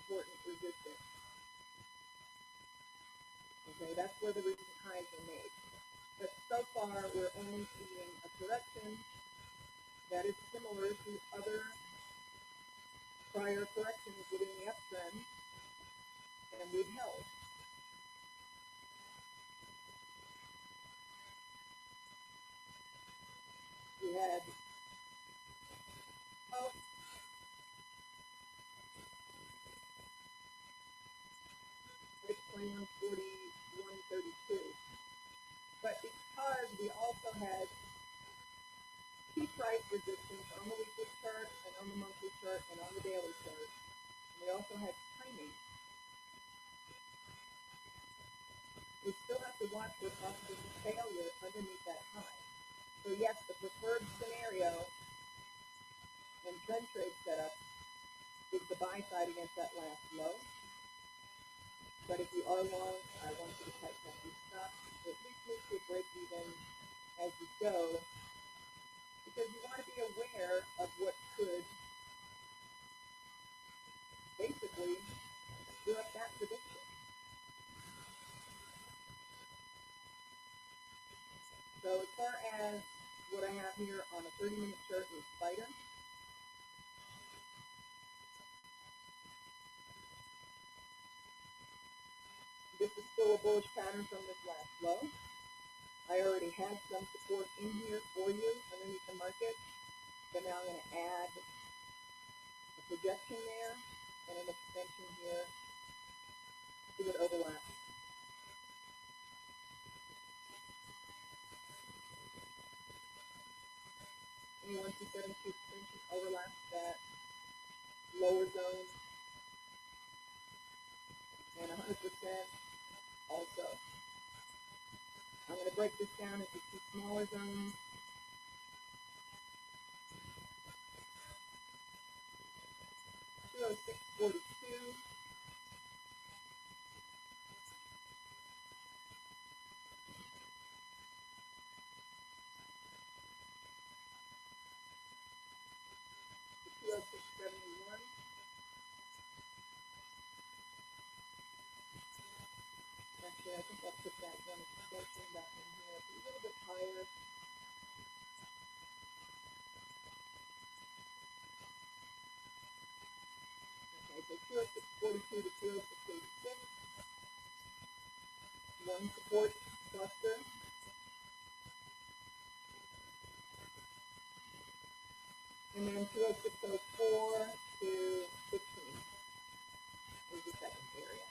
important resistance. Okay, that's where the recent highs are made. But so far, we're only seeing a correction that is similar to other prior corrections within the uptrend, and we've held. We had 21.41.32. But because we also had key price resistance on the weekly chart and on the monthly chart and on the daily chart, and we also had timing, we still have to watch for possible failure underneath that high. So yes, the preferred scenario and trend trade setup is the buy side against that last low. But if you are long, I want you to tighten up your stop, at least move to a break even as you go, because you want to be aware of what could basically screw up that prediction. So as far as what I have here on a 30-minute chart is spider. This is still a bullish pattern from this last low. I already had some support in here for you underneath the market, but now I'm going to add a projection there and an extension here to it overlap. And 1272 extension overlaps that lower zone and 100% also. I'm going to break this down into two smaller zones. $206.42. $206.71. Actually, I think I'll put that one extension back in here. It's a little bit higher. Okay, so 206.42 to 206.86. One support cluster. And then 206.04 to 15 is the second area.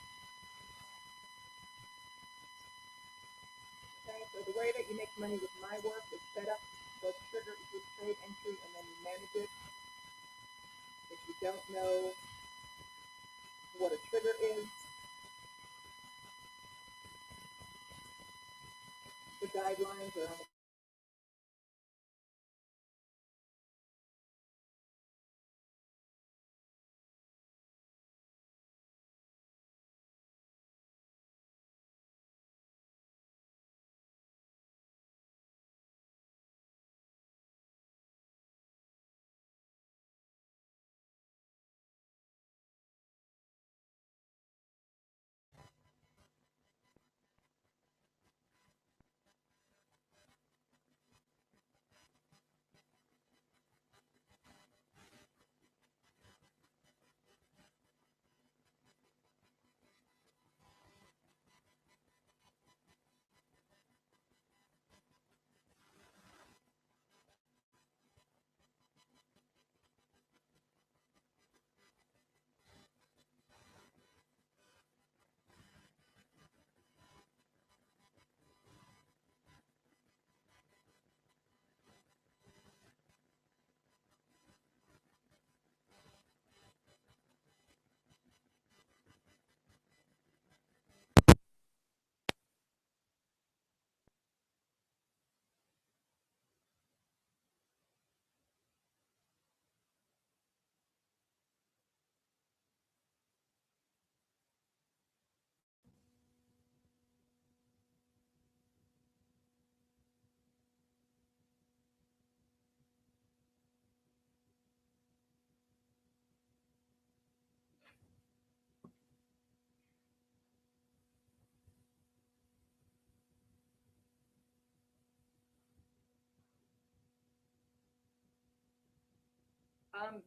Okay, so the way that you make money with my work is set up both trigger equals trade entry, and then you manage it. If you don't know what a trigger is, the guidelines are on the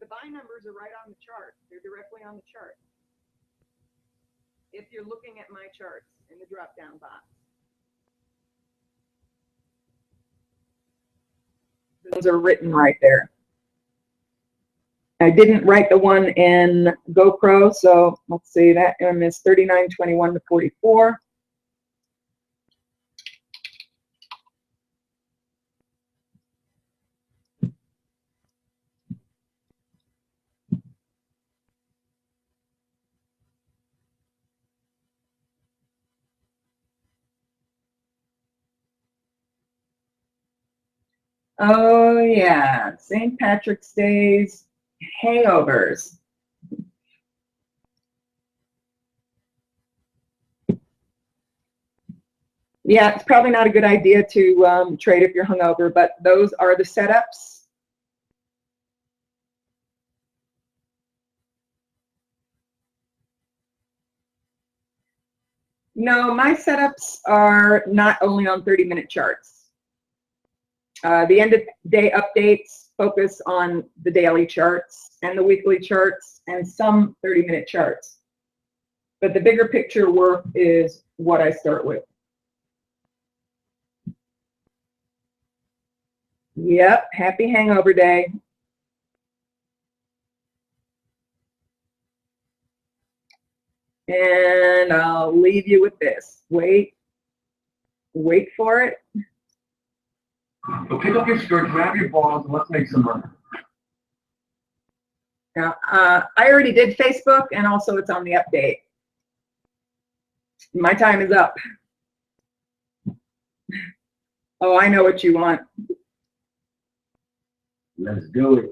The buy numbers are right on the chart. They're directly on the chart. If you're looking at my charts in the drop-down box. Those are written right there. I didn't write the one in GoPro, so let's see, that one is 39.21 to 44. Oh yeah, St. Patrick's Day's hangovers. Yeah, it's probably not a good idea to trade if you're hungover, but those are the setups. No, my setups are not only on 30-minute charts. The end of day updates focus on the daily charts and the weekly charts and some 30-minute charts. But the bigger picture work is what I start with. Yep, happy hangover day. And I'll leave you with this. Wait for it. So pick up your skirt, grab your balls, and let's make some money. Now, I already did Facebook, and also it's on the update. My time is up. Oh, I know what you want. Let's do it.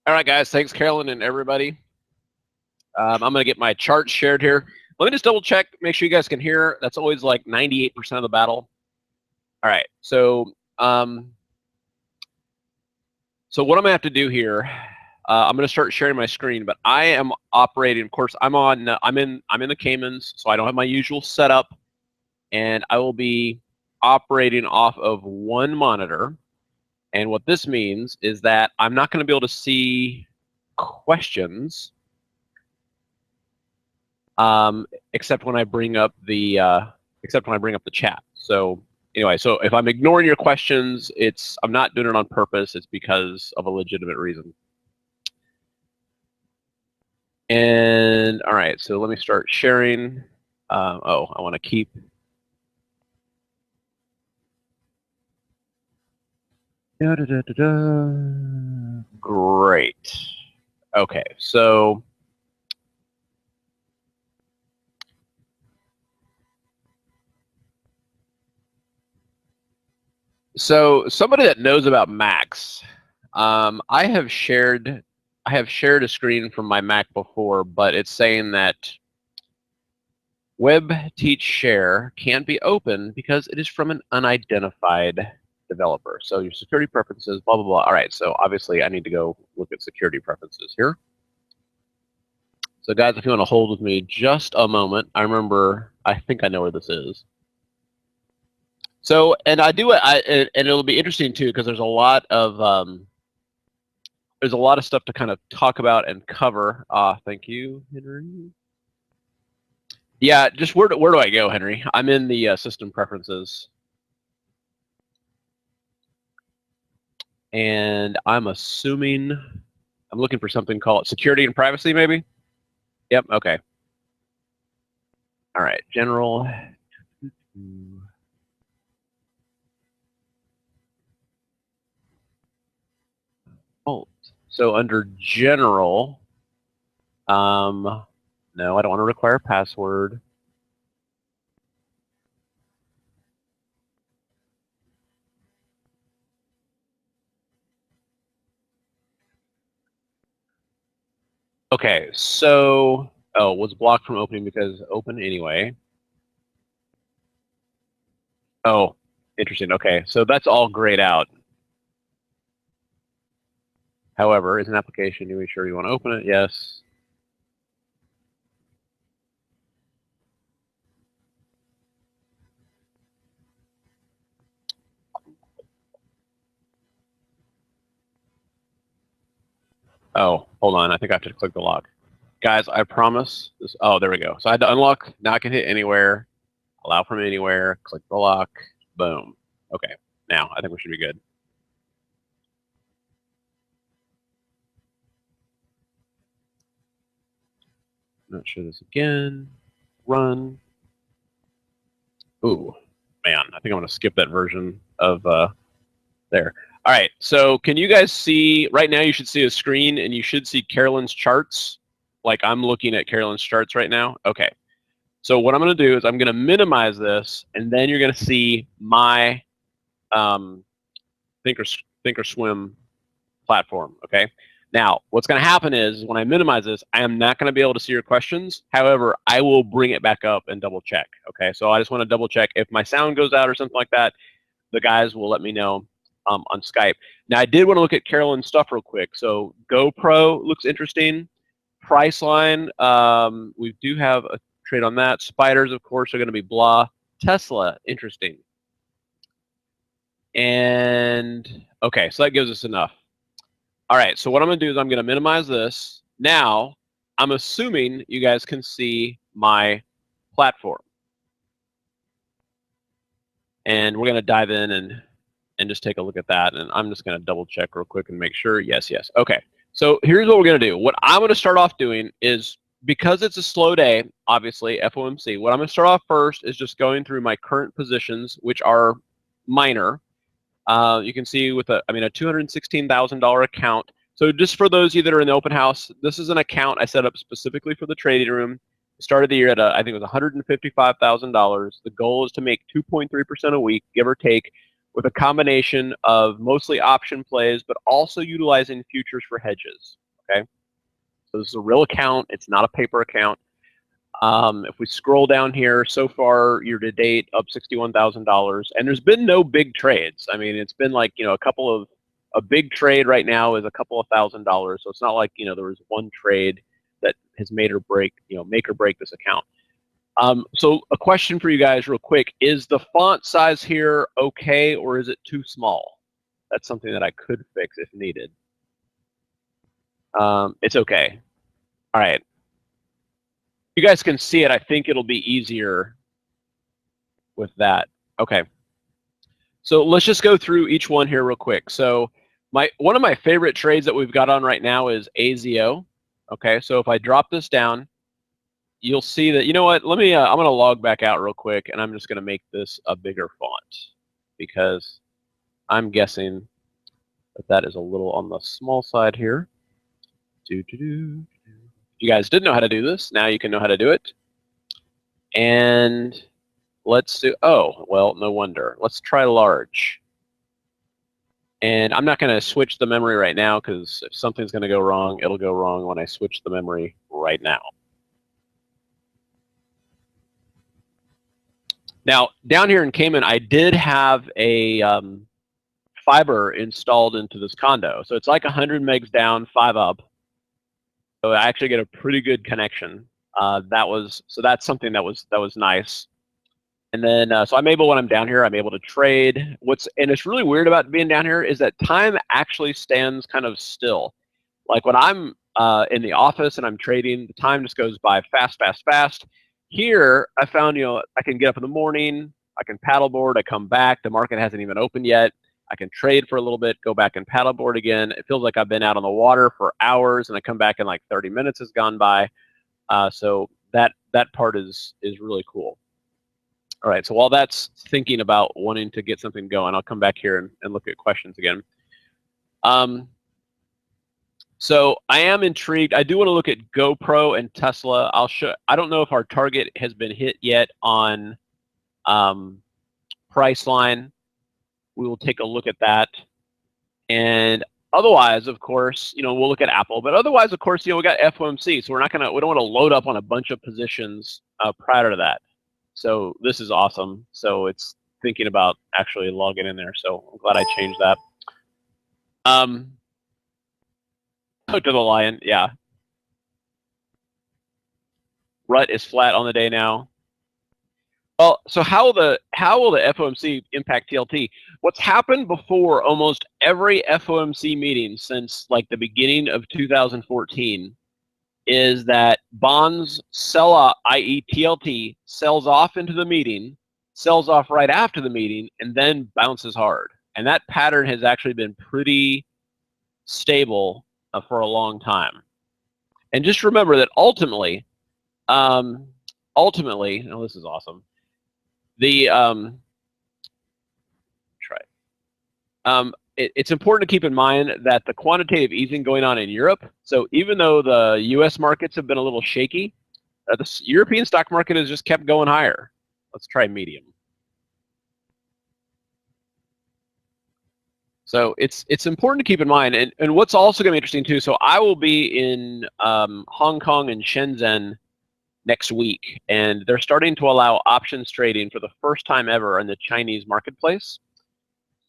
All right, guys. Thanks, Carolyn and everybody. I'm going to get my chart shared here. Let me just double check, make sure you guys can hear. That's always like 98% of the battle. All right. So what I'm going to have to do here, I'm going to start sharing my screen, but I am operating, of course, I'm in the Caymans, so I don't have my usual setup, and I will be operating off of one monitor. And what this means is that I'm not going to be able to see questions except when I bring up the chat. So anyway, so if I'm ignoring your questions, I'm not doing it on purpose. It's because of a legitimate reason. And all right, so let me start sharing. Oh, I want to keep. Great. Okay, so somebody that knows about Macs, I have shared a screen from my Mac before, but it's saying that Web Teach Share can't be open because it is from an unidentified developer. So your security preferences, blah, blah, blah. All right, so obviously I need to go look at security preferences here. So guys, if you want to hold with me just a moment, I think I know where this is. So, and and it'll be interesting too, because there's a lot of stuff to kind of talk about and cover. Thank you, Henry. Yeah, just where do I go, Henry? I'm in the system preferences. And I'm assuming I'm looking for something called security and privacy, maybe? Yep, okay. All right, general. Oh, so under general, no, I don't want to require a password. Okay, so, oh, was blocked from opening because open anyway. Oh, interesting. Okay, so that's all grayed out. However, is an application, you make sure you want to open it? Yes. Oh, hold on. I think I have to click the lock. Guys, I promise. This, oh, there we go. So I had to unlock. Now I can hit anywhere. Allow from anywhere. Click the lock. Boom. Okay. Now I think we should be good. Not sure this again. Run. Ooh, man. I think I'm going to skip that version of there. All right. So can you guys see right now? You should see a screen, and you should see Carolyn's charts. Like I'm looking at Carolyn's charts right now. Okay. So what I'm going to do is I'm going to minimize this, and then you're going to see my Thinkorswim platform. Okay. Now, what's going to happen is when I minimize this, I am not going to be able to see your questions. However, I will bring it back up and double check. Okay. So I just want to double check if my sound goes out or something like that. The guys will let me know on Skype. Now, I did want to look at Carolyn's stuff real quick. So GoPro looks interesting. Priceline, we do have a trade on that. Spiders, of course, are going to be blah. Tesla, interesting. And okay, so that gives us enough. All right, so what I'm going to do is I'm going to minimize this. Now, I'm assuming you guys can see my platform. And we're going to dive in and just take a look at that. And I'm just going to double check real quick and make sure. Yes, yes. Okay, so here's what we're going to do. What I'm going to start off doing is, because it's a slow day, obviously, FOMC, what I'm going to start off first is just going through my current positions, which are minor. You can see with a $216,000 account. So just for those of you that are in the open house, this is an account I set up specifically for the trading room. Started the year at I think it was $155,000. The goal is to make 2.3% a week, give or take, with a combination of mostly option plays, but also utilizing futures for hedges. Okay, so this is a real account. It's not a paper account. If we scroll down here, so far year to date, up $61,000, and there's been no big trades. I mean, it's been like, you know, a big trade right now is a couple of $1,000. So it's not like, you know, there was one trade that has made or break, you know, make or break this account. So a question for you guys real quick, is the font size here okay, or is it too small? That's something that I could fix if needed. It's okay. All right. You guys can see it. I think it'll be easier with that. Okay. So let's just go through each one here real quick. So one of my favorite trades that we've got on right now is AZO. Okay. So if I drop this down, you'll see that, you know what, let me, I'm going to log back out real quick, and I'm just going to make this a bigger font because I'm guessing that is a little on the small side here. You guys didn't know how to do this. Now you can know how to do it. And let's do, oh, well, no wonder. Let's try large. And I'm not going to switch the memory right now because if something's going to go wrong, it'll go wrong when I switch the memory right now. Now, down here in Cayman, I did have a fiber installed into this condo. So it's like 100 megs down, 5 up. So I actually get a pretty good connection. So that's something that was nice. And then, so I'm able, when I'm down here, I'm able to trade. And it's really weird about being down here is that time actually stands kind of still. Like when I'm in the office and I'm trading, the time just goes by fast, fast, fast. Here, I found, you know, I can get up in the morning, I can paddleboard, I come back, the market hasn't even opened yet. I can trade for a little bit, go back and paddleboard again. It feels like I've been out on the water for hours, and I come back and like 30 minutes has gone by. So that part is really cool. All right, so while that's thinking about wanting to get something going, I'll come back here and look at questions again. So I am intrigued. I do want to look at GoPro and Tesla. I don't know if our target has been hit yet on Priceline. We will take a look at that. And otherwise, of course, we'll look at Apple. But otherwise, of course, we got FOMC. So we don't want to load up on a bunch of positions prior to that. So this is awesome. So it's thinking about actually logging in there. So I'm glad I changed that. To the lion, yeah. Rut is flat on the day now. Well, so how will the FOMC impact TLT? What's happened before almost every FOMC meeting since like the beginning of 2014 is that bonds sell off, i.e. TLT sells off into the meeting, sells off right after the meeting, and then bounces hard. And that pattern has actually been pretty stable for a long time. And just remember that ultimately, oh, this is awesome. It's important to keep in mind that the quantitative easing going on in Europe, so even though the US markets have been a little shaky, the European stock market has just kept going higher. Let's try medium. So it's important to keep in mind, and what's also going to be interesting too, so I will be in Hong Kong and Shenzhen next week, and they're starting to allow options trading for the first time ever in the Chinese marketplace.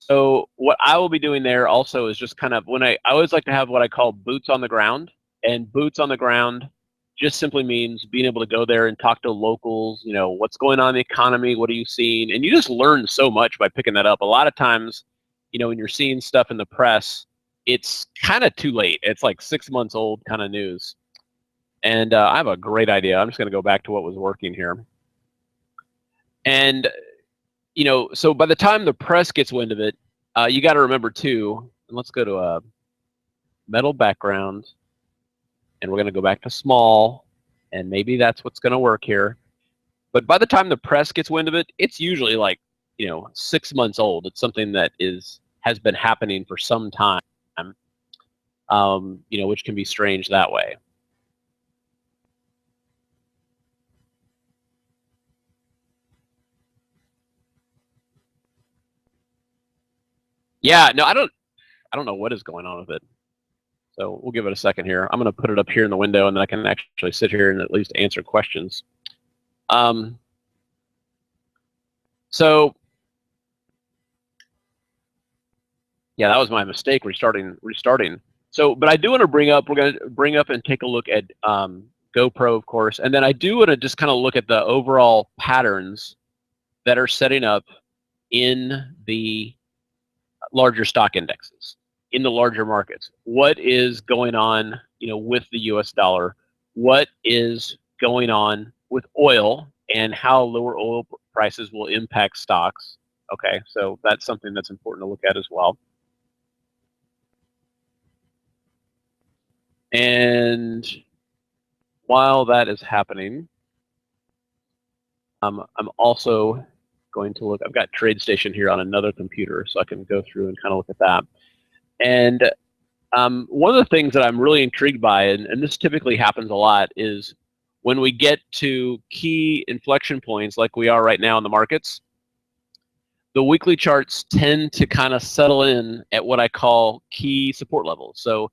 So what I will be doing there also is just kind of, I always like to have what I call boots on the ground, and boots on the ground just simply means being able to go there and talk to locals, what's going on in the economy, what are you seeing, and you just learn so much by picking that up. A lot of times, when you're seeing stuff in the press, it's kind of too late. It's like 6 months old kind of news. And I have a great idea. I'm just going to go back to what was working here. And, so by the time the press gets wind of it, you got to remember too, and let's go to a metal background, and we're going to go back to small, and maybe that's what's going to work here. But by the time the press gets wind of it, it's usually like, 6 months old. It's something that has been happening for some time, which can be strange that way. Yeah, no, I don't know what is going on with it. So we'll give it a second here. I'm going to put it up here in the window, and then I can actually sit here and at least answer questions. So yeah, that was my mistake, restarting. So, but I do want to we're going to bring up and take a look at GoPro, of course, and then I do want to just kind of look at the overall patterns that are setting up in the larger stock indexes, in the larger markets. What is going on, with the US dollar? What is going on with oil, and how lower oil prices will impact stocks? Okay, so that's something that's important to look at as well. And while that is happening, I'm also going to look. I've got TradeStation here on another computer, so I can go through and kind of look at that. And one of the things that I'm really intrigued by, and this typically happens a lot, is when we get to key inflection points like we are right now in the markets, the weekly charts tend to kind of settle in at what I call key support levels. So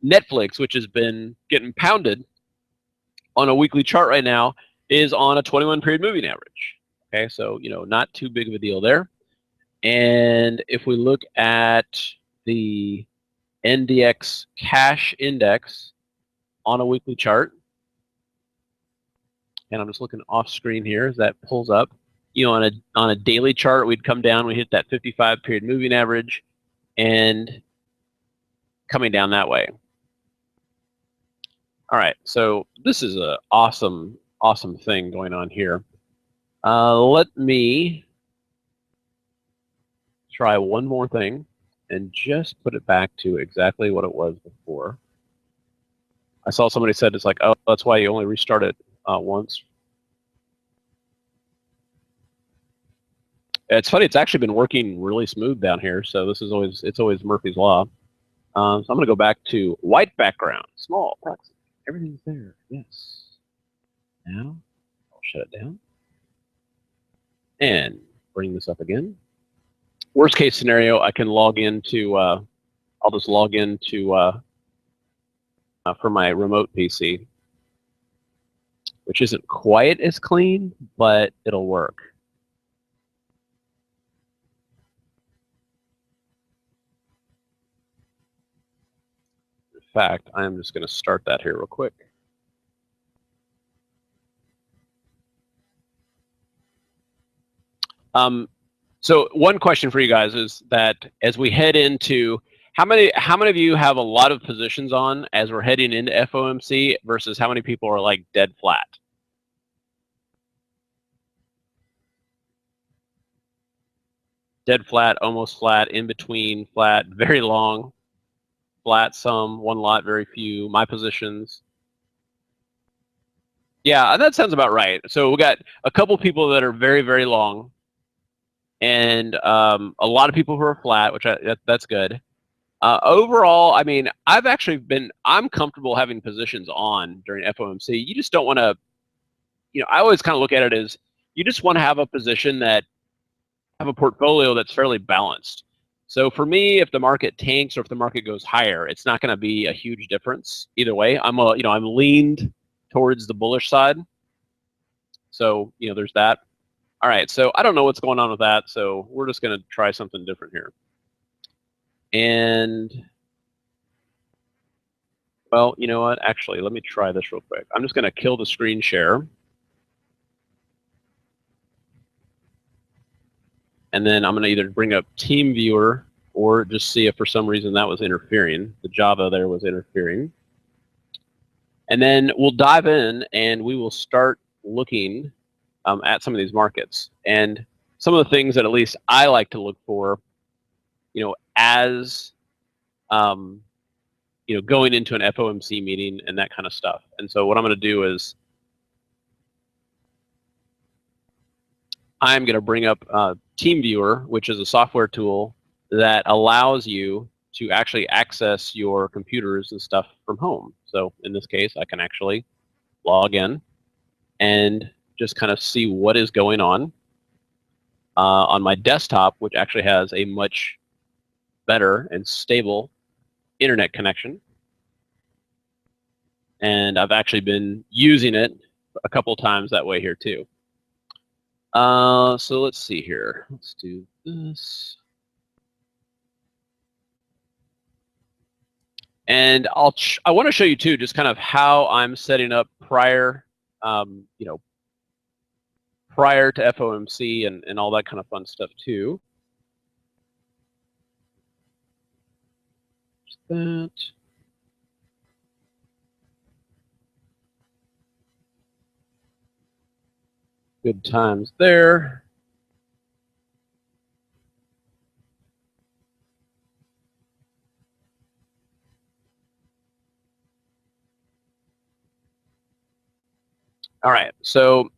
Netflix, which has been getting pounded on a weekly chart right now, is on a 21-period moving average. Okay, so not too big of a deal there. And if we look at the NDX cash index on a weekly chart, and I'm just looking off screen here as that pulls up. On a daily chart, we'd come down, we hit that 55-period moving average, and coming down that way. All right, so this is an awesome thing going on here. Let me try one more thing and just put it back to exactly what it was before. I saw somebody said it's like, oh, that's why you only restart it once. It's funny. It's actually been working really smooth down here. So this is always Murphy's Law. So I'm going to go back to white background, small, proxy. Everything's there. Yes. Now I'll shut it down and bring this up again. Worst case scenario, I can log into. I'll just log into for my remote PC, which isn't quite as clean, but it'll work. In fact, I'm just going to start that here real quick. So one question for you guys is that as we head into, how many of you have a lot of positions on as we're heading into FOMC versus how many people are like dead flat? Dead flat, almost flat, in between, flat, very long, flat some, one lot, very few. My positions. Yeah, that sounds about right. So we got a couple people that are very, very long, and a lot of people who are flat, which that's good. Overall, I mean, I'm comfortable having positions on during FOMC. You just don't want to, I always kind of look at it as you just want to have a position that have a portfolio that's fairly balanced. So for me, if the market tanks or if the market goes higher, it's not going to be a huge difference either way. I'm leaned towards the bullish side. So, there's that. All right, so I don't know what's going on with that, so we're just going to try something different here. And, well, you know what? Actually, let me try this real quick. I'm just going to kill the screen share. And then I'm going to either bring up TeamViewer or just see if for some reason that was interfering. The Java there was interfering. And then we'll dive in and we will start looking at some of these markets. And some of the things that at least I like to look for, as going into an FOMC meeting and that kind of stuff. And so what I'm going to do is I'm going to bring up TeamViewer, which is a software tool that allows you to actually access your computers and stuff from home. So in this case, I can actually log in and just kind of see what is going on my desktop, which actually has a much better and stable internet connection. And I've actually been using it a couple times that way here too. So let's see here. Let's do this. And I want to show you too, just kind of how I'm setting up prior, prior to FOMC and all that kind of fun stuff too. Just that. Good times there. All right. So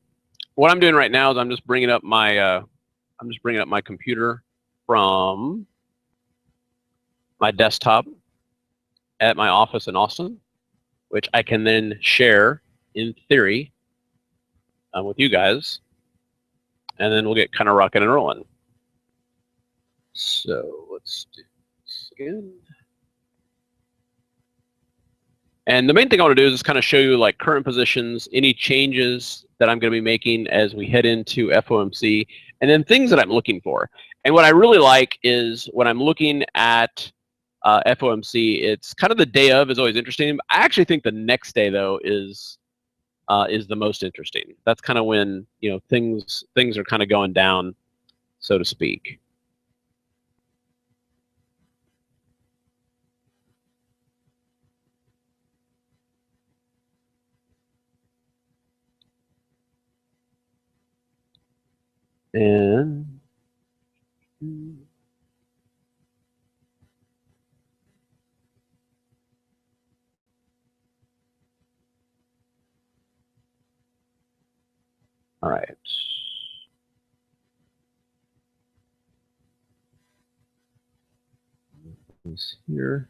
what I'm doing right now is I'm just bringing up my computer from my desktop at my office in Austin, which I can then share in theory with you guys, and then we'll get kind of rocking and rolling. So let's do this again. And the main thing I want to do is just kind of show you like current positions, any changes that I'm going to be making as we head into FOMC, and then things that I'm looking for. And what I really like is when I'm looking at FOMC, it's kind of the day of is always interesting. I actually think the next day though is the most interesting. That's kind of when things are kind of going down, so to speak. And All right. Here.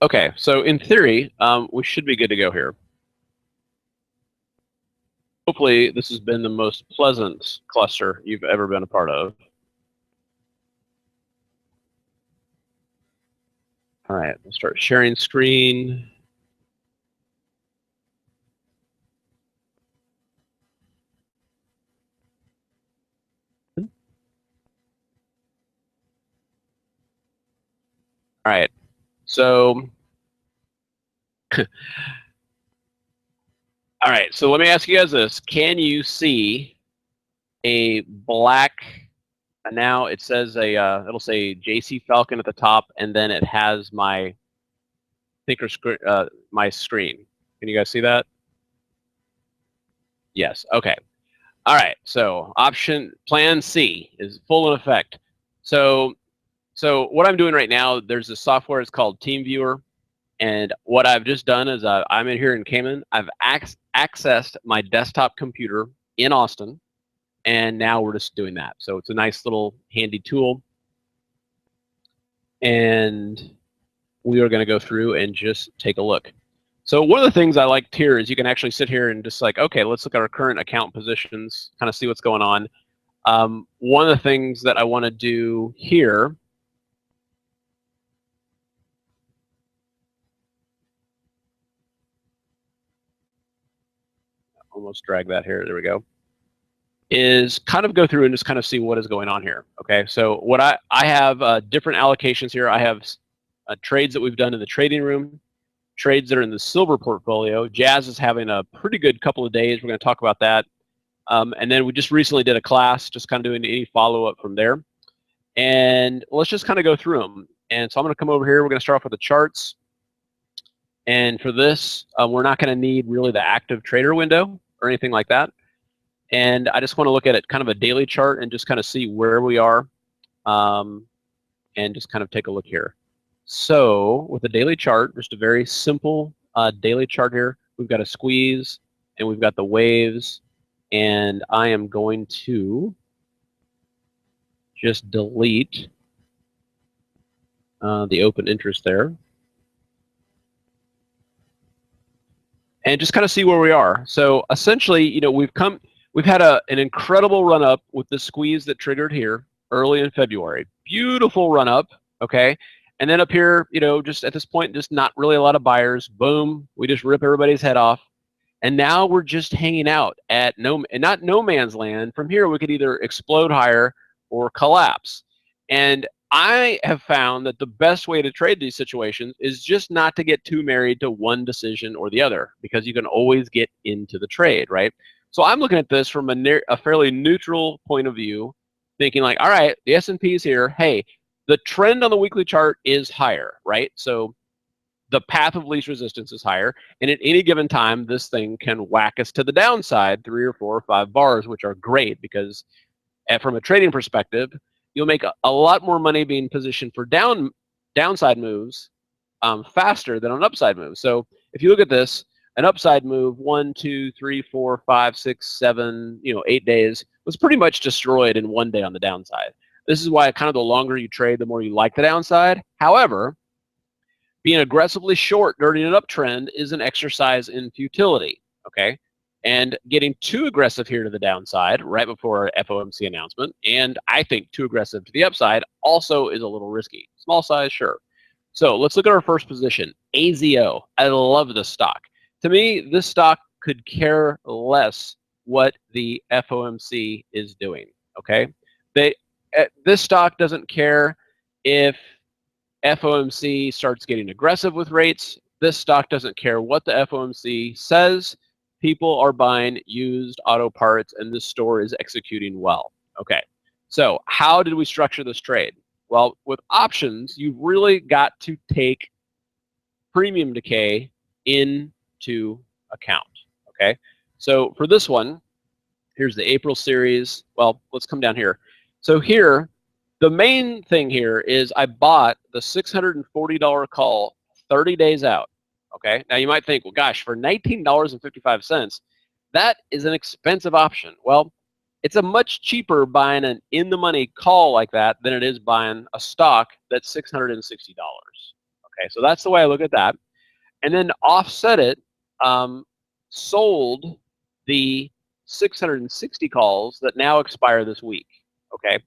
Okay, so in theory, we should be good to go here. Hopefully, this has been the most pleasant cluster you've ever been a part of. All right, we'll start sharing screen. All right, so all right, so let me ask you guys this. Can you see a black, and now it says it'll say JC Falcon at the top, and then it has my thinker screen, my screen. Can you guys see that? Yes, okay. All right, so plan C is full in effect. So what I'm doing right now, there's a software, it's called TeamViewer. And what I've just done is I'm in here in Cayman. I've accessed my desktop computer in Austin, and now we're just doing that. So it's a nice little handy tool. And we are going to go through and just take a look. So one of the things I liked here is you can actually sit here and just like, okay, let's look at our current account positions, kind of see what's going on. One of the things that I want to do here almost drag that here. There we go. Is kind of go through and just kind of see what is going on here. Okay, so what I have different allocations here. I have trades that we've done in the trading room, trades that are in the silver portfolio. Jazz is having a pretty good couple of days. We're going to talk about that. And then we just recently did a class, just kind of doing any follow-up from there. And let's just kind of go through them. And so I'm going to come over here. We're going to start off with the charts. And for this, we're not going to need really the active trader window or anything like that. And I just want to look at it kind of a daily chart and just kind of see where we are and just kind of take a look here. So with the daily chart, just a very simple daily chart here. We've got a squeeze and we've got the waves. And I am going to just delete the open interest there. And just kind of see where we are. So essentially, you know, we've had an incredible run up with the squeeze that triggered here early in February. Beautiful run up, okay? And then up here, you know, just at this point, just not really a lot of buyers. Boom, we just rip everybody's head off. And now we're just hanging out at not no man's land. From here, we could either explode higher or collapse. And I have found that the best way to trade these situations is just not to get too married to one decision or the other, because you can always get into the trade, right? So I'm looking at this from a fairly neutral point of view, thinking like, all right, the S&P is here. Hey, the trend on the weekly chart is higher, right? So the path of least resistance is higher, and at any given time, this thing can whack us to the downside 3 or 4 or 5 bars, which are great because from a trading perspective, you'll make a lot more money being positioned for downside moves faster than an upside move. So if you look at this, an upside move, 1, 2, 3, 4, 5, 6, 7, 8 days was pretty much destroyed in 1 day on the downside. This is why kind of the longer you trade, the more you like the downside. However, being aggressively short during an uptrend is an exercise in futility, okay? And getting too aggressive here to the downside right before our FOMC announcement, and I think too aggressive to the upside also is a little risky. Small size, sure. So let's look at our first position, AZO. I love this stock. To me, this stock could care less what the FOMC is doing, okay? This stock doesn't care if FOMC starts getting aggressive with rates. This stock doesn't care what the FOMC says. People are buying used auto parts, and this store is executing well. Okay, so how did we structure this trade? Well, with options, you've really got to take premium decay into account. Okay, so for this one, Here's the April series. Well, let's come down here. So here, the main thing here is I bought the $640 call 30 days out. Okay. Now you might think, well, gosh, for $19.55, that is an expensive option. Well, it's a much cheaper buying an in-the-money call like that than it is buying a stock that's $660. Okay, so that's the way I look at that. And then offset it, sold the 660 calls that now expire this week. Okay,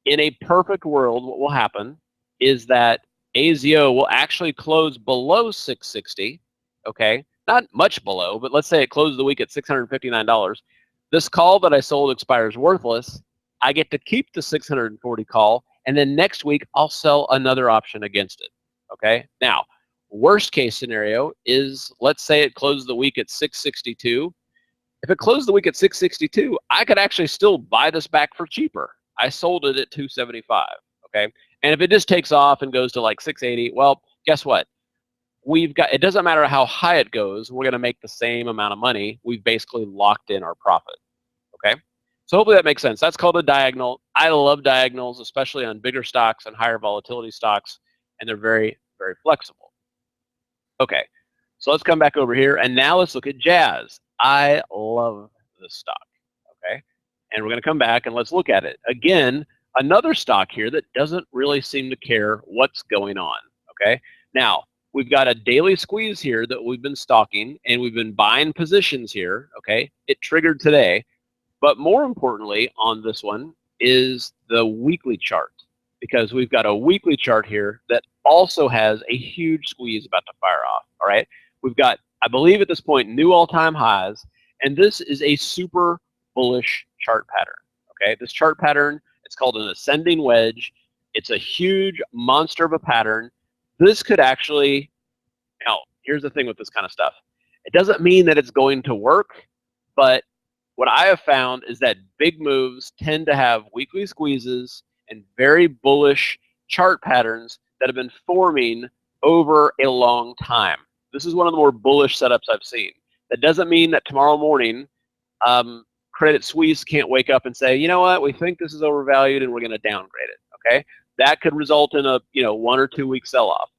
in a perfect world, what will happen is that AZO will actually close below 660. Okay, not much below, but let's say it closes the week at $659. This call that I sold expires worthless. I get to keep the 640 call, and then next week I'll sell another option against it. Okay, now worst case scenario is, let's say it closes the week at 662. If it closed the week at 662, I could actually still buy this back for cheaper. I sold it at 275. Okay, and if it just takes off and goes to like 680, well, guess what? We've got, it doesn't matter how high it goes, we're going to make the same amount of money. We've basically locked in our profit. Okay, so hopefully that makes sense. That's called a diagonal. I love diagonals, especially on bigger stocks and higher volatility stocks, and they're very, very flexible. Okay, so let's come back over here, and now let's look at Jazz. I love this stock. Okay, and we're going to come back and let's look at it again. Another stock here that doesn't really seem to care what's going on. Okay, now we've got a daily squeeze here that we've been stalking, and we've been buying positions here. Okay, it triggered today, but more importantly on this one is the weekly chart, because we've got a weekly chart here that also has a huge squeeze about to fire off. All right, we've got, I believe at this point, new all-time highs, and this is a super bullish chart pattern. Okay, this chart pattern, it's called an ascending wedge. It's a huge monster of a pattern. This could actually, now here's the thing with this kind of stuff. It doesn't mean that it's going to work, but what I have found is that big moves tend to have weekly squeezes and very bullish chart patterns that have been forming over a long time. This is one of the more bullish setups I've seen. That doesn't mean that tomorrow morning Credit Suisse can't wake up and say, you know what, we think this is overvalued and we're going to downgrade it. Okay, that could result in a 1 or 2 week sell-off.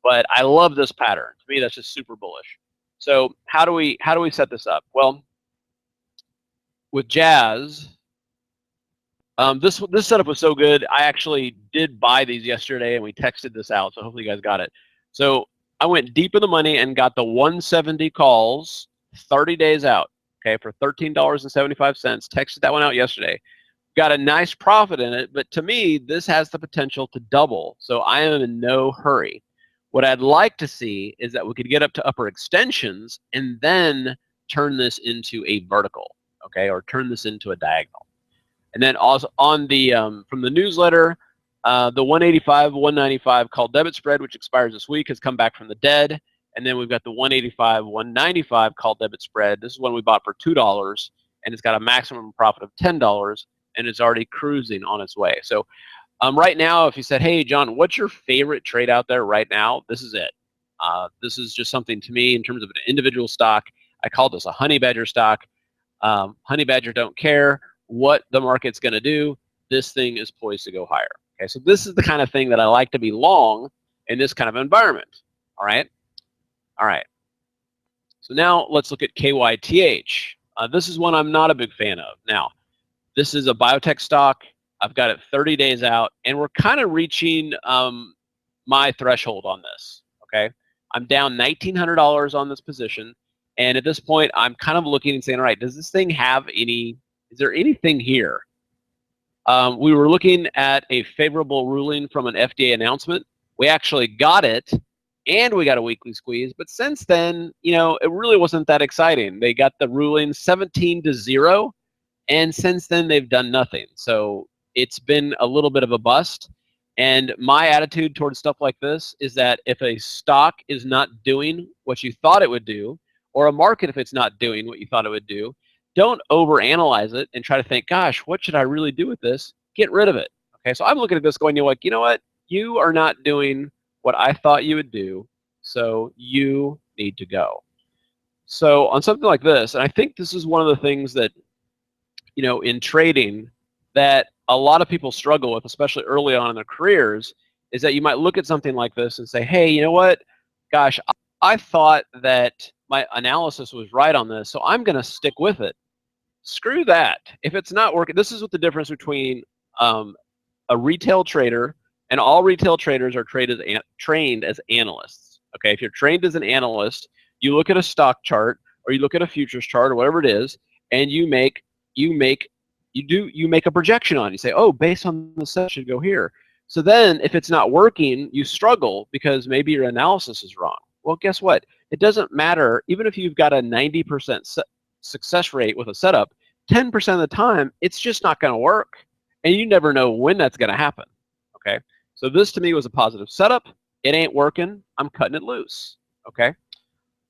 But I love this pattern. To me, that's just super bullish. So how do we set this up? Well, with Jazz, this setup was so good. I actually did buy these yesterday, and we texted this out, so hopefully you guys got it. So I went deep in the money and got the 170 calls 30 days out. Okay, for $13.75. Texted that one out yesterday. Got a nice profit in it, but to me, this has the potential to double. So I am in no hurry. What I'd like to see is that we could get up to upper extensions and then turn this into a vertical, okay, or turn this into a diagonal. And then also on the from the newsletter, the 185, 195 call debit spread, which expires this week, has come back from the dead. And then we've got the 185, 195 call debit spread. This is one we bought for $2, and it's got a maximum profit of $10, and it's already cruising on its way. So right now, if you said, hey, John, what's your favorite trade out there right now? This is it. This is just something to me in terms of an individual stock. I call this a honey badger stock. Honey badger don't care what the market's going to do. This thing is poised to go higher. Okay, so this is the kind of thing that I like to be long in this kind of environment. All right. All right. So now let's look at KYTH. This is one I'm not a big fan of. Now, this is a biotech stock. I've got it 30 days out, and we're kind of reaching my threshold on this. Okay, I'm down $1,900 on this position, and at this point, I'm kind of looking and saying, all right, does this thing have any? Is there anything here? We were looking at a favorable ruling from an FDA announcement. We actually got it, and we got a weekly squeeze. But since then, it really wasn't that exciting. They got the ruling 17-0, and since then they've done nothing. So it's been a little bit of a bust. And my attitude towards stuff like this is that if a stock is not doing what you thought it would do, or a market if it's not doing what you thought it would do, don't overanalyze it and try to think, gosh, what should I really do with this? Get rid of it. Okay, so I'm looking at this going, you know what? You are not doing what I thought you would do, so you need to go. So on something like this, and I think this is one of the things that in trading that a lot of people struggle with, especially early on in their careers, is that you might look at something like this and say, hey, you know what? Gosh, I thought that my analysis was right on this, so I'm going to stick with it. Screw that. If it's not working, this is what the difference between a retail trader, and all retail traders are trained as analysts. Okay, if you're trained as an analyst, you look at a stock chart or you look at a futures chart or whatever it is, and you make a projection on it. You say, oh, based on the set should go here. So then if it's not working, you struggle because maybe your analysis is wrong. Well, guess what? It doesn't matter. Even if you've got a 90% success rate with a setup, 10% of the time, it's just not going to work. And you never know when that's going to happen. Okay? So this to me was a positive setup. It ain't working. I'm cutting it loose. Okay?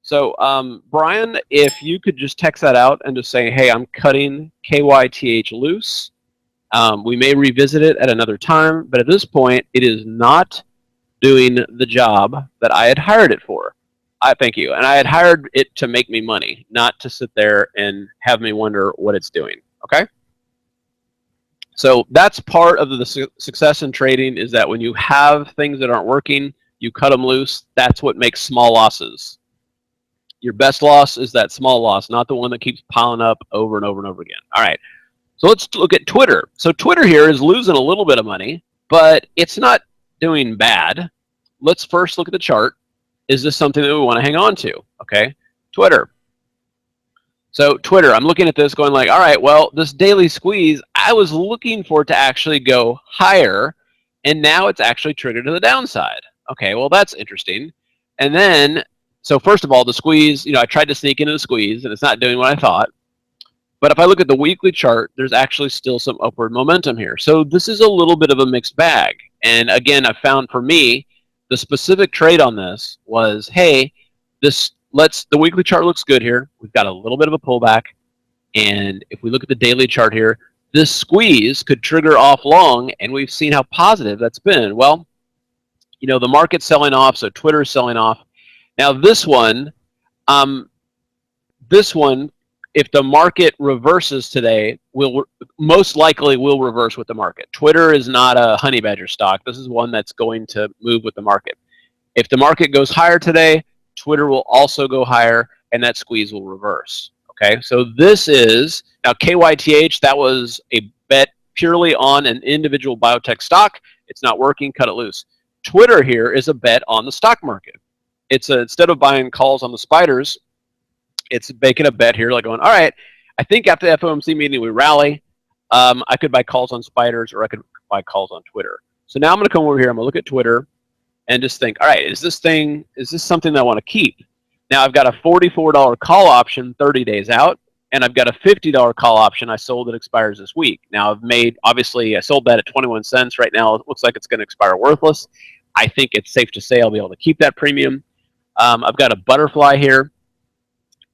So Brian, if you could just text that out and just say, hey, I'm cutting KYTH loose. We may revisit it at another time, but at this point, it is not doing the job that I had hired it for. Thank you. And I had hired it to make me money, not to sit there and have me wonder what it's doing. Okay? So that's part of the success in trading, is that when you have things that aren't working, you cut them loose. That's what makes small losses. Your best loss is that small loss, not the one that keeps piling up over and over and over again. All right. So let's look at Twitter. So Twitter here is losing a little bit of money, but it's not doing bad. Let's first look at the chart. Is this something that we want to hang on to? Okay. Twitter. So Twitter, I'm looking at this going like, all right, well, this daily squeeze, I was looking for it to actually go higher, and now it's actually triggered to the downside. Okay, well, that's interesting. And then, so first of all, the squeeze, I tried to sneak into the squeeze, and it's not doing what I thought. But if I look at the weekly chart, there's actually still some upward momentum here. So this is a little bit of a mixed bag. And again, I found for me, the specific trade on this was, hey, the weekly chart looks good here. We've got a little bit of a pullback. And if we look at the daily chart here, this squeeze could trigger off long, and we've seen how positive that's been. Well, the market's selling off, so Twitter's selling off. Now this one, if the market reverses today, most likely will reverse with the market. Twitter is not a honey badger stock. This is one that's going to move with the market. If the market goes higher today, Twitter will also go higher, and that squeeze will reverse. Okay, so this is, now KYTH, that was a bet purely on an individual biotech stock. It's not working, cut it loose. Twitter here is a bet on the stock market. Instead of buying calls on the spiders, it's making a bet here, like going, all right, I think after the FOMC meeting we rally. I could buy calls on spiders, or I could buy calls on Twitter. So now I'm going to come over here. I'm going to look at Twitter and just think, all right, is this something that I want to keep? Now I've got a $44 call option 30 days out, and I've got a $50 call option I sold that expires this week. Now obviously I sold that at 21 cents. Right now it looks like it's going to expire worthless. I think it's safe to say I'll be able to keep that premium. I've got a butterfly here,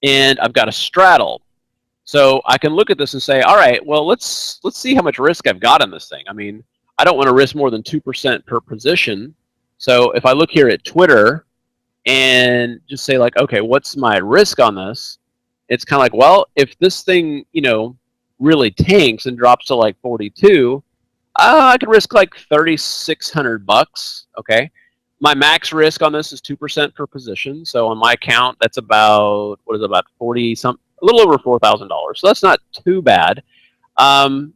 and I've got a straddle. So I can look at this and say, all right, well, let's see how much risk I've got in this thing. I mean, I don't want to risk more than 2% per position. So if I look here at Twitter and just say like, okay, what's my risk on this? It's kind of like, well, if this thing, really tanks and drops to like 42, I could risk like $3,600. Okay. My max risk on this is 2% per position. So on my account, that's about, about 40 something, a little over $4,000. So that's not too bad. And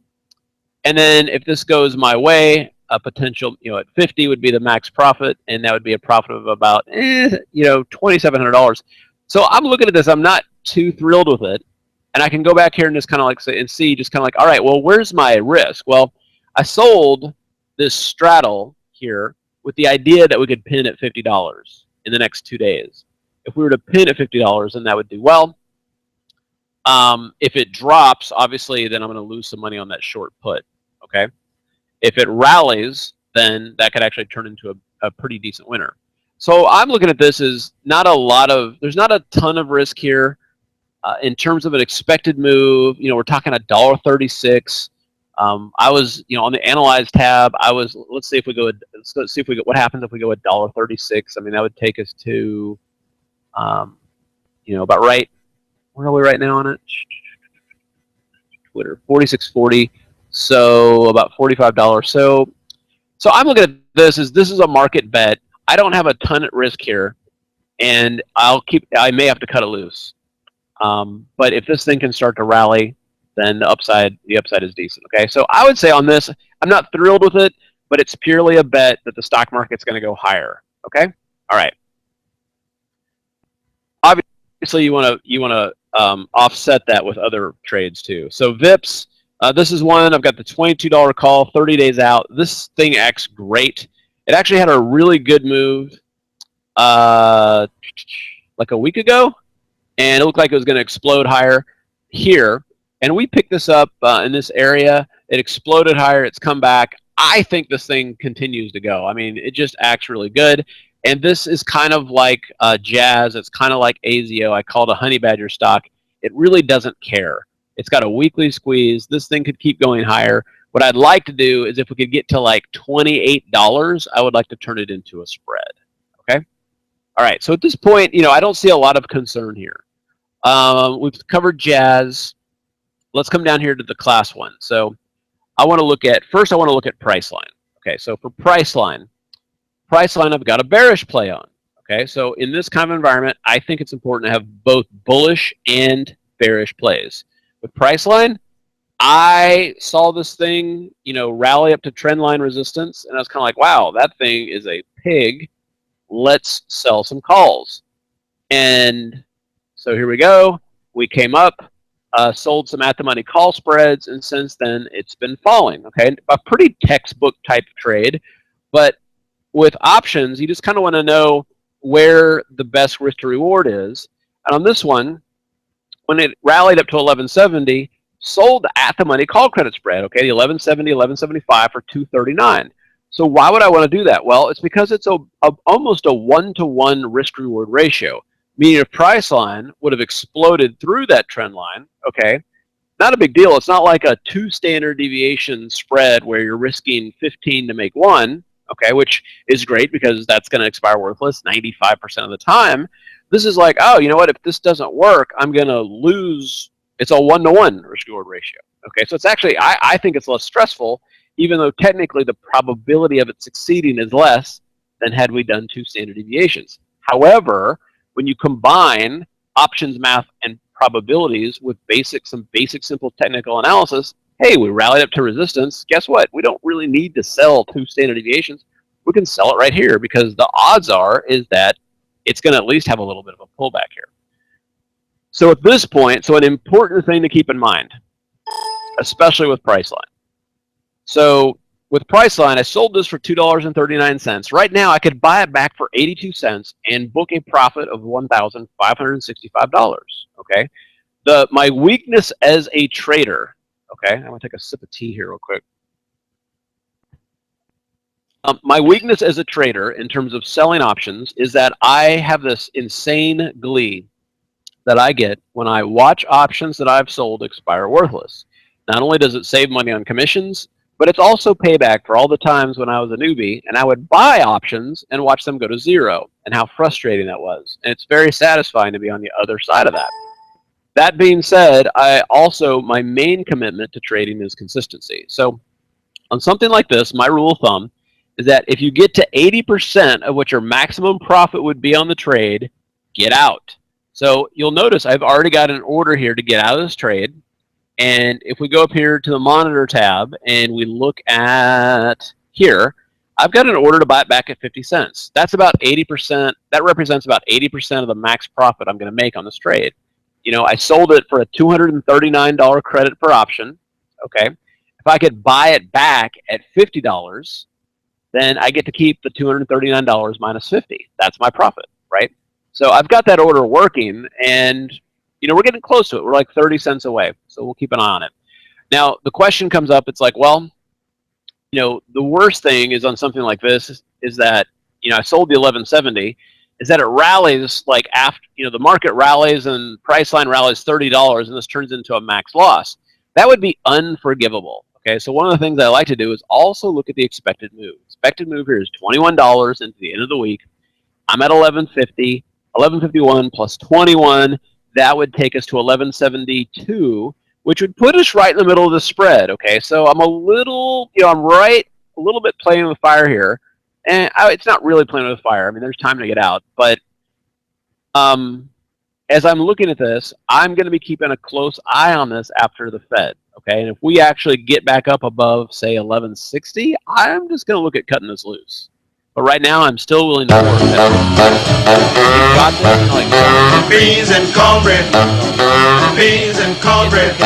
then if this goes my way, a potential, at 50 would be the max profit, and that would be a profit of about, $2,700. So I'm looking at this. I'm not too thrilled with it, and I can go back here and just kind of like say and see, just kind of like, all right, well, where's my risk? Well, I sold this straddle here with the idea that we could pin at $50 in the next 2 days. If we were to pin at $50, then that would do well. If it drops, obviously, then I'm going to lose some money on that short put. Okay. If it rallies, then that could actually turn into a pretty decent winner. So I'm looking at this as there's not a ton of risk here. In terms of an expected move, we're talking $1.36. I was, on the analyze tab, let's see if we go, what happens if we go $1.36. I mean, that would take us to, about right. Where are we right now on it? Twitter, 46.40. So about $45. So I'm looking at this is a market bet. I don't have a ton at risk here, and I may have to cut it loose. But if this thing can start to rally, then the upside is decent. Okay, so I would say on this, I'm not thrilled with it, but it's purely a bet that the stock market's going to go higher. Okay, all right. Obviously, you want to offset that with other trades too. So VIPs, this is one. I've got the $22 call, 30 days out. This thing acts great. It actually had a really good move like a week ago, and it looked like it was going to explode higher here. And we picked this up in this area. It exploded higher. It's come back. I think this thing continues to go. I mean, it just acts really good. And this is kind of like Jazz. It's kind of like AZO. I call it a honey badger stock. It really doesn't care. It's got a weekly squeeze. This thing could keep going higher. What I'd like to do is if we could get to like $28, I would like to turn it into a spread. Okay? All right. So at this point, I don't see a lot of concern here. We've covered Jazz. Let's come down here to the class one. So I want to look at Priceline. Okay, so for Priceline, I've got a bearish play on. Okay, so in this kind of environment, I think it's important to have both bullish and bearish plays. With Priceline, I saw this thing, rally up to trend line resistance, and I was kind of like, wow, that thing is a pig. Let's sell some calls. And so here we go. We came up. Sold some at-the-money call spreads, and since then it's been falling. Okay, a pretty textbook type trade, but with options, you just kind of want to know where the best risk to reward is. And on this one, when it rallied up to 1170, sold the at-the-money call credit spread. Okay, the 1170, 1175 for 239. So why would I want to do that? Well, it's because it's almost a 1-to-1 risk-reward ratio. Meaning if Priceline would have exploded through that trend line, okay, not a big deal. It's not like a 2 standard deviation spread where you're risking 15 to make 1, okay, which is great because that's going to expire worthless 95% of the time. This is like, oh, you know what? If this doesn't work, I'm going to lose. It's a 1-to-1 risk-reward ratio. Okay, so it's actually, I think it's less stressful, even though technically the probability of it succeeding is less than had we done 2 standard deviations. However, when you combine options math and probabilities with some basic simple technical analysis, hey, we rallied up to resistance. Guess what? We don't really need to sell 2 standard deviations. We can sell it right here because the odds is that it's going to at least have a little bit of a pullback here. So at this point, so an important thing to keep in mind, especially with Priceline. So with Priceline, I sold this for $2.39. Right now, I could buy it back for 82 cents and book a profit of $1,565. Okay, my weakness as a trader. Okay, I'm gonna take a sip of tea here real quick. My weakness as a trader in terms of selling options is that I have this insane glee that I get when I watch options that I've sold expire worthless. Not only does it save money on commissions, but it's also payback for all the times when I was a newbie and I would buy options and watch them go to 0 and how frustrating that was. And it's very satisfying to be on the other side of that. That being said, my main commitment to trading is consistency. So on something like this, my rule of thumb is that if you get to 80% of what your maximum profit would be on the trade, get out. So you'll notice I've already got an order here to get out of this trade. And if we go up here to the monitor tab and we look at here, I've got an order to buy it back at 50 cents. That's about 80%. That represents about 80% of the max profit I'm going to make on this trade. I sold it for a $239 credit per option. Okay. If I could buy it back at $50, then I get to keep the $239 minus 50. That's my profit, right? So I've got that order working, and we're getting close to it. We're like 30 cents away, so we'll keep an eye on it. Now, the question comes up. It's like, well, the worst thing is on something like this is that, I sold the 1170, is that it rallies like after, the market rallies and Priceline rallies $30 and this turns into a max loss. That would be unforgivable. Okay, so one of the things I like to do is also look at the expected move. Expected move here is $21 into the end of the week. I'm at 1150, 1151 plus 21. That would take us to 1172, which would put us right in the middle of the spread. Okay, so I'm a little, I'm right a little bit playing with fire here, and it's not really playing with fire. I mean, there's time to get out, but as I'm looking at this, I'm going to be keeping a close eye on this after the Fed. Okay, and if we actually get back up above, say, 1160, I'm just going to look at cutting this loose. But right now, I'm still willing to work. Beans and cornbread. Beans and cornbread.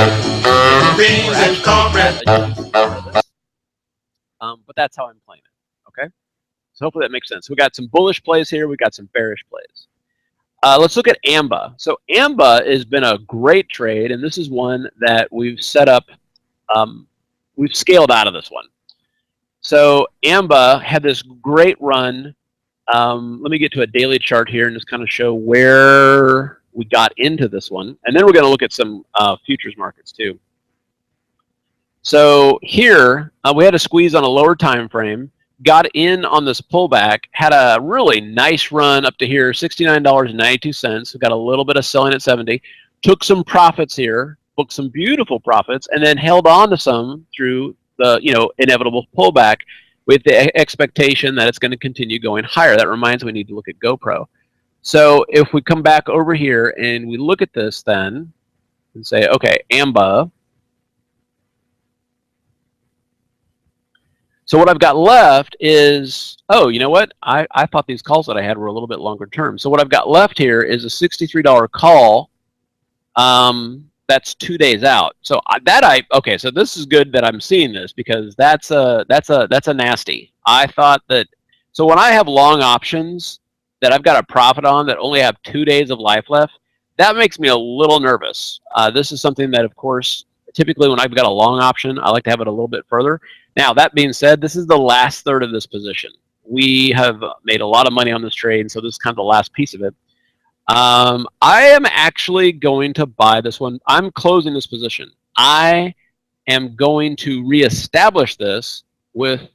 Beans and cornbread. But that's how I'm playing it. Okay, so hopefully that makes sense. We got some bullish plays here. We got some bearish plays. Let's look at AMBA. So AMBA has been a great trade, and this is one that we've set up. We've scaled out of this one. So AMBA had this great run. Let me get to a daily chart here and just kind of show where we got into this one. And then we're going to look at some futures markets too. So here, we had a squeeze on a lower time frame. Got in on this pullback, had a really nice run up to here, $69.92. We got a little bit of selling at 70. Took some profits here, booked some beautiful profits, and then held on to some through the inevitable pullback with the expectation that it's going to continue going higher. That reminds me we need to look at GoPro. So if we come back over here and we look at this then and say, okay, AMBA. So what I've got left is, oh, you know what? I thought these calls that I had were a little bit longer term. So what I've got left here is a $63 call. That's 2 days out. So okay. So this is good that I'm seeing this because that's a nasty. I thought that. So when I have long options that I've got a profit on that only have 2 days of life left, that makes me a little nervous. This is something that, of course, typically when I've got a long option, I like to have it a little bit further. Now, that being said, this is the last third of this position. We have made a lot of money on this trade, so this is kind of the last piece of it. I am actually going to buy this one. I'm closing this position. I am going to reestablish this with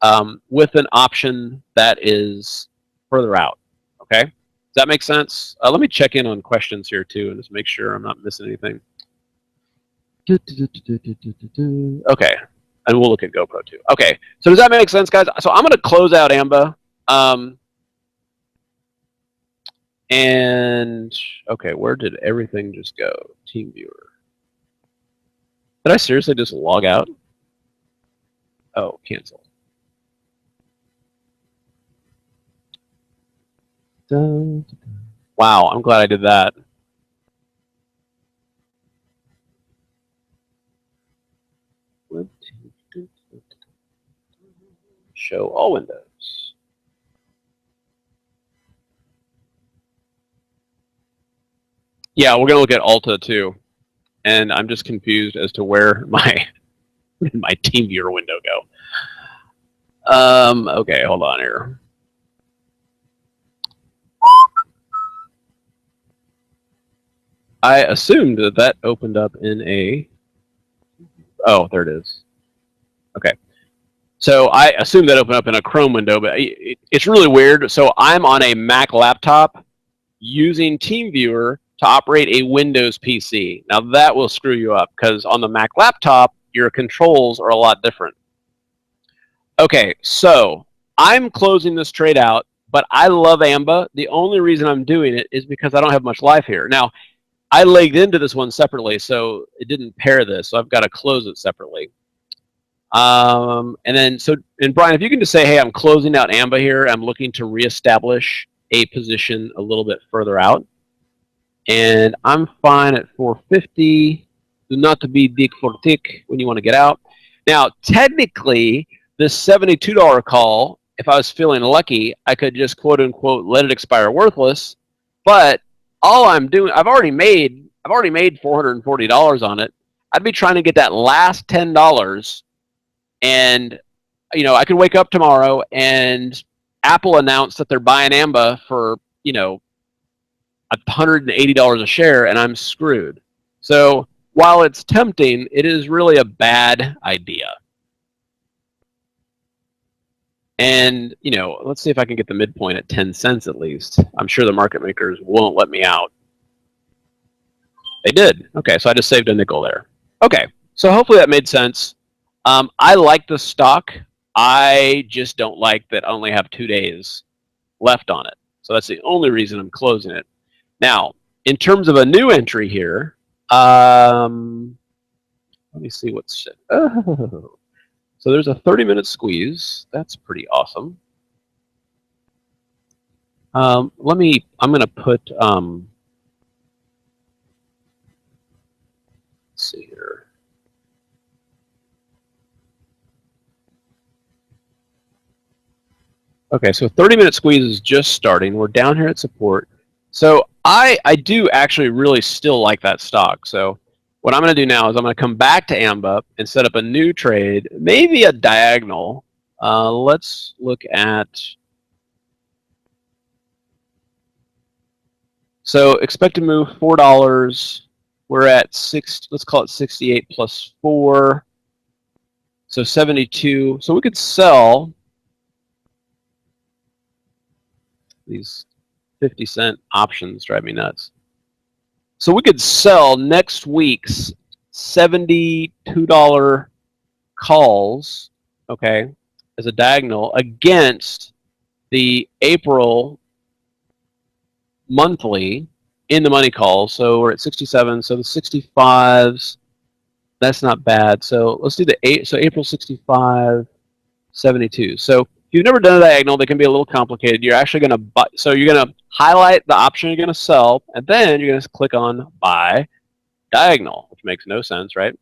an option that is further out. Okay? Does that make sense? Let me check in on questions here, too, and just make sure I'm not missing anything. Okay. And we'll look at GoPro too. Okay, so does that make sense, guys? So I'm going to close out AMBA. And, okay, where did everything just go? TeamViewer. Did I seriously just log out? Oh, cancel. Wow, I'm glad I did that. Show all windows. Yeah, we're going to look at Alta too. And I'm just confused as to where my TeamViewer window go. Okay, hold on here. I assumed that opened up in a... Oh, there it is. Okay. So I assume that opened up in a Chrome window, but it's really weird. So I'm on a Mac laptop using TeamViewer to operate a Windows PC. Now that will screw you up because on the Mac laptop, your controls are a lot different. Okay, so I'm closing this trade out, but I love AMBA. The only reason I'm doing it is because I don't have much life here. Now, I legged into this one separately, so it didn't pair this, so I've got to close it separately. And Brian, if you can just say, hey, I'm closing out AMBA here. I'm looking to reestablish a position a little bit further out. And I'm fine at 450. Do not to be dick for tick when you want to get out. Now, technically, this $72 call, if I was feeling lucky, I could just quote unquote let it expire worthless. But all I'm doing, I've already made $440 on it. I'd be trying to get that last $10. And, I could wake up tomorrow and Apple announced that they're buying AMBA for, $180 a share, and I'm screwed. So while it's tempting, it is really a bad idea. And, let's see if I can get the midpoint at 10 cents at least. I'm sure the market makers won't let me out. They did. Okay, so I just saved a nickel there. Okay, so hopefully that made sense. I like the stock. I just don't like that I only have 2 days left on it. So that's the only reason I'm closing it. Now, in terms of a new entry here, let me see what's... Oh, so there's a 30-minute squeeze. That's pretty awesome. I'm going to put... let's see here. Okay, so 30-minute squeeze is just starting. We're down here at support. So I do actually really still like that stock. So what I'm going to do now is I'm going to come back to AMBA and set up a new trade, maybe a diagonal. Let's look at... So expected move $4. We're at let's call it 68 plus 4. So 72. So we could sell these 50-cent options, drive me nuts. So we could sell next week's $72 calls, okay, as a diagonal against the April monthly in the money calls. So we're at 67. So the 65s, that's not bad. So let's do the 8. So April 65, 72. So if you've never done a diagonal, they can be a little complicated. You're actually going to buy. So you're going to highlight the option you're going to sell, and then you're going to click on buy diagonal, which makes no sense, right?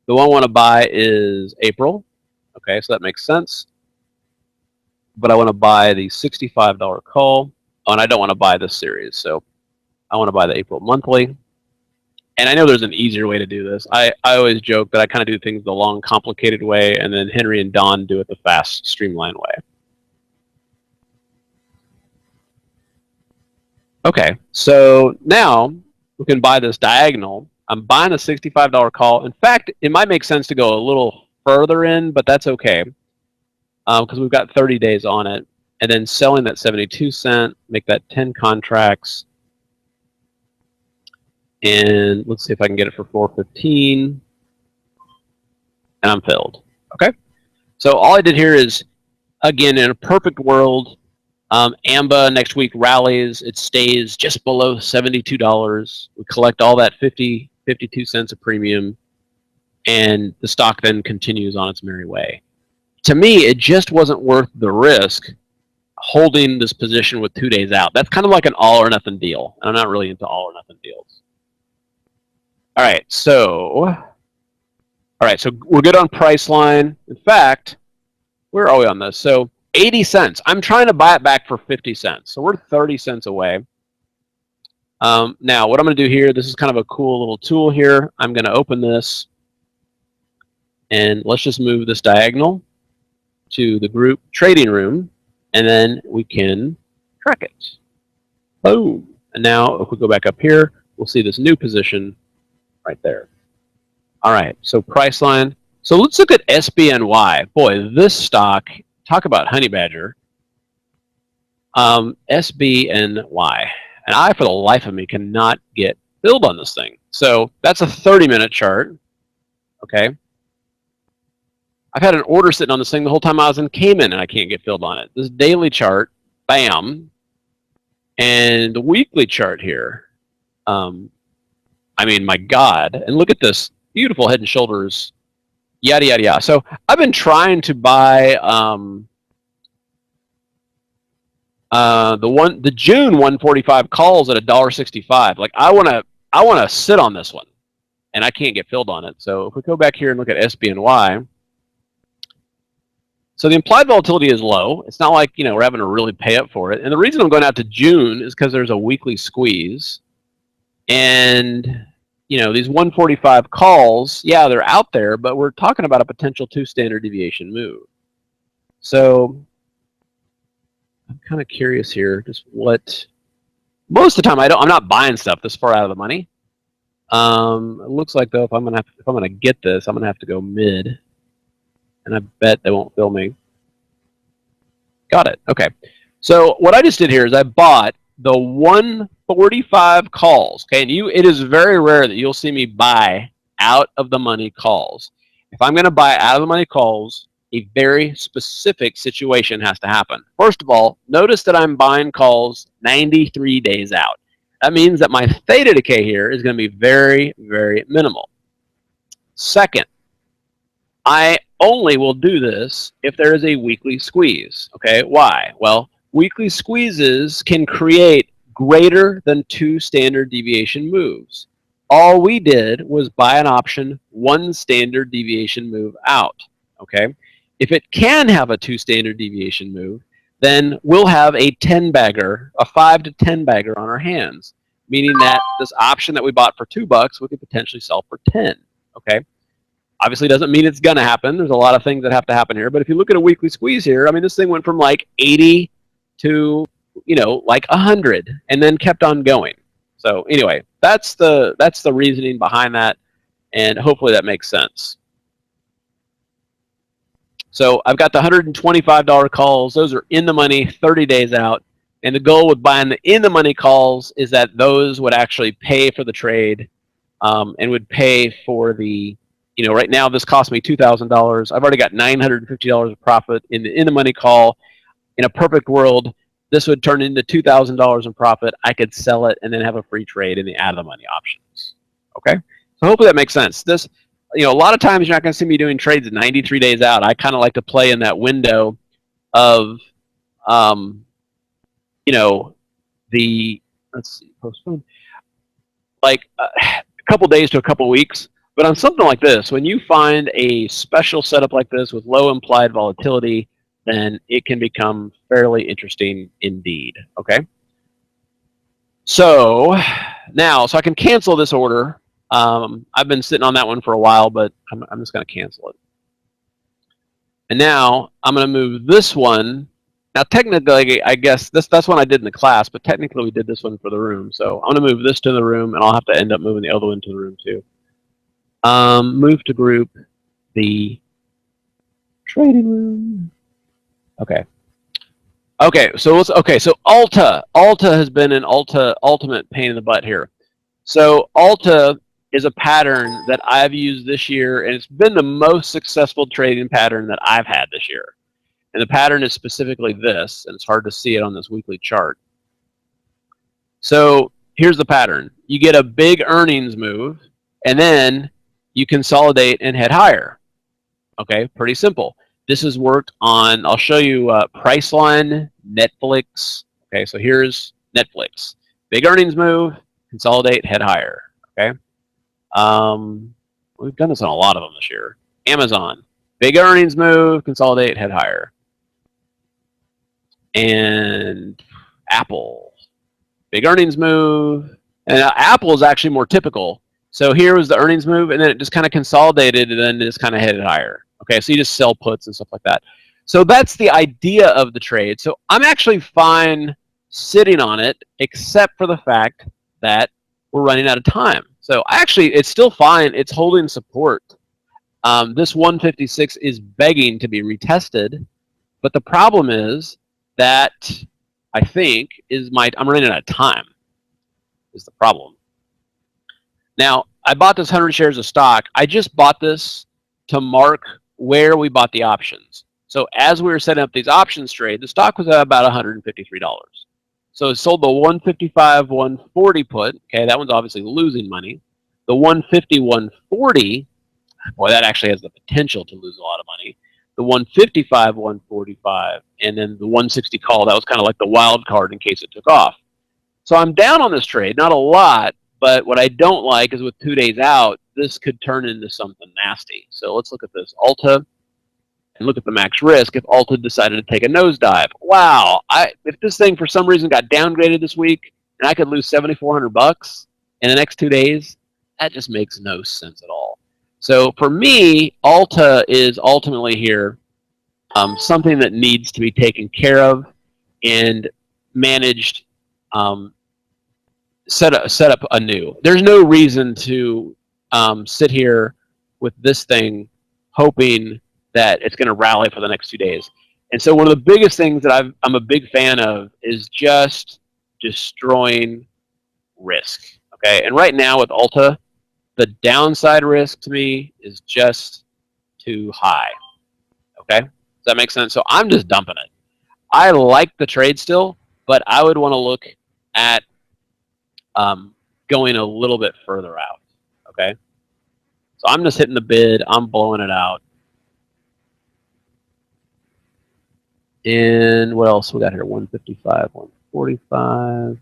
The one I want to buy is April. Okay, so that makes sense. But I want to buy the $65 call. Oh, and I don't want to buy this series, so I want to buy the April monthly. And I know there's an easier way to do this. I always joke that I kind of do things the long, complicated way, and then Henry and Don do it the fast, streamlined way. Okay, so now we can buy this diagonal. I'm buying a $65 call. In fact, it might make sense to go a little further in, but that's okay because we've got 30 days on it. And then selling that 72 cent, make that 10 contracts. And let's see if I can get it for 415. And I'm filled. Okay. So all I did here is, again, in a perfect world, AMBA next week rallies. It stays just below $72. We collect all that 52 cents of premium. And the stock then continues on its merry way. To me, it just wasn't worth the risk holding this position with 2 days out. That's kind of like an all or nothing deal. And I'm not really into all or nothing deals. All right, so we're good on price line. In fact, where are we on this? So 80 cents. I'm trying to buy it back for 50 cents. So we're 30 cents away. Now, what I'm going to do here, this is kind of a cool little tool here. I'm going to open this. And let's just move this diagonal to the group trading room. And then we can track it. Boom. And now if we go back up here, we'll see this new position right there. All right, so price line. So let's look at SBNY. Boy, this stock, talk about honey badger. SBNY. And I, for the life of me, cannot get filled on this thing. So that's a 30-minute chart. Okay. I've had an order sitting on this thing the whole time I was in Cayman, and I can't get filled on it. This daily chart, bam. And the weekly chart here. I mean, my God. And look at this. Beautiful Head and Shoulders. Yada, yada, yada. So I've been trying to buy the June 145 calls at $1.65. Like I want to sit on this one, and I can't get filled on it. So if we go back here and look at SBNY. So the implied volatility is low. It's not like, we're having to really pay up for it. And the reason I'm going out to June is because there's a weekly squeeze. And, these 145 calls, yeah, they're out there, but we're talking about a potential 2 standard deviation move. So I'm kind of curious here, just what, most of the time I'm not buying stuff this far out of the money. It looks like though, if I'm gonna get this, I'm gonna have to go mid. And I bet they won't fill me. Got it. Okay. So what I just did here is I bought the 145 calls. Okay, and it is very rare that you'll see me buy out of the money calls. If I'm going to buy out of the money calls, a very specific situation has to happen. First of all, notice that I'm buying calls 93 days out. That means that my theta decay here is going to be very, very minimal. Second, I only will do this if there is a weekly squeeze. Okay, why? Well, weekly squeezes can create greater than 2 standard deviation moves. All we did was buy an option 1 standard deviation move out. Okay, if it can have a 2 standard deviation move, then we'll have a 10 bagger, a 5 to 10 bagger on our hands, meaning that this option that we bought for $2, we could potentially sell for 10. Okay. Obviously doesn't mean it's going to happen. There's a lot of things that have to happen here. But if you look at a weekly squeeze here, I mean, this thing went from like 80 to, you know, like 100 and then kept on going. So anyway, that's the reasoning behind that. And hopefully that makes sense. So I've got the $125 calls. Those are in the money 30 days out. And the goal with buying the in the money calls is that those would actually pay for the trade and would pay for the, you know, right now this cost me $2,000. I've already got $950 of profit in the money call. In a perfect world, this would turn into $2,000 in profit. I could sell it and then have a free trade in the out of the money options. Okay, so hopefully that makes sense. This, you know, a lot of times you're not going to see me doing trades 93 days out. I kind of like to play in that window of, you know, the, let's see, postpone, like a couple days to a couple weeks. But on something like this, when you find a special setup like this with low implied volatility, then it can become fairly interesting indeed. Okay. So now, so I can cancel this order. I've been sitting on that one for a while, but I'm just going to cancel it. And now I'm going to move this one. Now, technically, I guess that's one I did in the class, but technically we did this one for the room. So I'm going to move this to the room, and I'll have to end up moving the other one to the room too. Move to group the trading room. Okay. Okay, so Alta has been an ultimate pain in the butt here. So Alta is a pattern that I've used this year, and it's been the most successful trading pattern that I've had this year. And the pattern is specifically this, and it's hard to see it on this weekly chart. So here's the pattern. You get a big earnings move, and then you consolidate and head higher. Okay, pretty simple. This has worked on, I'll show you Priceline, Netflix. Okay, so here's Netflix. Big earnings move, consolidate, head higher. Okay. We've done this on a lot of them this year. Amazon, big earnings move, consolidate, head higher. And Apple, big earnings move. And Apple is actually more typical. So here was the earnings move, and then it just kind of consolidated, and then just kind of headed higher. Okay, so you just sell puts and stuff like that. So that's the idea of the trade. So I'm actually fine sitting on it, except for the fact that we're running out of time. So actually, it's still fine. It's holding support. This 156 is begging to be retested, but the problem is that I think I'm running out of time. Is the problem. Now, I bought this 100 shares of stock. I just bought this to mark where we bought the options. So as we were setting up these options trade, the stock was at about $153. So it sold the 155, 140 put. Okay, that one's obviously losing money. The 150, 140, boy, that actually has the potential to lose a lot of money. The 155, 145, and then the 160 call, that was kind of like the wild card in case it took off. So I'm down on this trade, not a lot, but what I don't like is with 2 days out, this could turn into something nasty. So let's look at this Alta and look at the max risk if Alta decided to take a nosedive. Wow, if this thing for some reason got downgraded this week and I could lose $7,400 in the next 2 days, that just makes no sense at all. So for me, Alta is ultimately here something that needs to be taken care of and managed, set up anew. There's no reason to sit here with this thing hoping that it's going to rally for the next 2 days. And so one of the biggest things that I'm a big fan of is just destroying risk. Okay, and right now with Alta, the downside risk to me is just too high. Okay, does that make sense? So I'm just dumping it. I like the trade still, but I would want to look at going a little bit further out. Okay, so I'm just hitting the bid. I'm blowing it out. And what else we got here? 155, 145.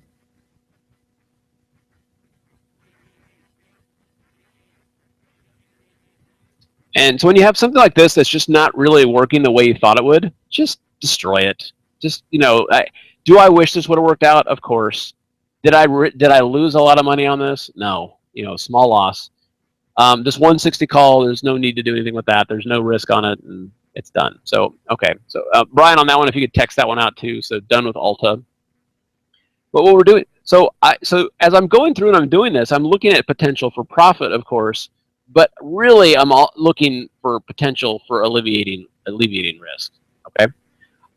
And so when you have something like this that's just not really working the way you thought it would, just destroy it. Just, you know, do I wish this would have worked out? Of course. Did I lose a lot of money on this? No. You know, small loss. This 160 call, there's no need to do anything with that. There's no risk on it, and it's done. So, okay. So, Brian, on that one, if you could text that one out too. So, done with Alta. But what we're doing, so as I'm going through and I'm doing this, I'm looking at potential for profit, of course, but really I'm looking for potential for alleviating risk. Okay.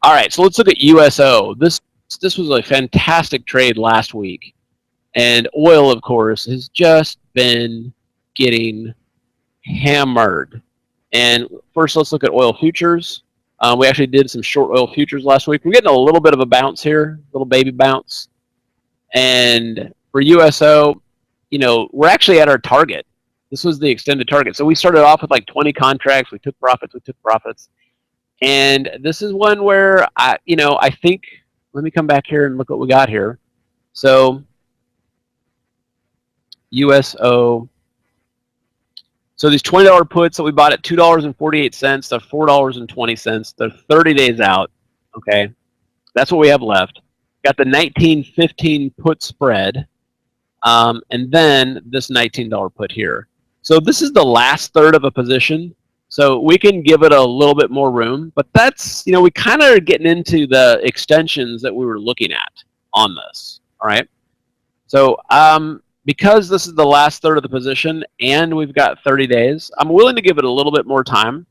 All right. So let's look at USO. This was a fantastic trade last week, and oil, of course, has just been getting hammered. And first, let's look at oil futures. We actually did some short oil futures last week. We're getting a little bit of a bounce here, a little baby bounce. And for USO, you know, we're actually at our target. This was the extended target. So we started off with like 20 contracts. We took profits. And this is one where I think, let me come back here and look what we got here. So USO. So these $20 puts that we bought at $2.48, they're $4.20. They're 30 days out. Okay. That's what we have left. Got the 19.15 put spread, and then this $19 put here. So this is the last third of a position. So we can give it a little bit more room, but that's, you know, we kind of are getting into the extensions that we were looking at on this. All right. So because this is the last third of the position and we've got 30 days, I'm willing to give it a little bit more time.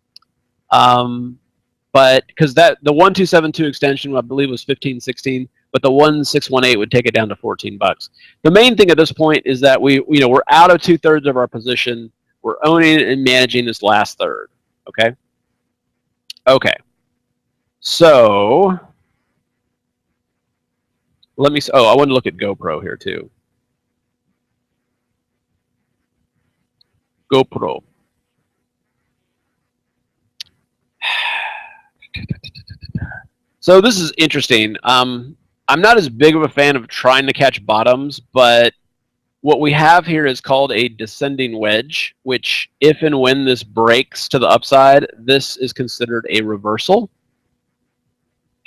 But because the 1272 extension, I believe, was 15.16, but the 1618 would take it down to $14. The main thing at this point is that we're out of 2/3 of our position. We're owning and managing this last third. Okay. Okay. So let me. Oh, I want to look at GoPro here too. GoPro. So this is interesting. I'm not as big of a fan of trying to catch bottoms, but what we have here is called a descending wedge, which if and when this breaks to the upside, this is considered a reversal.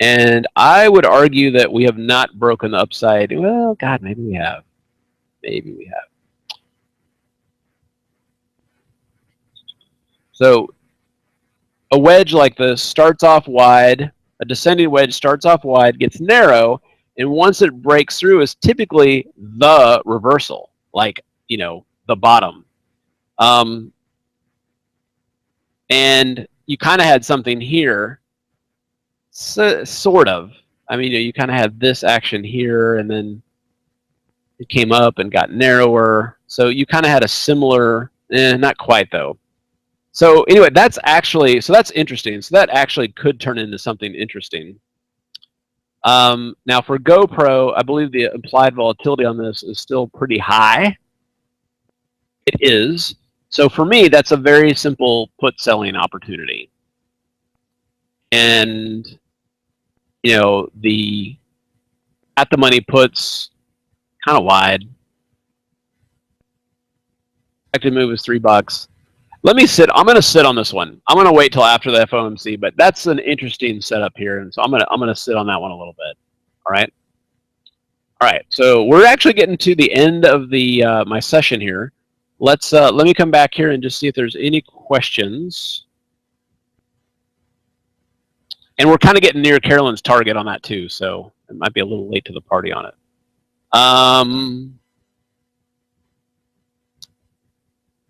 And I would argue that we have not broken the upside. Well, God, maybe we have. Maybe we have. So a wedge like this starts off wide. A descending wedge starts off wide, gets narrow, and once it breaks through is typically the reversal, like, you know, the bottom. And you kind of had something here, sort of. I mean, you kind of had this action here, and then it came up and got narrower. So you kind of had a similar, not quite though. So anyway, that's interesting. So that actually could turn into something interesting. Now for GoPro, I believe the implied volatility on this is still pretty high. It is. So for me, that's a very simple put selling opportunity. And, you know, the at the money puts kind of wide. Expected move is $3. Let me sit. I'm going to sit on this one. I'm going to wait till after the FOMC, but that's an interesting setup here, and so I'm going to sit on that one a little bit. All right. All right. So we're actually getting to the end of the my session here. Let me come back here and just see if there's any questions. And we're kind of getting near Carolyn's target on that too, so it might be a little late to the party on it.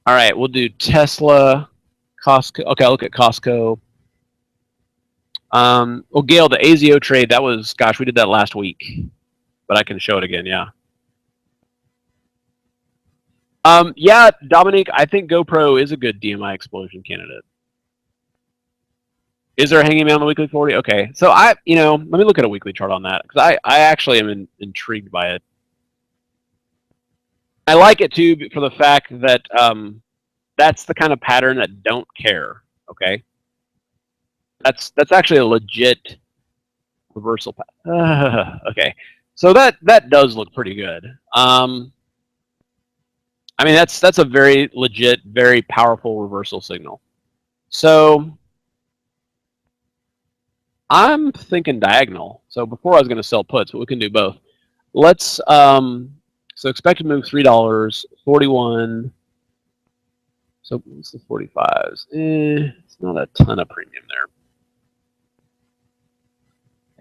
All right, we'll do Tesla, Costco. Okay, I'll look at Costco. Well, Gail, the AZO trade, that was, gosh, we did that last week, but I can show it again, yeah. Yeah, Dominique, I think GoPro is a good DMI explosion candidate. Is there a hanging man on the weekly 40? Okay, so let me look at a weekly chart on that, because I actually am intrigued by it. I like it too for the fact that that's the kind of pattern that don't care. Okay, that's actually a legit reversal pattern. Okay, so that does look pretty good. I mean, that's a very legit, very powerful reversal signal. So I'm thinking diagonal. So before I was going to sell puts, but we can do both. Let's so expect to move $3, 41. So what's the 45s? It's not a ton of premium there.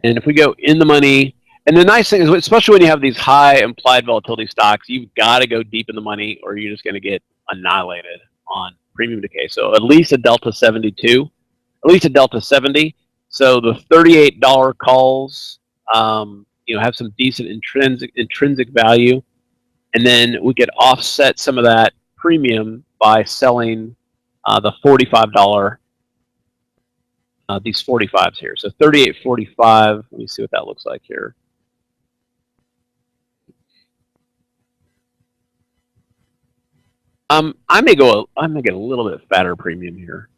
And if we go in the money, and the nice thing is, especially when you have these high implied volatility stocks, you've got to go deep in the money, or you're just going to get annihilated on premium decay. So at least a delta 72, at least a delta 70. So the $38 calls, have some decent intrinsic value, and then we could offset some of that premium by selling the $45, these 45s here. So 38.45. Let me see what that looks like here. I may get a little bit fatter premium here.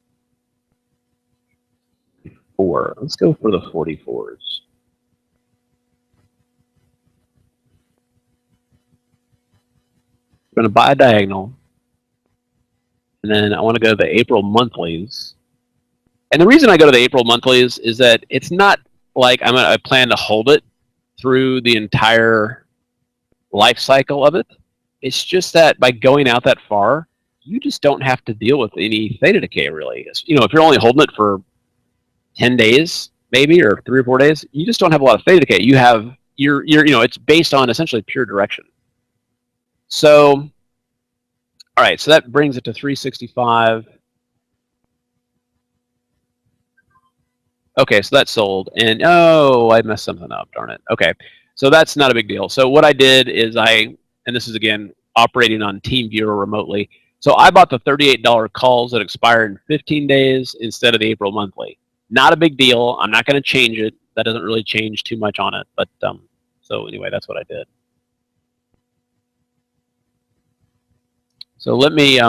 Let's go for the 44s. I'm going to buy a diagonal, and then I want to go to the April monthlies. And the reason I go to the April monthlies is that it's not like I plan to hold it through the entire life cycle of it. It's just that by going out that far, you just don't have to deal with any theta decay, really. If you're only holding it for 10 days, maybe, or 3 or 4 days, you just don't have a lot of theta decay. You have it's based on essentially pure direction. So, all right, so that brings it to 365. Okay, so that's sold, and I messed something up, darn it. Okay, so that's not a big deal. So what I did is and this is again operating on TeamViewer remotely. So I bought the $38 calls that expire in 15 days instead of the April monthly. Not a big deal. I'm not going to change it. That doesn't really change too much on it. But so anyway, that's what I did. So let me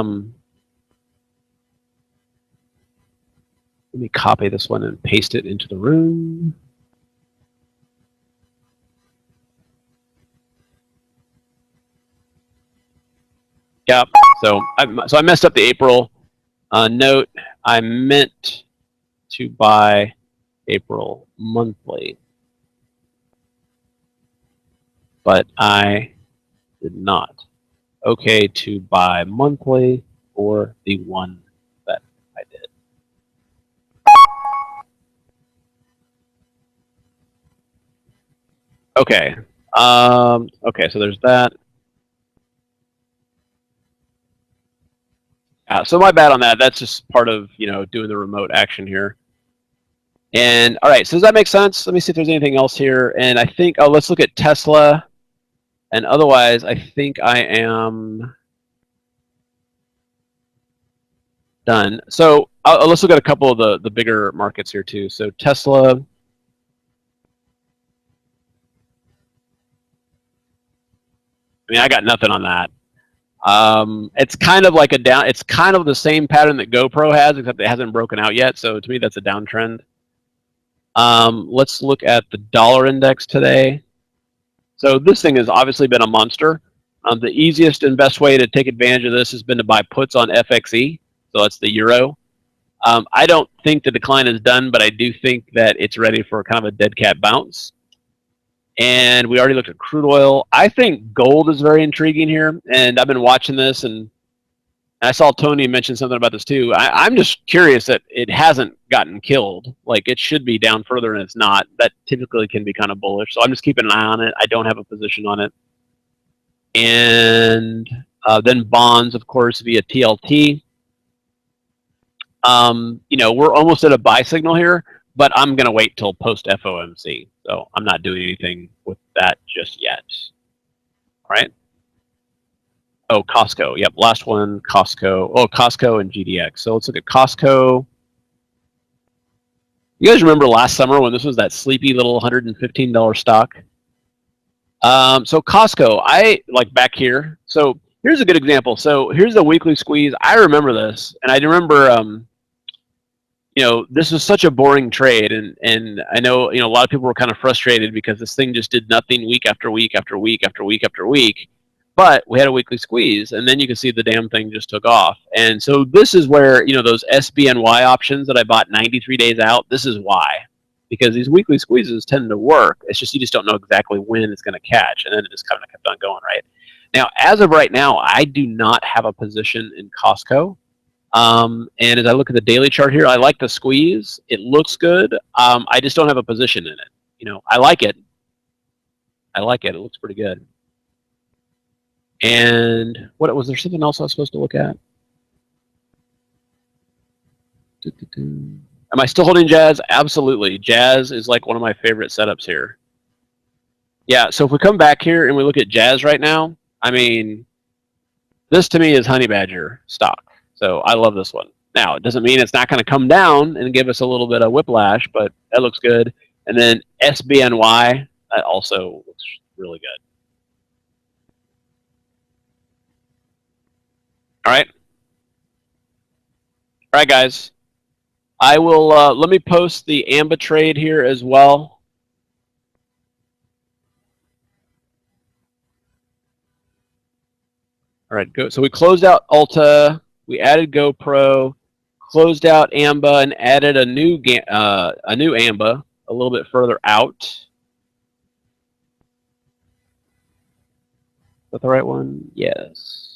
copy this one and paste it into the room. Yep. So I messed up the April note. I meant to buy April monthly, but I did not. Okay, to buy monthly for the one that I did. Okay. Okay, so there's that. So my bad on that. That's just part of doing the remote action here. And all right, so does that make sense? Let me see if there's anything else here. And I think let's look at Tesla. And otherwise, I think I am done. So let's look at a couple of the bigger markets here too. So Tesla. I mean, I got nothing on that. It's kind of like it's kind of the same pattern that GoPro has, except it hasn't broken out yet. So to me, that's a downtrend. Let's look at the dollar index today. So this thing has obviously been a monster. The easiest and best way to take advantage of this has been to buy puts on FXE. So that's the euro. I don't think the decline is done, but I do think that it's ready for kind of a dead cat bounce. And we already looked at crude oil. I think gold is very intriguing here. And I've been watching this, and I saw Tony mention something about this too. I'm just curious that it hasn't gotten killed. Like, it should be down further, and it's not. That typically can be kind of bullish. So I'm just keeping an eye on it. I don't have a position on it. And then bonds, of course, via TLT. We're almost at a buy signal here, but I'm going to wait till post FOMC. So I'm not doing anything with that just yet. All right. Oh, Costco. Yep, last one, Costco. Oh, Costco and GDX. So let's look at Costco. You guys remember last summer when this was that sleepy little $115 stock? So Costco, I like back here. So here's a good example. So here's the weekly squeeze. I remember this, and I remember, you know, this was such a boring trade, and I know, you know, a lot of people were kind of frustrated because this thing just did nothing week after week after week after week after week. But we had a weekly squeeze, and then you can see the damn thing just took off. And so this is where, you know, those SBNY options that I bought 93 days out, this is why. Because these weekly squeezes tend to work. It's just you just don't know exactly when it's going to catch, and then it just kind of kept on going, right? Now, as of right now, I do not have a position in Costco. And as I look at the daily chart here, I like the squeeze. It looks good. I just don't have a position in it. You know, I like it. I like it. It looks pretty good. And what was there something else I was supposed to look at? Am I still holding Jazz? Absolutely. Jazz is like one of my favorite setups here. Yeah, so if we come back here and we look at Jazz right now, I mean, this to me is Honey Badger stock. So I love this one. Now, it doesn't mean it's not going to come down and give us a little bit of whiplash, but that looks good. And then SBNY, that also looks really good. All right. All right, guys. I will, let me post the AMBA trade here as well. All right, go. So we closed out Ulta, we added GoPro, closed out AMBA, and added a new AMBA a little bit further out. Is that the right one? Yes.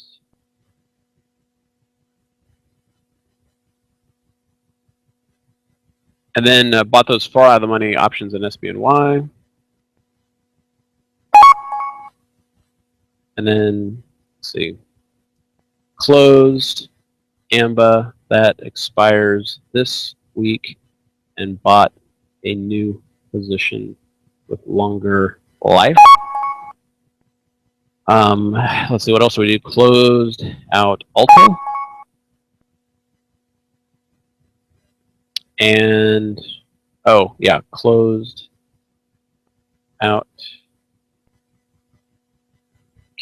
And then bought those far out of the money options in SBNY. And then, let's see, closed AMBA that expires this week and bought a new position with longer life. Let's see, what else we do? Closed out Ulta. And, oh, yeah, closed out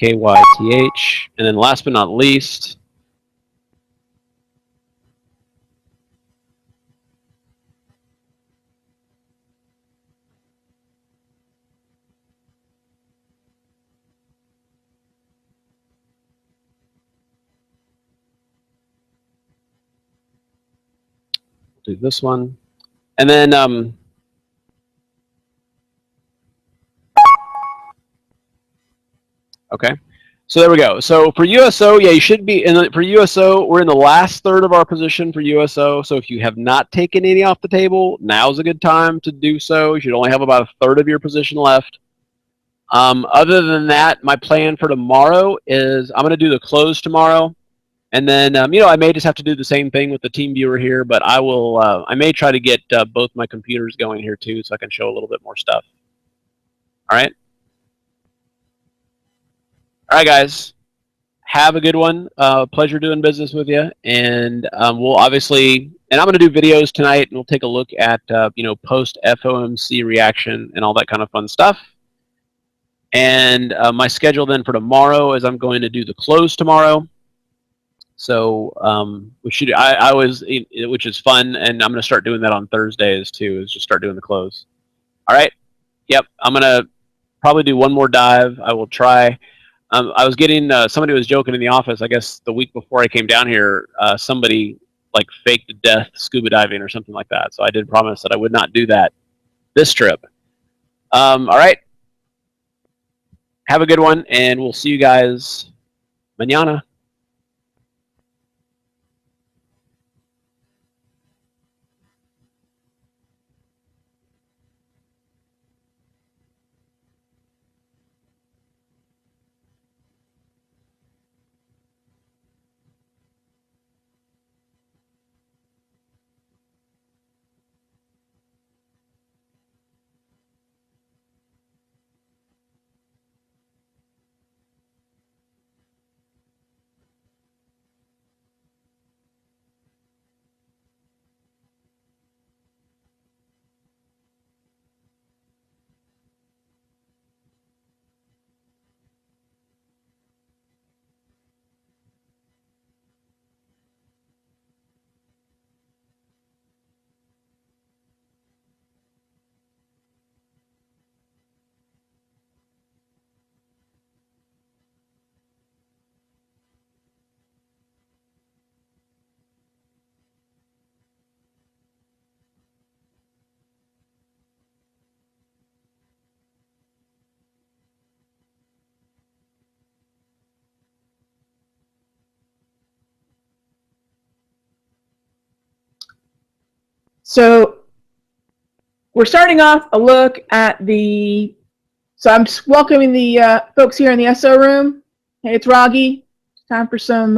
KYTH. And then last but not least, do this one. And then, okay. So there we go. So for USO, yeah, you should be in the, for USO, we're in the last third of our position for USO. So if you have not taken any off the table, now's a good time to do so. You should only have about a third of your position left. Other than that, my plan for tomorrow is I'm going to do the close tomorrow. And then, you know, I may just have to do the same thing with the team viewer here, but I will, I may try to get both my computers going here too, so I can show a little bit more stuff. All right. All right, guys. Have a good one. Pleasure doing business with you. And we'll obviously, and I'm going to do videos tonight, and we'll take a look at, you know, post FOMC reaction and all that kind of fun stuff. And my schedule then for tomorrow is I'm going to do the close tomorrow. So we should, I was, which is fun, and I'm going to start doing that on Thursdays too, is just start doing the close. All right. Yep. I'm going to probably do one more dive. I will try. I was getting, somebody was joking in the office, I guess the week before I came down here, somebody like faked death scuba diving or something like that. So I did promise that I would not do that this trip. All right. Have a good one, and we'll see you guys mañana. So we're starting off a look at the, so I'm just welcoming the folks here in the SO room. Hey, it's Raghee. It's time for some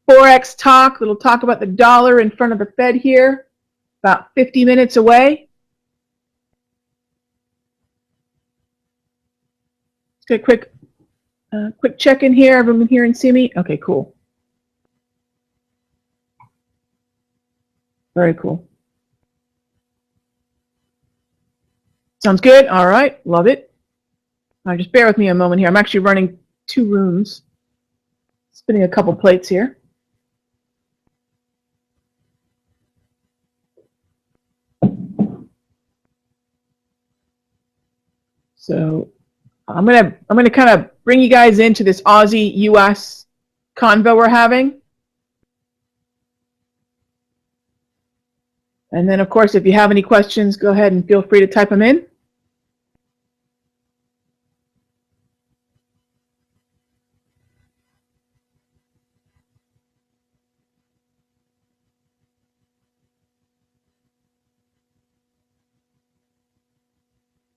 Forex talk. We'll talk about the dollar in front of the Fed here, about 50 minutes away. Let's get a quick check in here. Everyone here and see me? Okay, cool. Very cool. Sounds good. All right. Love it. All right, just bear with me a moment here. I'm actually running 2 rooms. Spinning a couple plates here. So I'm gonna kind of bring you guys into this Aussie US convo we're having. And then, of course, if you have any questions, go ahead and feel free to type them in.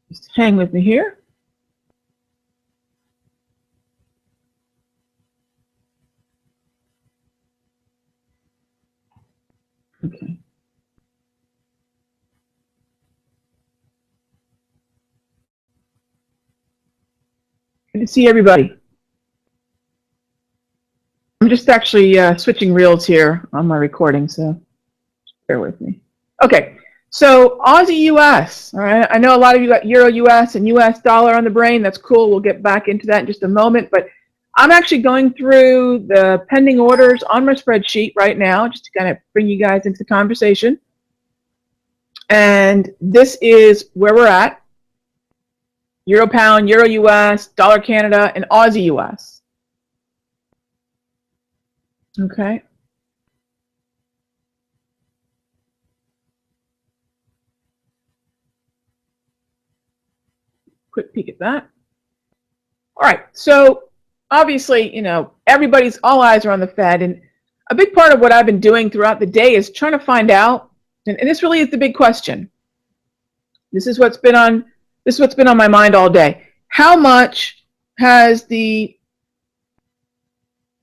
Just hang with me here. Okay. Good to see everybody. I'm just actually switching reels here on my recording, so bear with me. Okay, so Aussie US. All right, I know a lot of you got Euro US and US dollar on the brain. That's cool. We'll get back into that in just a moment. But I'm actually going through the pending orders on my spreadsheet right now, just to kind of bring you guys into the conversation. And this is where we're at. Euro pound, Euro US, dollar Canada, and Aussie US. Okay. Quick peek at that. All right, so obviously, you know, all eyes are on the Fed, and a big part of what I've been doing throughout the day is trying to find out, and this really is the big question. This is what's been on my mind all day. How much has the,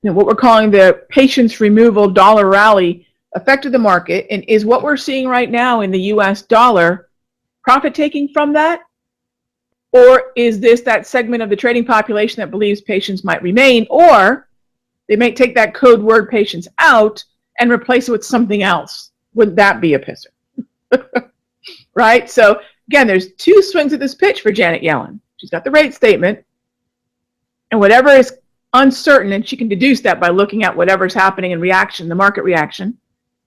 what we're calling the patience removal dollar rally affected the market, and is what we're seeing right now in the US dollar profit taking from that? Or is this that segment of the trading population that believes patience might remain, or they may take that code word patience out and replace it with something else? Wouldn't that be a pisser? Right? So again, there's 2 swings at this pitch for Janet Yellen. She's got the rate statement, and whatever is uncertain, and she can deduce that by looking at whatever's happening in reaction, the market reaction,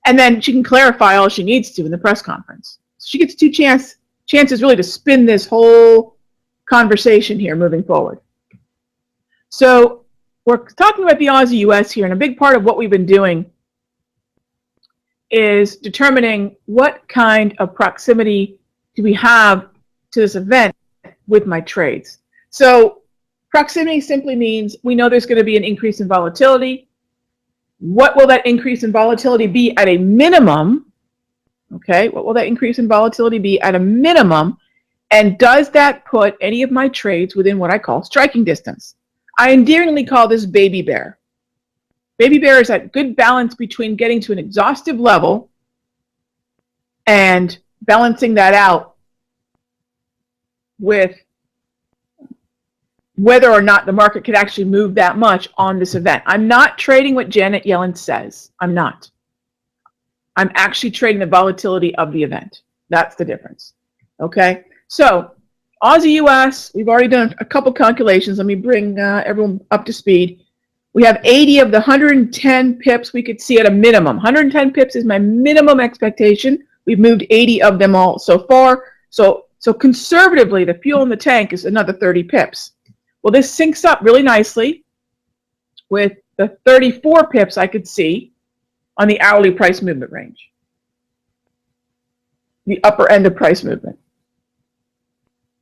and then she can clarify all she needs to in the press conference. So she gets 2 chances really to spin this whole conversation here moving forward. So we're talking about the Aussie US here, and a big part of what we've been doing is determining what kind of proximity do we have to this event with my trades. So proximity simply means we know there's going to be an increase in volatility. What will that increase in volatility be at a minimum? Okay, what will that increase in volatility be at a minimum? And does that put any of my trades within what I call striking distance? I endearingly call this baby bear. Baby bear is that good balance between getting to an exhaustive level and balancing that out with whether or not the market could actually move that much on this event. I'm not trading what Janet Yellen says. I'm not. I'm actually trading the volatility of the event. That's the difference. Okay? So, Aussie US, we've already done a couple calculations. Let me bring everyone up to speed. We have 80 of the 110 pips we could see at a minimum. 110 pips is my minimum expectation. We've moved 80 of them all so far. So conservatively, the fuel in the tank is another 30 pips. Well, this syncs up really nicely with the 34 pips I could see on the hourly price movement range, the upper end of price movement.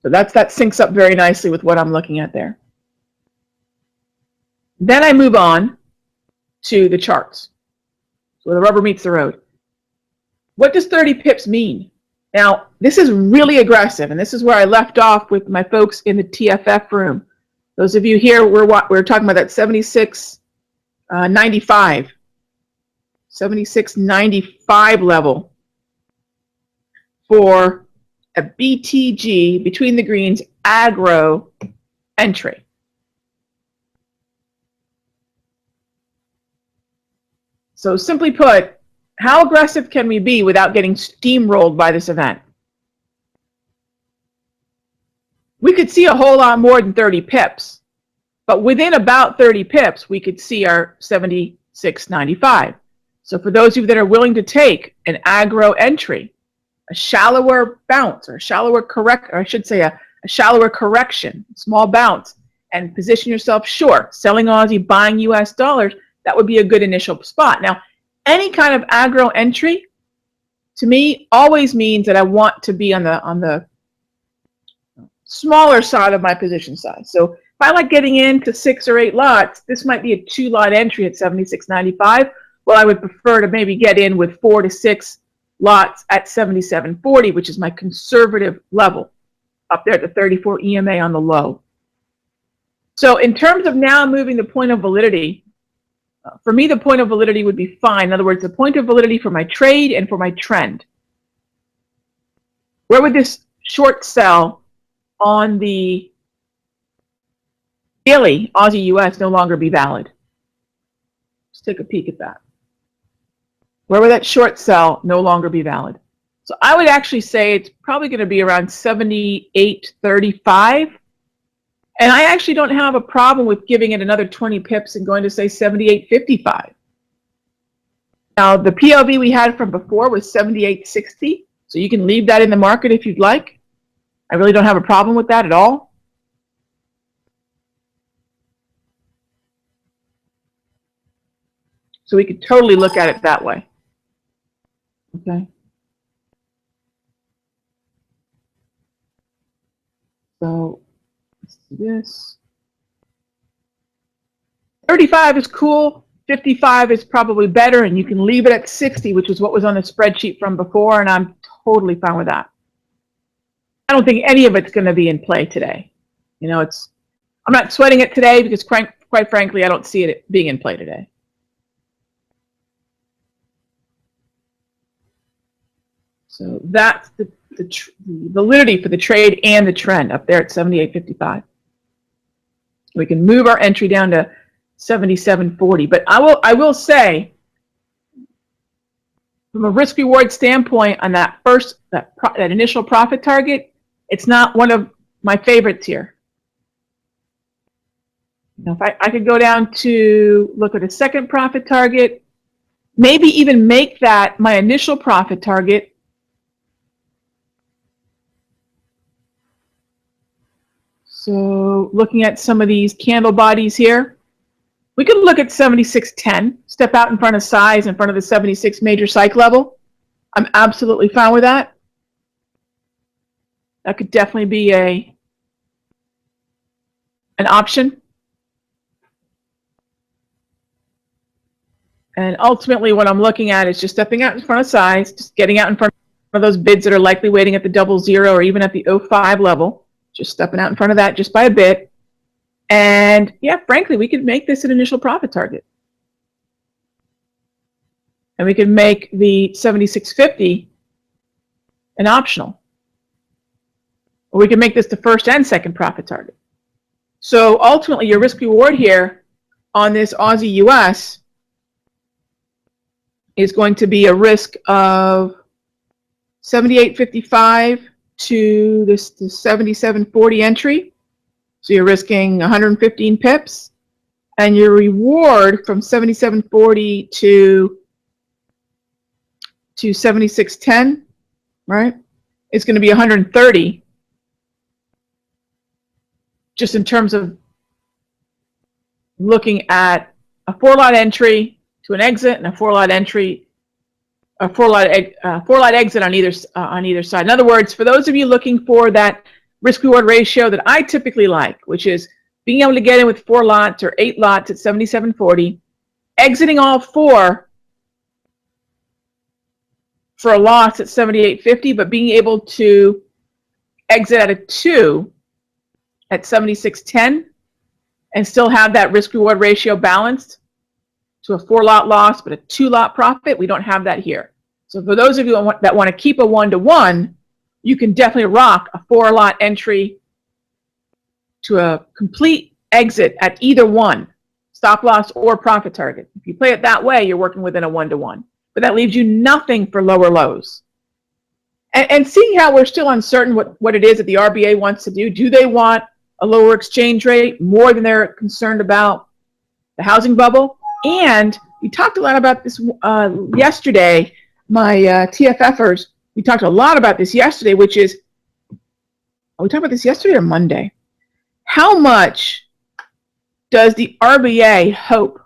So that syncs up very nicely with what I'm looking at there. Then I move on to the charts, so the rubber meets the road. What does 30 pips mean? Now, this is really aggressive, and this is where I left off with my folks in the TFF room. Those of you here, we're talking about that 76.95, 76.95 level for a BTG, between the greens, aggro entry. So simply put, how aggressive can we be without getting steamrolled by this event? We could see a whole lot more than 30 pips, but within about 30 pips, we could see our 76.95. So for those of you that are willing to take an aggro entry, a shallower bounce, or a shallower shallower correction, small bounce, and position yourself short, selling Aussie, buying US dollars, that would be a good initial spot. Now, any kind of aggro entry, to me, always means that I want to be on the smaller side of my position size. So if I like getting into 6 or 8 lots, this might be a 2-lot entry at 76.95. Well, I would prefer to maybe get in with 4 to 6 lots at 77.40, which is my conservative level, up there at the 34 EMA on the low. So in terms of now moving the point of validity, for me, the point of validity would be fine. In other words, the point of validity for my trade and for my trend. Where would this short sell on the daily Aussie US no longer be valid? Let's take a peek at that. Where would that short sell no longer be valid? So I would actually say it's probably going to be around 78.35. And I actually don't have a problem with giving it another 20 pips and going to say 78.55. Now, the PLV we had from before was 78.60. So you can leave that in the market if you'd like. I really don't have a problem with that at all. So we could totally look at it that way. Okay. So let's do this. 35 is cool. 55 is probably better, and you can leave it at 60, which is what was on the spreadsheet from before, and I'm totally fine with that. I don't think any of it's going to be in play today. You know, I'm not sweating it today because quite frankly, I don't see it being in play today. So that's the validity for the trade and the trend up there at 78.55. We can move our entry down to 77.40. But I will say, from a risk reward standpoint, on that initial profit target, it's not one of my favorites here. Now, if I could go down to look at a second profit target, maybe even make that my initial profit target. So looking at some of these candle bodies here, we could look at 76.10, step out in front of size, in front of the 76 major psych level. I'm absolutely fine with that. That could definitely be an option. And ultimately what I'm looking at is just stepping out in front of size, just getting out in front of those bids that are likely waiting at the 00 or even at the 05 level. Just stepping out in front of that just by a bit. And yeah, frankly, we could make this an initial profit target. And we could make the 76.50 an optional. Or we could make this the first and second profit target. So ultimately, your risk reward here on this Aussie US is going to be a risk of 78.55 to this 77.40 entry. So you're risking 115 pips, and your reward from 77.40 to 76.10, right? It's going to be 130, just in terms of looking at a 4-lot entry to an exit and a 4-lot entry, a 4-lot exit on either side. In other words, for those of you looking for that risk-reward ratio that I typically like, which is being able to get in with 4 lots or 8 lots at 77.40, exiting all 4 for a loss at 78.50, but being able to exit at a 2 at 76.10 and still have that risk-reward ratio balanced to a 4-lot loss, but a 2-lot profit, we don't have that here. So for those of you that want to keep a 1-to-1, you can definitely rock a 4-lot entry to a complete exit at either one, stop loss or profit target. If you play it that way, you're working within a 1-to-1. But that leaves you nothing for lower lows. And seeing how we're still uncertain what it is that the RBA wants to do they want a lower exchange rate more than they're concerned about the housing bubble? And we talked a lot about this yesterday. My TFFers, we talked a lot about this yesterday, which is, we talked about this yesterday or Monday? How much does the RBA hope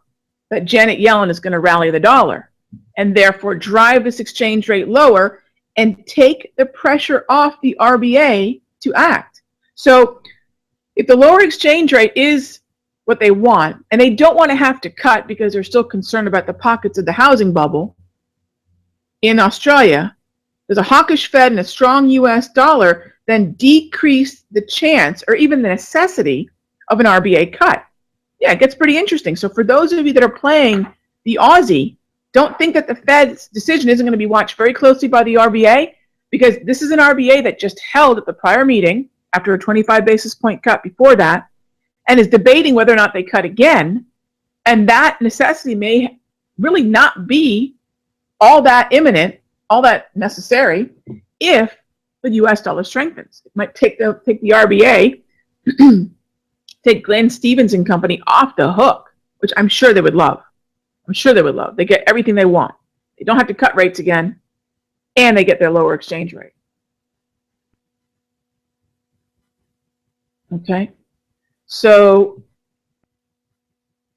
that Janet Yellen is going to rally the dollar and therefore drive this exchange rate lower and take the pressure off the RBA to act? So if the lower exchange rate is what they want, and they don't want to have to cut because they're still concerned about the pockets of the housing bubble in Australia, there's a hawkish Fed and a strong US dollar then decrease the chance or even the necessity of an RBA cut. Yeah, it gets pretty interesting. So for those of you that are playing the Aussie, don't think that the Fed's decision isn't going to be watched very closely by the RBA, because this is an RBA that just held at the prior meeting after a 25 basis point cut before that and is debating whether or not they cut again. And that necessity may really not be all that imminent, all that necessary if the US dollar strengthens. It might take the RBA, take Glenn Stevens and company off the hook, which I'm sure they would love. I'm sure they would love. They get everything they want. They don't have to cut rates again, and they get their lower exchange rate. Okay. So,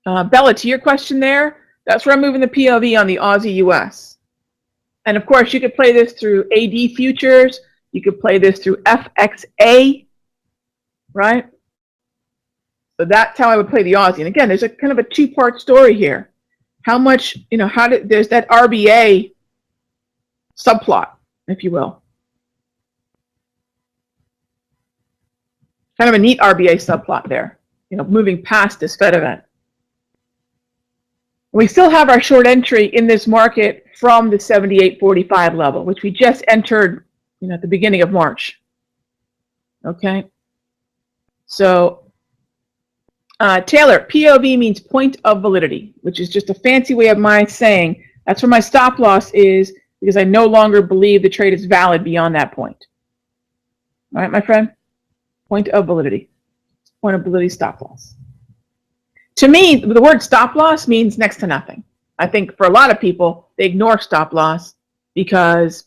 Bella, to your question there, that's where I'm moving the PLV on the Aussie US. And of course, you could play this through AD futures. You could play this through FXA, right? So that's how I would play the Aussie. And again, there's a kind of a two-part story here. How much, there's that RBA subplot, if you will. Kind of a neat RBA subplot there, moving past this Fed event. We still have our short entry in this market from the 78.45 level, which we just entered, at the beginning of March. Okay. So, Taylor, POV means point of validity, which is just a fancy way of my saying that's where my stop loss is, because I no longer believe the trade is valid beyond that point. All right, my friend? Point of validity. Point of validity stop loss. To me, the word stop loss means next to nothing. I think for a lot of people, they ignore stop loss because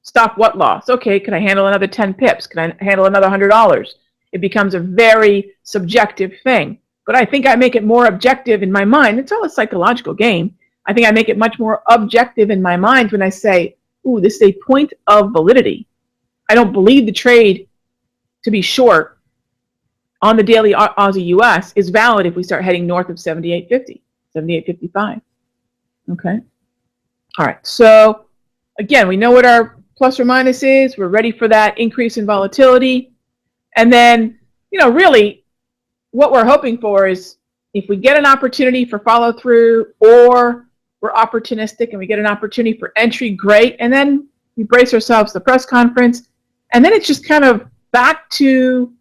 stop what loss? Okay, can I handle another 10 pips? Can I handle another $100? It becomes a very subjective thing. But I think I make it more objective in my mind. It's all a psychological game. I think I make it much more objective in my mind when I say, ooh, this is a point of validity. I don't believe the trade to be short on the daily Aussie US is valid if we start heading north of 78.50, 78.55. Okay. All right. So again, we know what our plus or minus is. We're ready for that increase in volatility. And then, really what we're hoping for is if we get an opportunity for follow through, or we're opportunistic and we get an opportunity for entry, great. And then we brace ourselves to the press conference. And then it's just kind of back to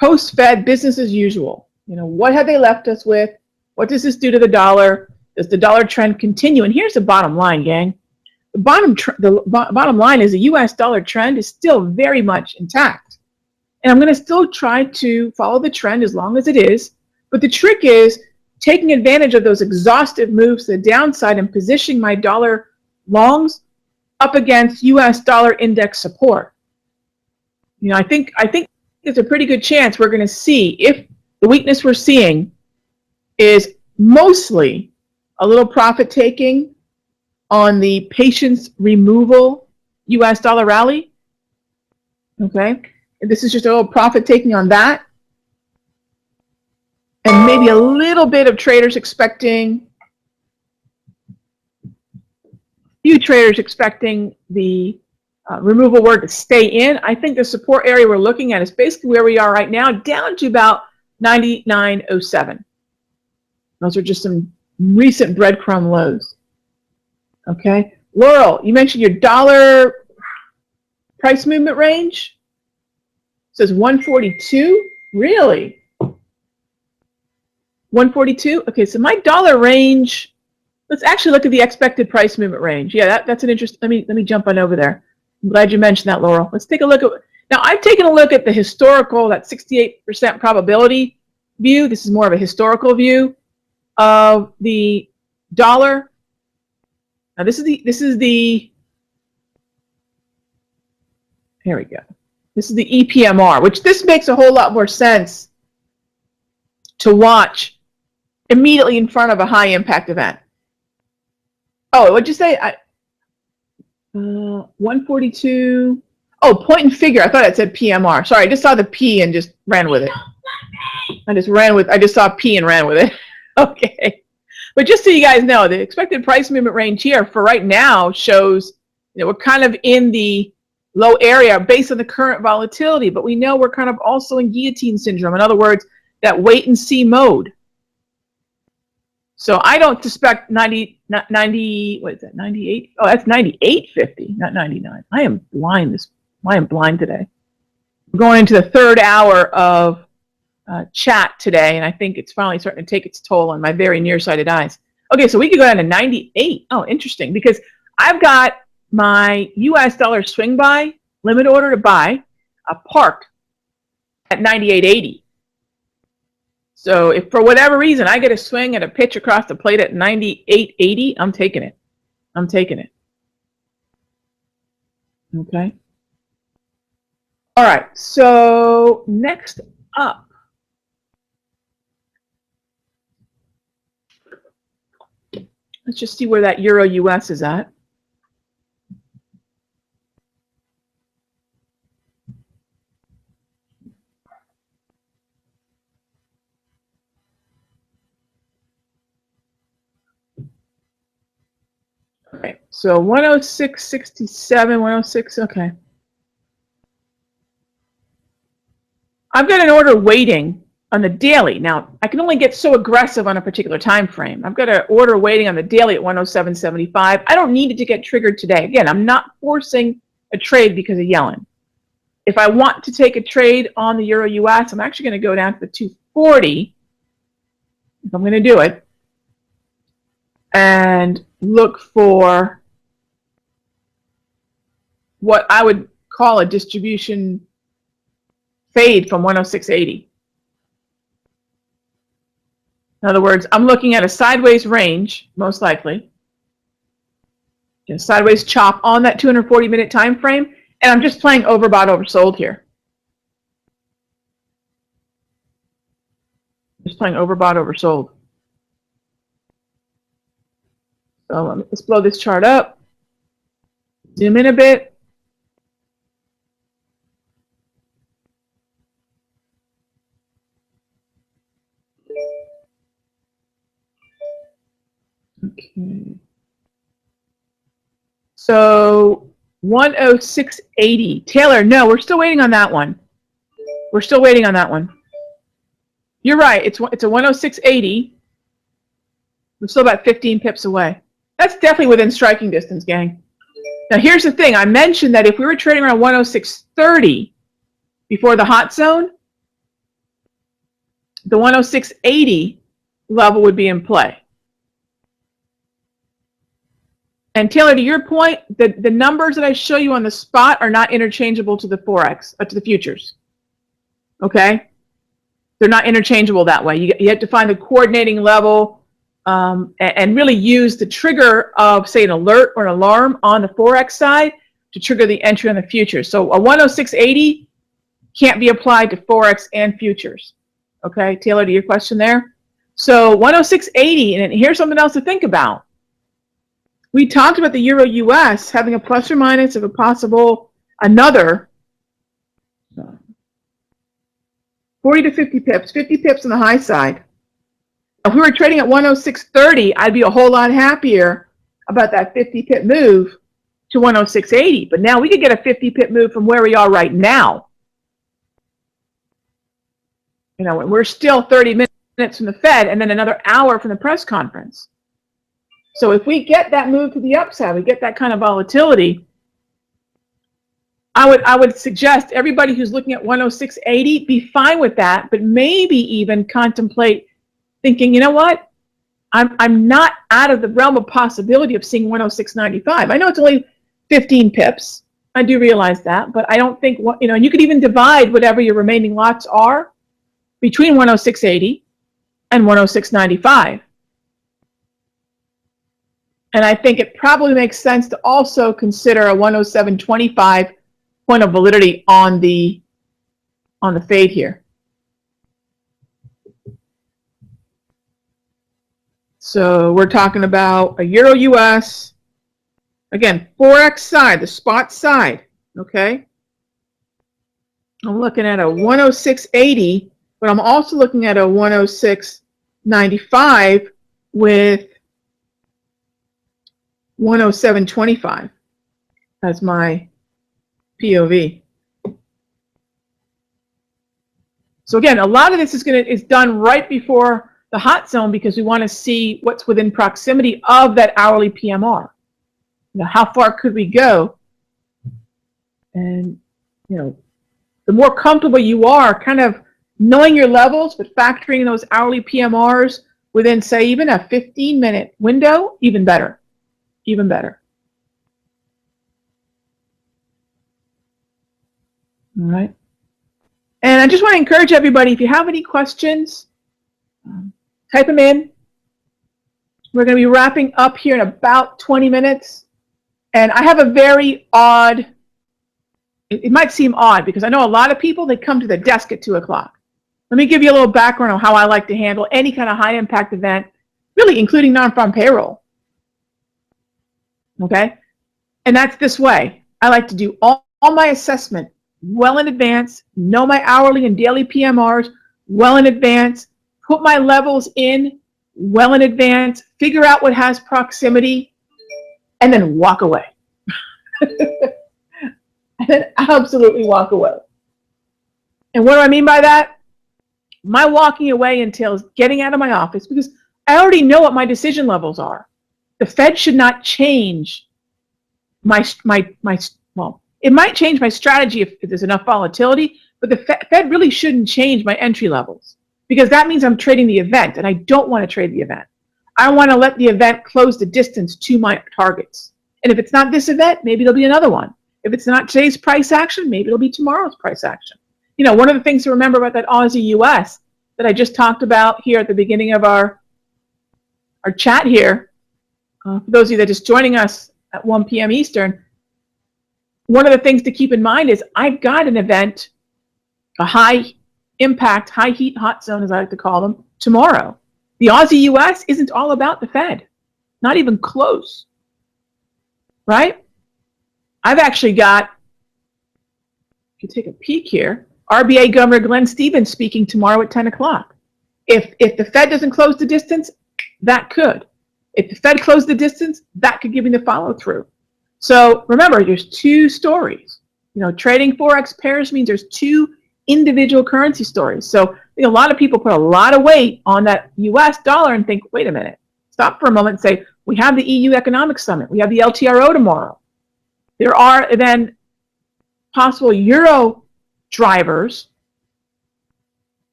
post-Fed business as usual. What have they left us with? What does this do to the dollar? Does the dollar trend continue? And here's the bottom line, gang. The bottom line is the US dollar trend is still very much intact. And I'm going to still try to follow the trend as long as it is. But the trick is taking advantage of those exhaustive moves to the downside and positioning my dollar longs up against US dollar index support. I think there's a pretty good chance we're going to see, if the weakness we're seeing is mostly a little profit taking on the patience removal US dollar rally. Okay. And this is just a little profit taking on that. And maybe a little bit of traders expecting Few traders expecting the removal word to stay in. I think the support area we're looking at is basically where we are right now, down to about 99.07. Those are just some recent breadcrumb lows. Okay, Laurel, you mentioned your dollar price movement range. It says 142. Really? 142? Okay, so my dollar range, let's actually look at the expected price movement range. Yeah, that's an interest. Let me jump on over there. I'm glad you mentioned that, Laurel. Let's take a look at, now I've taken a look at the historical, that 68% probability view. This is more of a historical view of the dollar. Now this is the here we go. This is the EPMR, which this makes a whole lot more sense to watch immediately in front of a high impact event. Oh, what'd you say? 142. Oh, point and figure. I thought it said PMR. Sorry, I just saw the P and just ran with it. I just saw P and ran with it. Okay. But just so you guys know, the expected price movement range here for right now shows, we're kind of in the low area based on the current volatility, but we know we're kind of also in guillotine syndrome. In other words, that wait and see mode. So I don't suspect 90, what is that, 98? Oh, that's 98.50, not 99. I am blind today. We're going into the third hour of chat today, and I think it's finally starting to take its toll on my very nearsighted eyes. Okay, so we could go down to 98. Oh, interesting, because I've got my US dollar swing buy, limit order to buy, parked at 98.80. So if for whatever reason I get a swing and a pitch across the plate at 98.80, I'm taking it. I'm taking it. Okay. All right, so next up, let's just see where that Euro US is at. Okay, so 106.67, 106, okay. I've got an order waiting on the daily. Now, I can only get so aggressive on a particular time frame. I've got an order waiting on the daily at 107.75. I don't need it to get triggered today. Again, I'm not forcing a trade because of Yellen. If I want to take a trade on the Euro US, I'm actually going to go down to the 240, if I'm going to do it, and look for what I would call a distribution fade from 106.80. In other words, I'm looking at a sideways range, most likely, a sideways chop on that 240-minute time frame, and I'm just playing overbought, oversold here. Just playing overbought, oversold. So let's blow this chart up, zoom in a bit. Okay. So 106.80. Taylor, no, we're still waiting on that one. We're still waiting on that one. You're right. It's a 106.80. We're still about 15 pips away. That's definitely within striking distance, gang. Now, here's the thing. I mentioned that if we were trading around 106.30 before the hot zone, the 106.80 level would be in play. And Taylor, to your point, the numbers that I show you on the spot are not interchangeable to the Forex, to the futures. Okay? They're not interchangeable that way. You have to find the coordinating level and really use the trigger of, say, an alert or an alarm on the Forex side to trigger the entry on the futures. So a 106.80 can't be applied to Forex and futures. Okay, Taylor, to your question there. So 106.80, and here's something else to think about. We talked about the Euro US having a plus or minus of a possible another 40 to 50 pips, 50 pips on the high side. If we were trading at 106.30, I'd be a whole lot happier about that 50 pip move to 106.80, but now we could get a 50 pip move from where we are right now. You know, we're still 30 minutes from the Fed and then another hour from the press conference. So if we get that move to the upside, we get that kind of volatility, I would suggest everybody who's looking at 106.80 be fine with that, but maybe even contemplate thinking, you know what? I'm not out of the realm of possibility of seeing 106.95. I know it's only 15 pips. I do realize that, but I don't think, you know, and you could even divide whatever your remaining lots are between 106.80 and 106.95. And I think it probably makes sense to also consider a 107.25 point of validity on the fade here. So we're talking about a Euro US, again, Forex side, the spot side, okay? I'm looking at a 106.80, but I'm also looking at a 106.95 with 107.25 as my POV. So again, a lot of this is done right before the hot zone because we want to see what's within proximity of that hourly PMR. You know, how far could we go? And you know, the more comfortable you are kind of knowing your levels, but factoring those hourly PMRs within, say, even a 15-minute window, even better. Even better. All right. And I just want to encourage everybody, if you have any questions, type them in. We're going to be wrapping up here in about 20 minutes. And I have a very odd, it might seem odd because I know a lot of people, they come to the desk at 2 o'clock. Let me give you a little background on how I like to handle any kind of high impact event, really including non-farm payroll. Okay? And that's this way. I like to do all my assessment well in advance, know my hourly and daily PMRs well in advance, put my levels in well in advance, figure out what has proximity, and then walk away. And then absolutely walk away. And what do I mean by that? My walking away entails getting out of my office because I already know what my decision levels are. The Fed should not change well, it might change my strategy if there's enough volatility, but the Fed really shouldn't change my entry levels because that means I'm trading the event, and I don't want to trade the event. I want to let the event close the distance to my targets. And if it's not this event, maybe it'll be another one. If it's not today's price action, maybe it'll be tomorrow's price action. You know, one of the things to remember about that Aussie US that I just talked about here at the beginning of our chat here, for those of you that are just joining us at 1 p.m. Eastern, one of the things to keep in mind is I've got an event, a high impact, high heat hot zone, as I like to call them, tomorrow. The Aussie US isn't all about the Fed, not even close, right? I've actually got, if you take a peek here, RBA Governor Glenn Stevens speaking tomorrow at 10 o'clock. If the Fed doesn't close the distance, that could. If the Fed closed the distance, that could give me the follow through. So remember, there's two stories. You know, trading Forex pairs means there's two individual currency stories. So I think a lot of people put a lot of weight on that US dollar and think, wait a minute, stop for a moment and say, we have the EU Economic Summit. We have the LTRO tomorrow. There are then possible Euro drivers.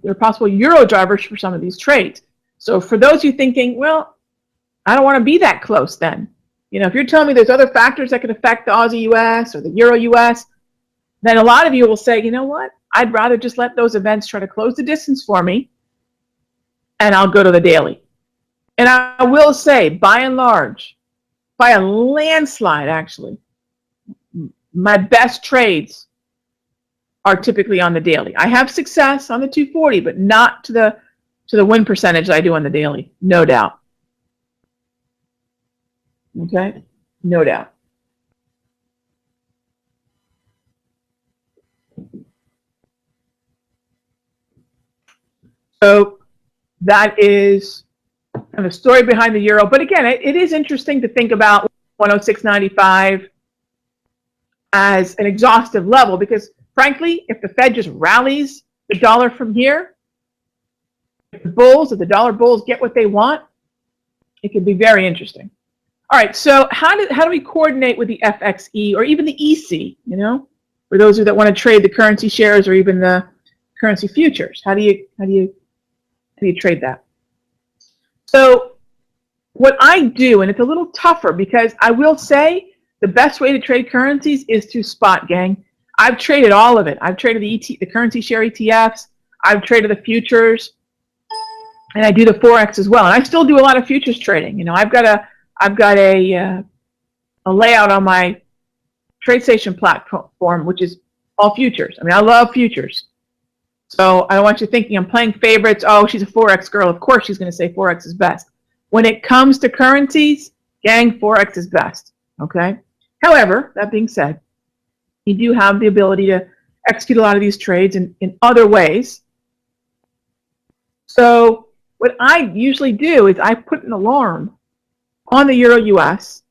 There are possible Euro drivers for some of these trades. So for those of you thinking, well, I don't want to be that close then. You know, if you're telling me there's other factors that could affect the Aussie US or the Euro US, then a lot of you will say, you know what? I'd rather just let those events try to close the distance for me, and I'll go to the daily. And I will say, by and large, by a landslide actually, my best trades are typically on the daily. I have success on the 240, but not to the win percentage that I do on the daily, no doubt. Okay, no doubt. So that is and the story behind the euro. But again, it is interesting to think about 106.95 as an exhaustive level, because frankly, if the Fed just rallies the dollar from here, if the dollar bulls get what they want, it could be very interesting. All right, so how do we coordinate with the FXE or even the EC, you know, for those of you that want to trade the currency shares or even the currency futures? How do you trade that? So what I do, and it's a little tougher because I will say the best way to trade currencies is through spot, gang. I've traded all of it. I've traded the currency share ETFs. I've traded the futures, and I do the Forex as well. And I still do a lot of futures trading. You know, I've got a layout on my TradeStation platform, which is all futures. I mean, I love futures. So I don't want you thinking I'm playing favorites. Oh, she's a Forex girl. Of course she's going to say Forex is best. When it comes to currencies, gang, Forex is best. Okay? However, that being said, you do have the ability to execute a lot of these trades in other ways. So what I usually do is I put an alarm on the Euro US,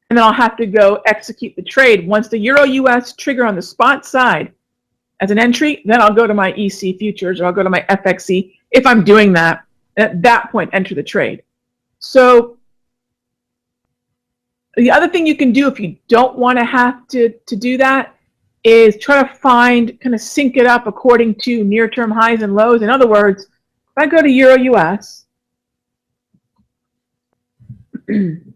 and then I'll have to go execute the trade. Once the Euro US trigger on the spot side as an entry, then I'll go to my EC futures or I'll go to my FXE if I'm doing that. At that point, enter the trade. So the other thing you can do if you don't want to have to do that is try to kind of sync it up according to near-term highs and lows. In other words, if I go to Euro US, and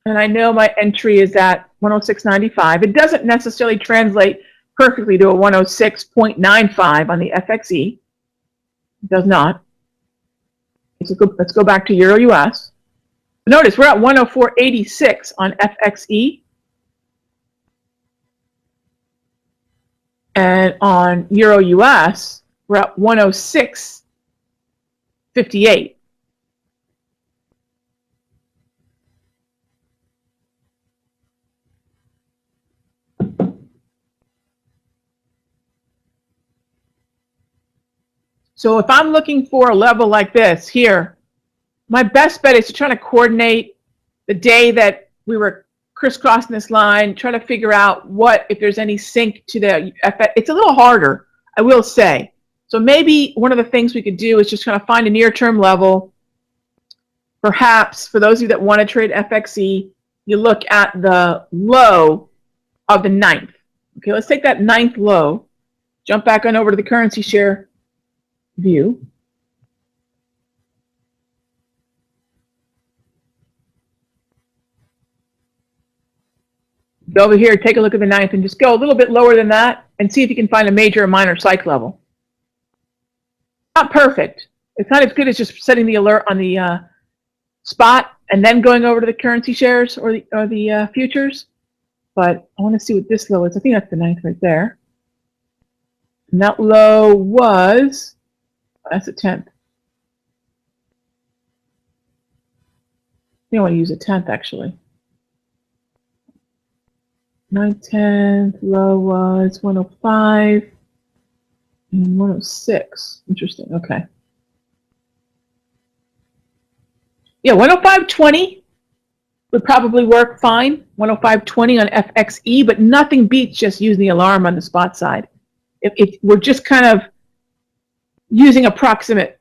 I know my entry is at 106.95, it doesn't necessarily translate perfectly to a 106.95 on the FXE. It does not. Let's go back to Euro US. Notice we're at 104.86 on FXE. And on Euro US, we're at 106.58. So if I'm looking for a level like this here, my best bet is to try to coordinate the day that we were crisscrossing this line, try to figure out if there's any sync to the FX. It's a little harder, I will say. So maybe one of the things we could do is just kind of find a near-term level. Perhaps for those of you that want to trade FXE, you look at the low of the 9th. Okay, let's take that 9th low, jump back on over to the currency share view. Go over here, take a look at the 9th, and just go a little bit lower than that and see if you can find a major or minor psych level. Not perfect. It's not as good as just setting the alert on the spot and then going over to the currency shares or the futures. But I want to see what this low is. I think that's the 9th right there. And that low was, that's the 10th. I want to use a 10th actually. 9th, 10th, low was 105 and 106. Interesting. Okay. Yeah, 105.20 would probably work fine. 105.20 on FXE, but nothing beats just using the alarm on the spot side. If we're just kind of using approximate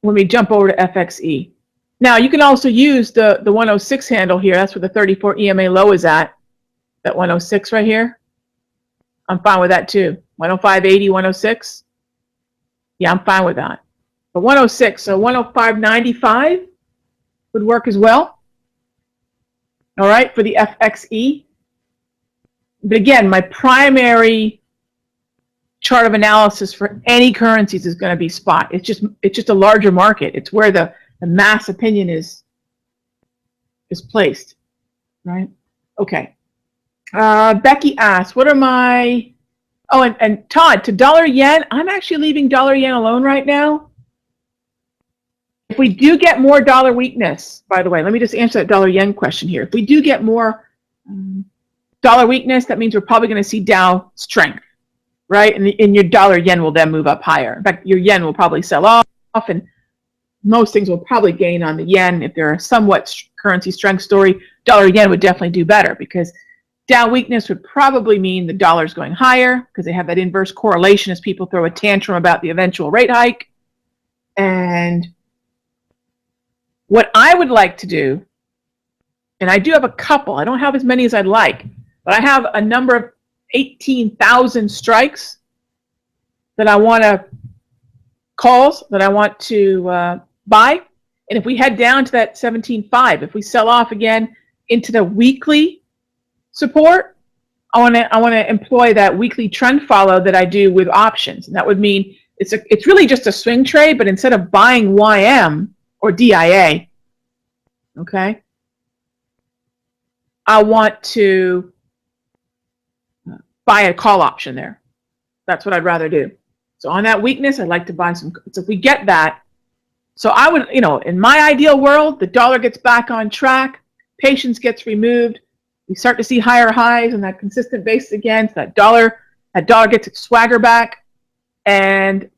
when we jump over to FXE. Now, you can also use the 106 handle here. That's where the 34 EMA low is at. That 106 right here. I'm fine with that too. 105.80, 106. Yeah, I'm fine with that. But 106, so 105.95 would work as well. All right, for the FXE. But again, my primary chart of analysis for any currencies is going to be spot. It's just a larger market. It's where the mass opinion is placed, right? Okay. Becky asked, what are my, oh, and Todd, to dollar yen, I'm actually leaving dollar yen alone right now. If we do get more dollar weakness, by the way, let me just answer that dollar yen question here. If we do get more dollar weakness, that means we're probably going to see Dow strength, right? And your dollar yen will then move up higher. In fact, your yen will probably sell off, and most things will probably gain on the yen. If they're a somewhat currency strength story, dollar yen would definitely do better, because Dow weakness would probably mean the dollar's going higher, because they have that inverse correlation as people throw a tantrum about the eventual rate hike. And what I would like to do, and I do have a couple, I don't have as many as I'd like, but I have a number of 18,000 strikes that I want to, calls that I want to buy. And if we head down to that 17.5, if we sell off again into the weekly support, I want to employ that weekly trend follow that I do with options. And that would mean it's really just a swing trade, but instead of buying YM or DIA, okay, I want to buy a call option there. That's what I'd rather do. So on that weakness, I'd like to buy some. So if we get that, so I would, in my ideal world, the dollar gets back on track, patience gets removed, we start to see higher highs on that consistent basis again. So that dollar gets its swagger back, and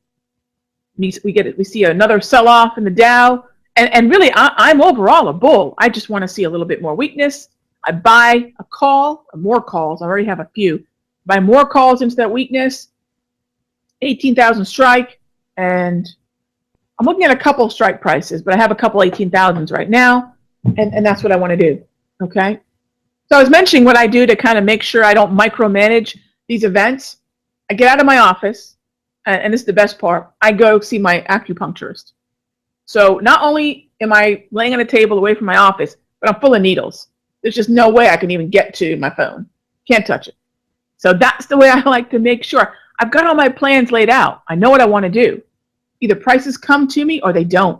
we see another sell-off in the Dow. And really, I'm overall a bull. I just want to see a little bit more weakness. I buy a call, more calls. I already have a few. Buy more calls into that weakness. 18,000 strike, and I'm looking at a couple strike prices, but I have a couple 18,000s right now, and that's what I want to do. Okay. So I was mentioning what I do to kind of make sure I don't micromanage these events. I get out of my office, and this is the best part. I go see my acupuncturist. So not only am I laying on a table away from my office, but I'm full of needles. There's just no way I can even get to my phone. Can't touch it. So that's the way I like to make sure. I've got all my plans laid out. I know what I want to do. Either prices come to me or they don't.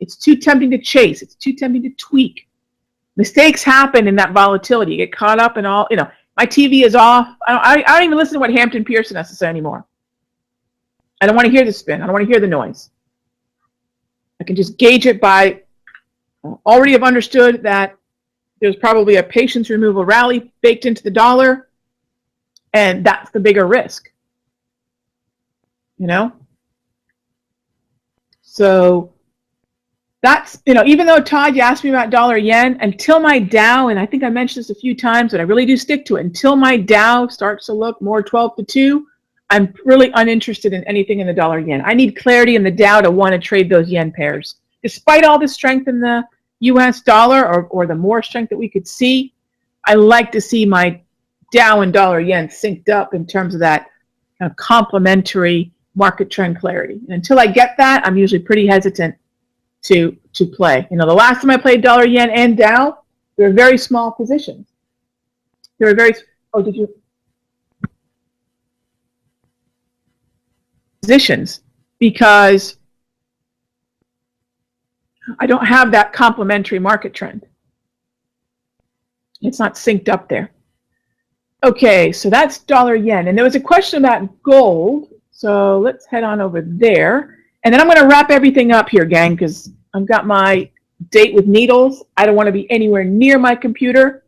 It's too tempting to chase. It's too tempting to tweak. Mistakes happen in that volatility. You get caught up in all, my TV is off. I don't even listen to what Hampton Pearson has to say anymore. I don't want to hear the spin. I don't want to hear the noise. I can just gauge it by, already have understood that there's probably a patience removal rally baked into the dollar, and that's the bigger risk. So that's, even though, Todd, you asked me about dollar yen, until my Dow, and I think I mentioned this a few times, but I really do stick to it, until my Dow starts to look more 12 to 2, I'm really uninterested in anything in the dollar yen. I need clarity in the Dow to want to trade those yen pairs. Despite all the strength in the US dollar, or the more strength that we could see, I like to see my Dow and dollar yen synced up in terms of that kind of complementary market trend clarity. And until I get that, I'm usually pretty hesitant to play. The last time I played dollar yen and Dow, they were very small positions. They were very, positions, because I don't have that complementary market trend. It's not synced up there. Okay, so that's dollar yen. And there was a question about gold. So let's head on over there. And then I'm going to wrap everything up here, gang, because I've got my date with needles. I don't want to be anywhere near my computer.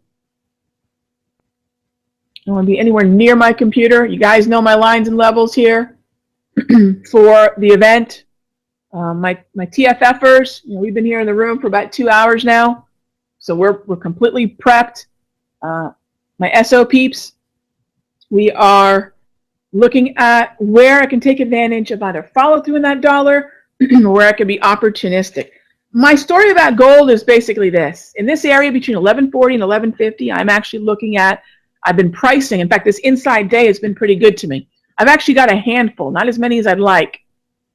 I don't want to be anywhere near my computer. You guys know my lines and levels here for the event. My TFFers, we've been here in the room for about 2 hours now. So we're completely prepped. My SO peeps, we are looking at where I can take advantage of either follow through in that dollar or where I can be opportunistic. My story about gold is basically this. In this area between 1140 and 1150, I'm actually looking at, I've been pricing. In fact, this inside day has been pretty good to me. I've actually got a handful, not as many as I'd like,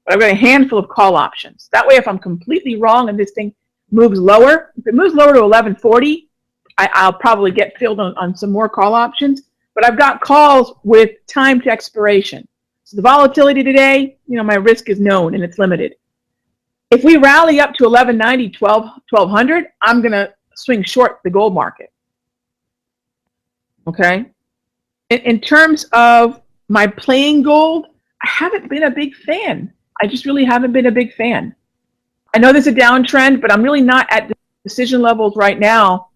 but I've got a handful of call options. That way, if I'm completely wrong and this thing moves lower, if it moves lower to 1140, I'll probably get filled on some more call options. But I've got calls with time to expiration. So the volatility today, my risk is known and it's limited. If we rally up to 1190, 1200, I'm going to swing short the gold market. Okay? In terms of my playing gold, I haven't been a big fan. I just really haven't been a big fan. I know there's a downtrend, but I'm really not at the decision levels right now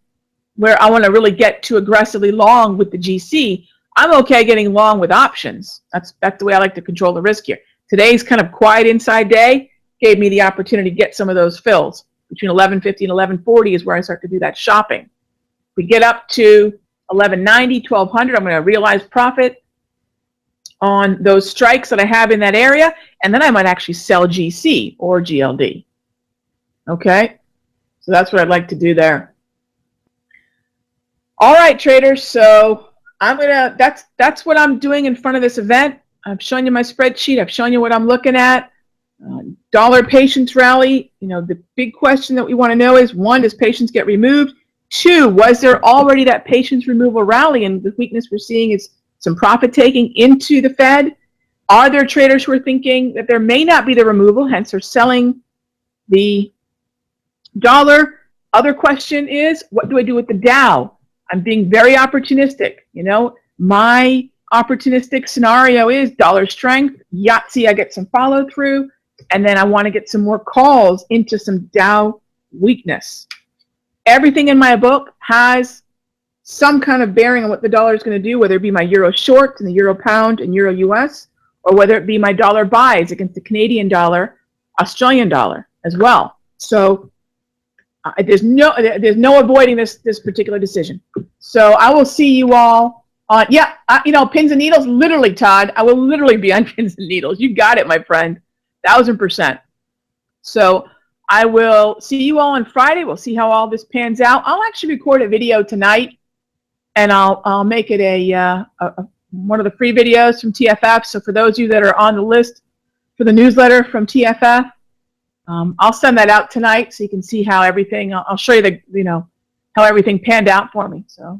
where I want to really get too aggressively long with the GC. I'm okay getting long with options. That's the way I like to control the risk here. Today's kind of quiet inside day. gave me the opportunity to get some of those fills. Between 1150 and 1140 is where I start to do that shopping. We get up to 1190, 1200, I'm going to realize profit on those strikes that I have in that area, and then I might actually sell GC or GLD. Okay, so that's what I'd like to do there. All right, traders, so that's what I'm doing in front of this event. I've shown you my spreadsheet. I've shown you what I'm looking at. Dollar patience rally. You know, the big question that we want to know is, one, does patience get removed? Two, was there already that patience removal rally, and the weakness we're seeing is some profit taking into the Fed? Are there traders who are thinking that there may not be the removal, hence they're selling the dollar? Other question is, what do I do with the Dow? I'm being very opportunistic. You know, my opportunistic scenario is dollar strength, Yahtzee, I get some follow through, and then I want to get some more calls into some Dow weakness. Everything in my book has some kind of bearing on what the dollar is going to do, whether it be my euro short and the euro pound and euro US, or whether it be my dollar buys against the Canadian dollar, Australian dollar as well. So there's no avoiding this particular decision. So I will see you all on, you know, pins and needles. Literally, Todd, I will literally be on pins and needles. You got it, my friend, 1000%. So I will see you all on Friday. We'll see how all this pans out. I'll actually record a video tonight, and I'll make it one of the free videos from TFF. So for those of you that are on the list for the newsletter from TFF, I'll send that out tonight so you can see how everything. I'll show you how everything panned out for me. So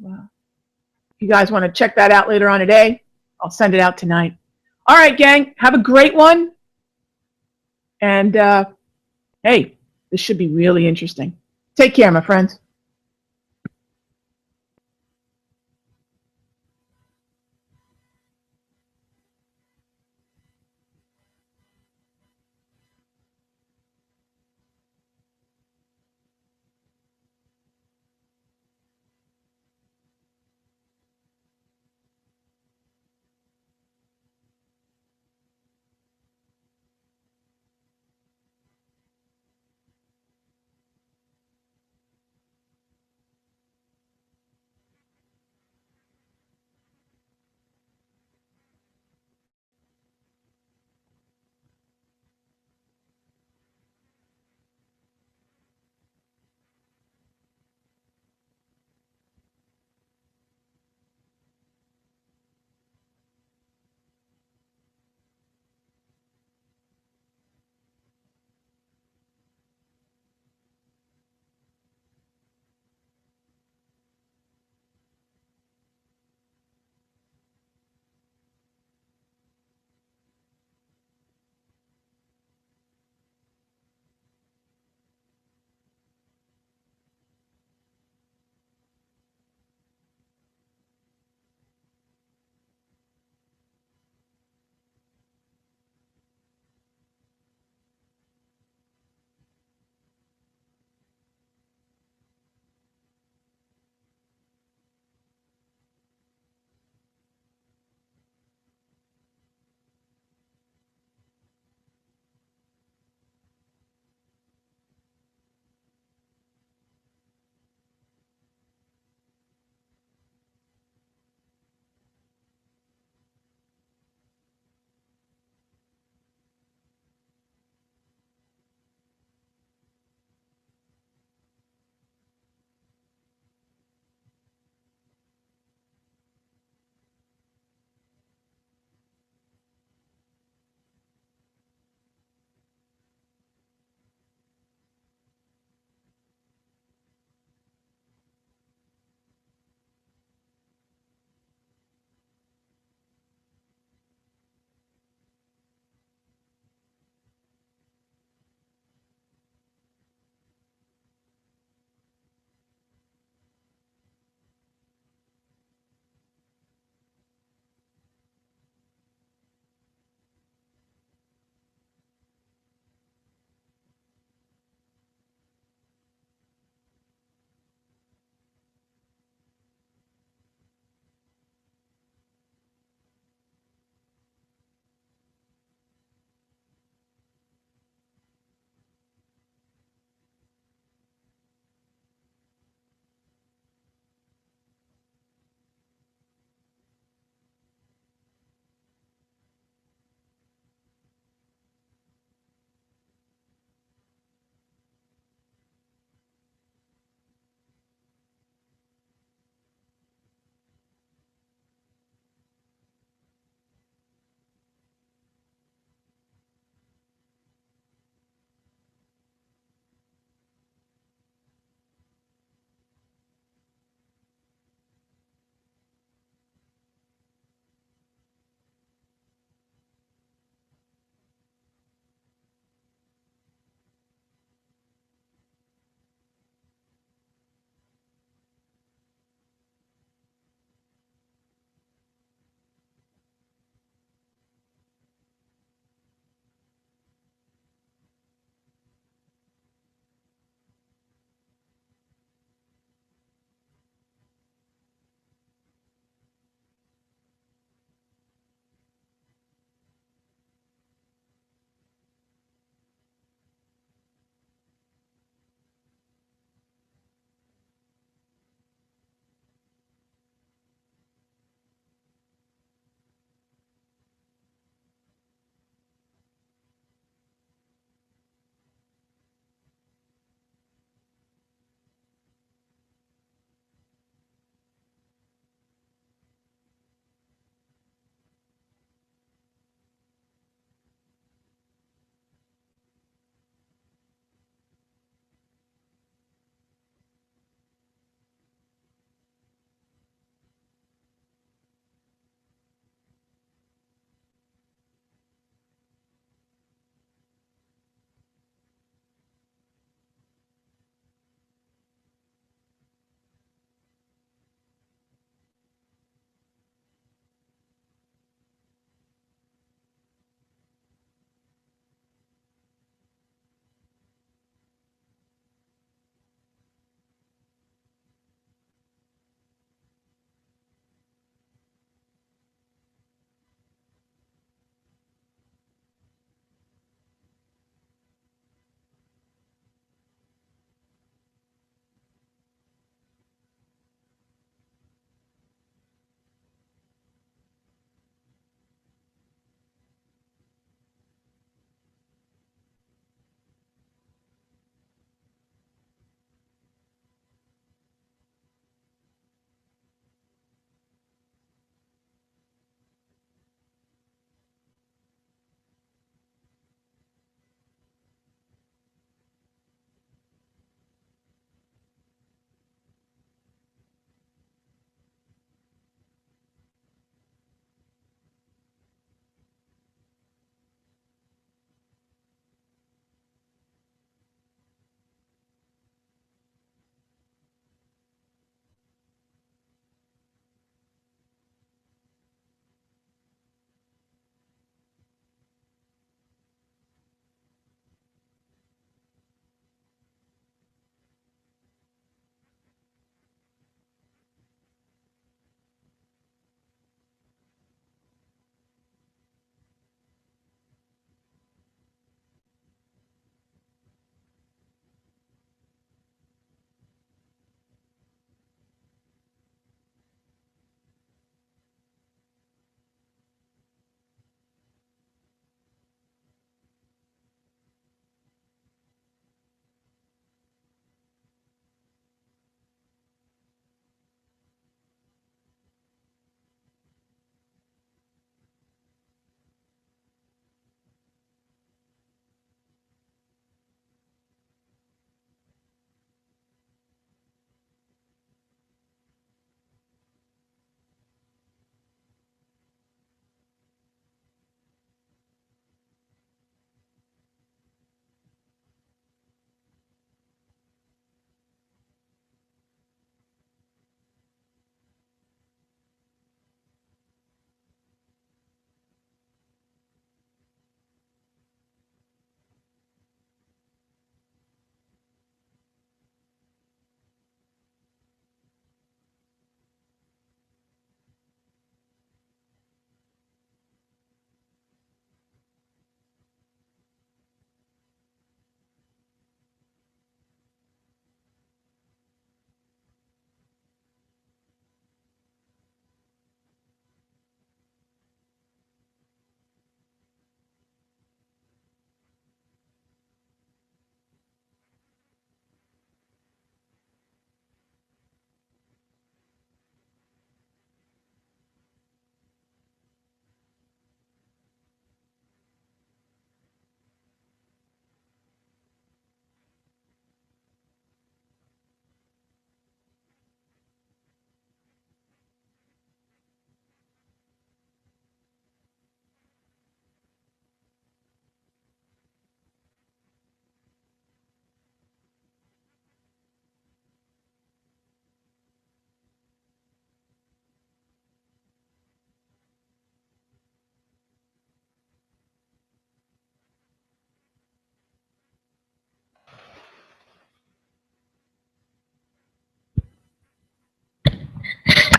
if you guys want to check that out later on today, I'll send it out tonight. All right, gang, have a great one. And hey, this should be really interesting. Take care, my friends.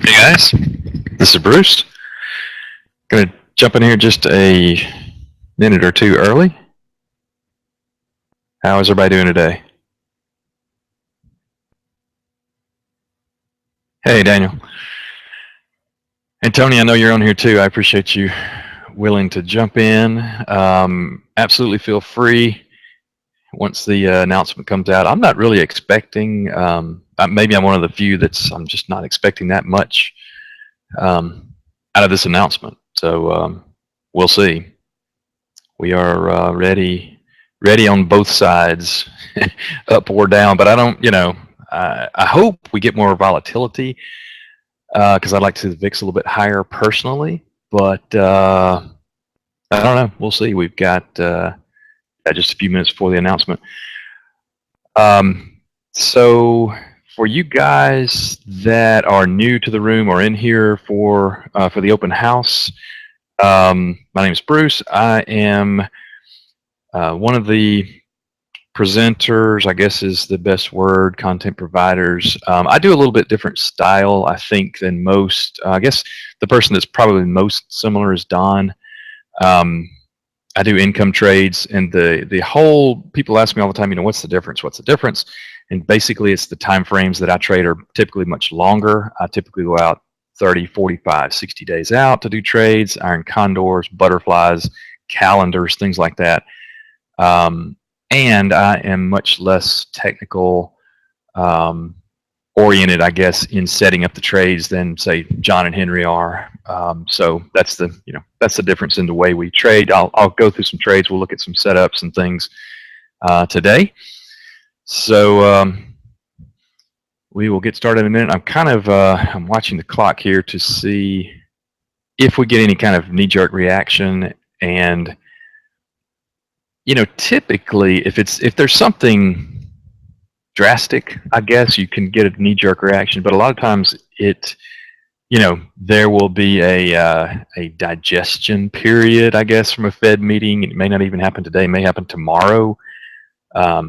Hey guys, this is Bruce. Gonna jump in here just a minute or two early. How is everybody doing today? Hey Daniel. And Tony, I know you're on here too. I appreciate you willing to jump in. Absolutely feel free once the announcement comes out. I'm not really expecting, maybe I'm one of the few I'm just not expecting that much out of this announcement. So we'll see. We are ready on both sides, up or down. But I don't, I hope we get more volatility because I'd like to see the VIX a little bit higher personally. But I don't know. We'll see. We've got just a few minutes before the announcement. So for you guys that are new to the room or in here for the open house, my name is Bruce. I am one of the presenters, I guess is the best word, content providers. I do a little bit different style, I think, than most. I guess the person that's probably most similar is Don. I do income trades, and the whole, people ask me all the time, what's the difference? What's the difference? And basically it's the time frames that I trade are typically much longer. I typically go out 30, 45, 60 days out to do trades, iron condors, butterflies, calendars, things like that. And I am much less technical oriented, I guess, in setting up the trades than say John and Henry are. So that's the difference in the way we trade. I'll go through some trades. We'll look at some setups and things today. So we will get started in a minute. I'm kind of I'm watching the clock here to see if we get any kind of knee-jerk reaction. And typically if there's something drastic, I guess you can get a knee-jerk reaction. But a lot of times there will be a digestion period, I guess, from a Fed meeting. It may not even happen today. It may happen tomorrow.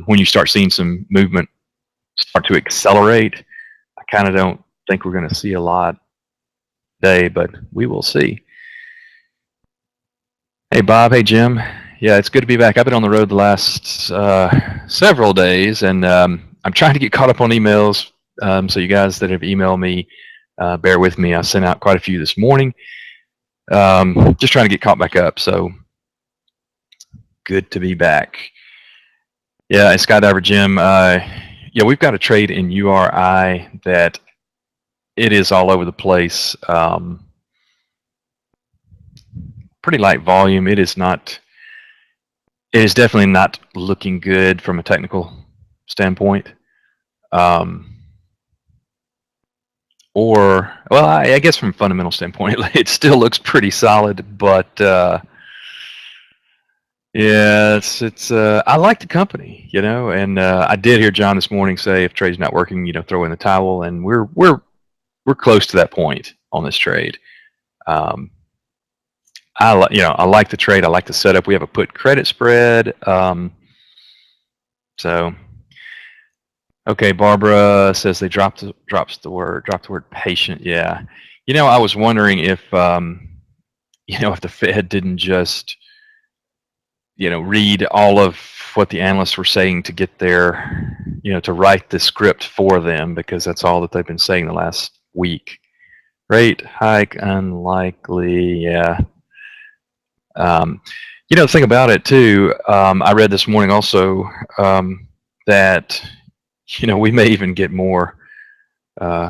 When you start seeing some movement start to accelerate, I kind of don't think we're going to see a lot today, but we will see. Hey Bob, hey Jim. Yeah, it's good to be back. I've been on the road the last several days, and I'm trying to get caught up on emails. So you guys that have emailed me, bear with me. I sent out quite a few this morning. Just trying to get caught back up. So good to be back. Yeah, and Skydiver Jim. Yeah, we've got a trade in URI that it is all over the place. Pretty light volume. It is definitely not looking good from a technical standpoint. Or, well, I guess from a fundamental standpoint, it still looks pretty solid, but yeah, it's I like the company, and I did hear John this morning say if trade's not working, throw in the towel, and we're close to that point on this trade. I like the trade. I like the setup. We have a put credit spread. So, okay, Barbara says they dropped the word patient. Yeah, I was wondering if if the Fed didn't just read all of what the analysts were saying to get their to write the script for them, because that's all that they've been saying the last week. Rate hike unlikely. Yeah. The thing about it too, I read this morning also that we may even get more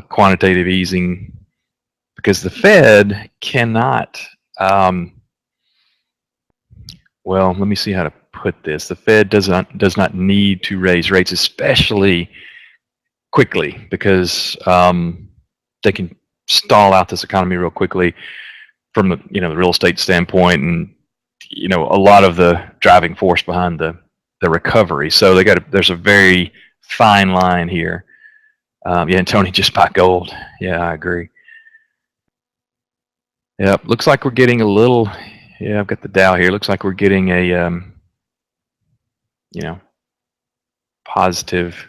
quantitative easing, because the Fed cannot. Well, let me see how to put this. The Fed does not need to raise rates, especially quickly, because they can stall out this economy real quickly from the the real estate standpoint, and a lot of the driving force behind the recovery. So there's a very fine line here. Yeah, and Tony, just buy gold. Yeah, I agree. Yeah, looks like we're getting a little. Yeah, I've got the Dow here. Looks like we're getting a positive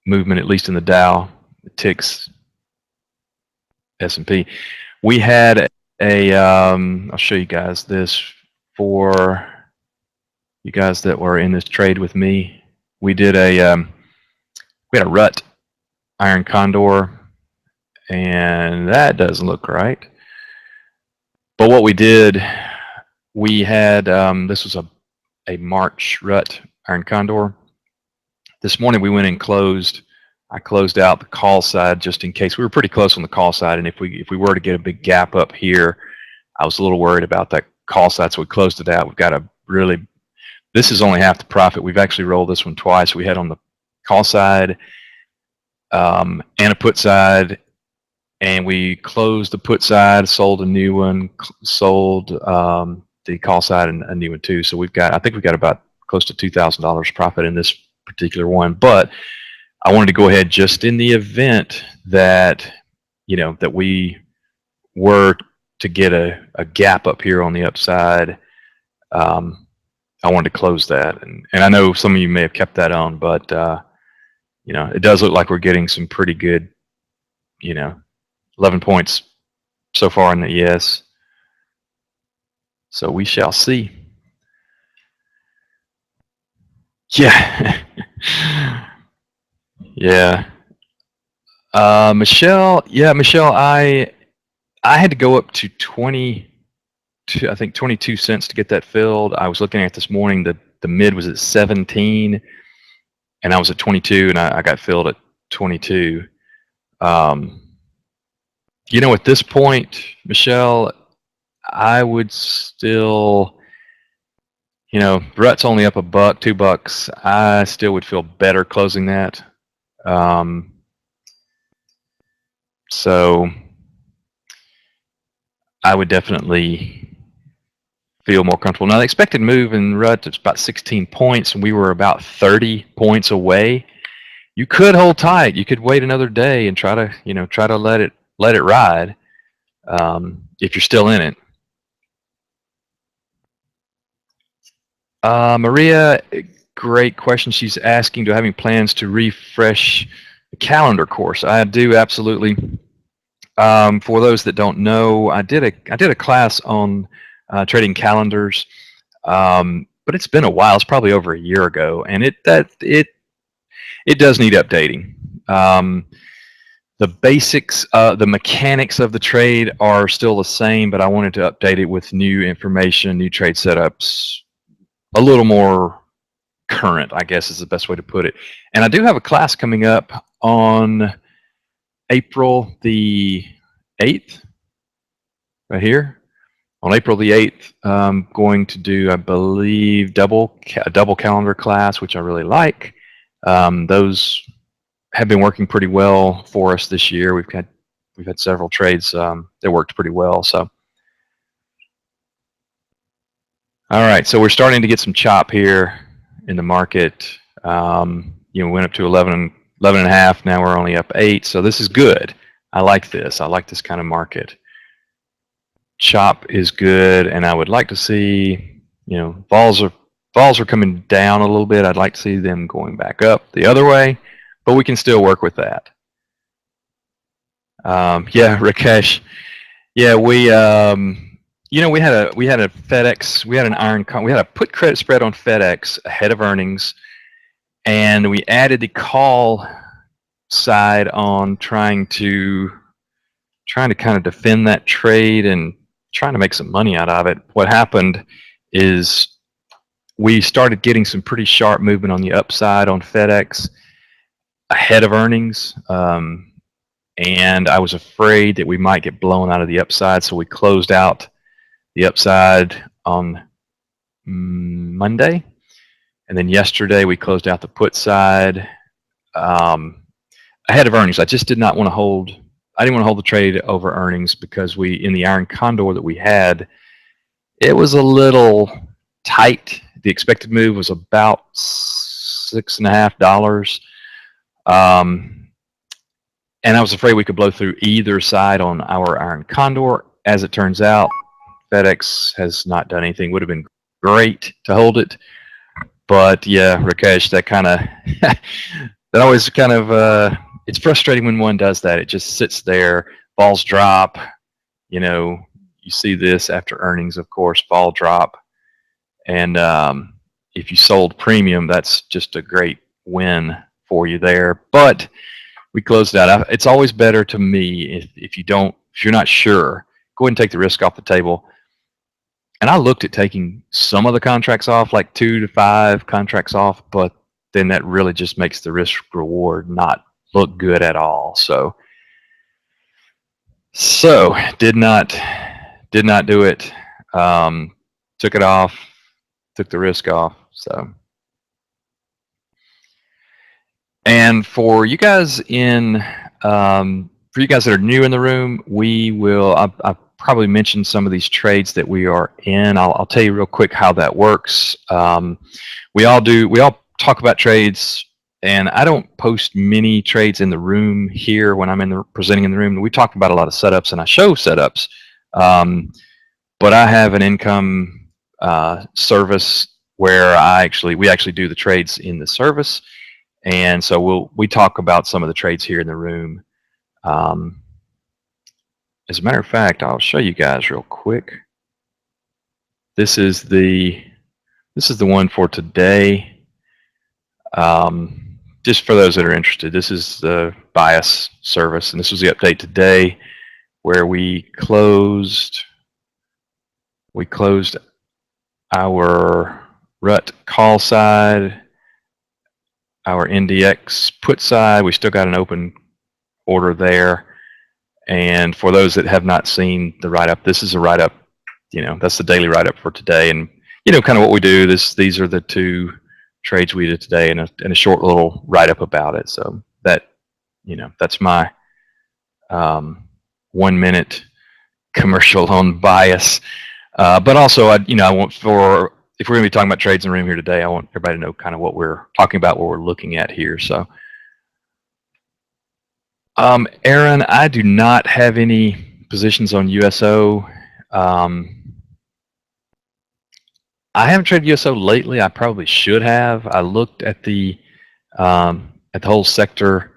movement, at least in the Dow. The ticks S&P. We had a, I'll show you guys this for you guys that were in this trade with me. We did we had a rut iron condor, and that doesn't look right. But what we did, we had, this was a March rut iron condor. This morning we went and closed. I closed out the call side just in case. We were pretty close on the call side, and if we were to get a big gap up here, I was a little worried about that call side, so we closed it out. We've got a really, this is only half the profit. We've actually rolled this one twice. We had on the call side and a put side, and we closed the put side, sold a new one, sold the call side and a new one too. So we've got, I think we've got about close to $2,000 profit in this particular one. But I wanted to go ahead, just in the event that, you know, that we were to get a gap up here on the upside, I wanted to close that. And I know some of you may have kept that on, but you know, it does look like we're getting some pretty good, you know, 11 points so far in the ES. So we shall see. Yeah. Yeah. Michelle, I had to go up to I think 22 cents to get that filled. I was looking at it this morning, the mid was at 17 and I was at 22 and I got filled at 22. You know, at this point, Michelle, I would still, you know, rut's only up $1, $2. I still would feel better closing that. So I would definitely feel more comfortable. Now, the expected move in rut is about 16 points, and we were about 30 points away. You could hold tight. You could wait another day and try to, you know, let it ride if you're still in it. Maria, great question. She's asking, do I have any plans to refresh the calendar course? I do, absolutely. For those that don't know, I did a class on trading calendars, but it's been a while. It's probably over a year ago, and it does need updating. The basics, the mechanics of the trade are still the same, but I wanted to update it with new information, new trade setups, a little more current, I guess is the best way to put it. And I do have a class coming up on April the 8th, right here. On April the 8th, I'm going to do, I believe, a double calendar class, which I really like. Those have been working pretty well for us this year. We've had several trades that worked pretty well. So, all right, so we're starting to get some chop here in the market. You know, we went up to 11 and a half. Now we're only up 8. So this is good. I like this. I like this kind of market. Chop is good, and I would like to see, you know, vols are coming down a little bit. I'd like to see them going back up the other way, but we can still work with that. Yeah, Rakesh. Yeah, we you know, we had a FedEx, we had a put credit spread on FedEx ahead of earnings, and we added the call side on trying to kind of defend that trade and trying to make some money out of it. What happened is we started getting some pretty sharp movement on the upside on FedEx ahead of earnings, and I was afraid that we might get blown out of the upside, so we closed out the upside on Monday, and then yesterday we closed out the put side ahead of earnings. I just did not want to hold. I didn't want to hold the trade over earnings because in the iron condor that we had, it was a little tight. The expected move was about $6.50, and I was afraid we could blow through either side on our iron condor. As it turns out, FedEx has not done anything. Would have been great to hold it, but yeah, Rakesh, that kind of that always kind of it's frustrating when one does that. It just sits there. Vols drop. You know, you see this after earnings, of course, vol drop. And if you sold premium, that's just a great win for you there. But we closed out. It's always better to me if you're not sure, go ahead and take the risk off the table. And I looked at taking some of the contracts off, like 2 to 5 contracts off, but then that really just makes the risk reward not look good at all. So did not do it. Took it off, took the risk off. So, and for you guys that are new in the room, I probably mentioned some of these trades that we are in. I'll tell you real quick how that works. We all talk about trades, and I don't post many trades in the room here when I'm presenting in the room. We talk about a lot of setups, and I show setups. But I have an income service where we actually do the trades in the service, and so we talk about some of the trades here in the room. As a matter of fact, I'll show you guys real quick. This is the one for today. Just for those that are interested, this is the bias service, and this was the update today where we closed our RUT call side, our NDX put side. We still got an open order there. And for those that have not seen the write-up, this is a write-up, that's the daily write-up for today. And, kind of what we do, these are the 2 trades we did today, and a short little write-up about it. So that, that's my 1-minute commercial on bias. But also, I want if we're going to be talking about trades in the room here today, I want everybody to know kind of what we're talking about, what we're looking at here. So, Aaron, I do not have any positions on USO. I haven't traded USO lately. I probably should have. I looked at the whole sector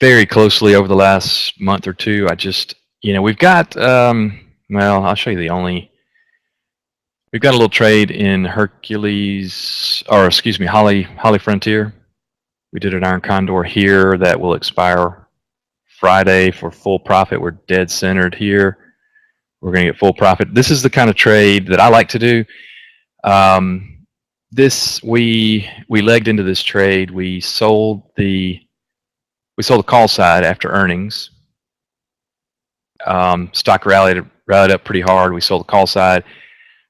very closely over the last month or two. I just, we've got, well, I'll show you we've got a little trade in Holly Frontier. We did an iron condor here that will expire Friday for full profit. We're dead centered here. We're going to get full profit. This is the kind of trade that I like to do. We legged into this trade. We sold the call side after earnings. Stock rallied up pretty hard. We sold the call side.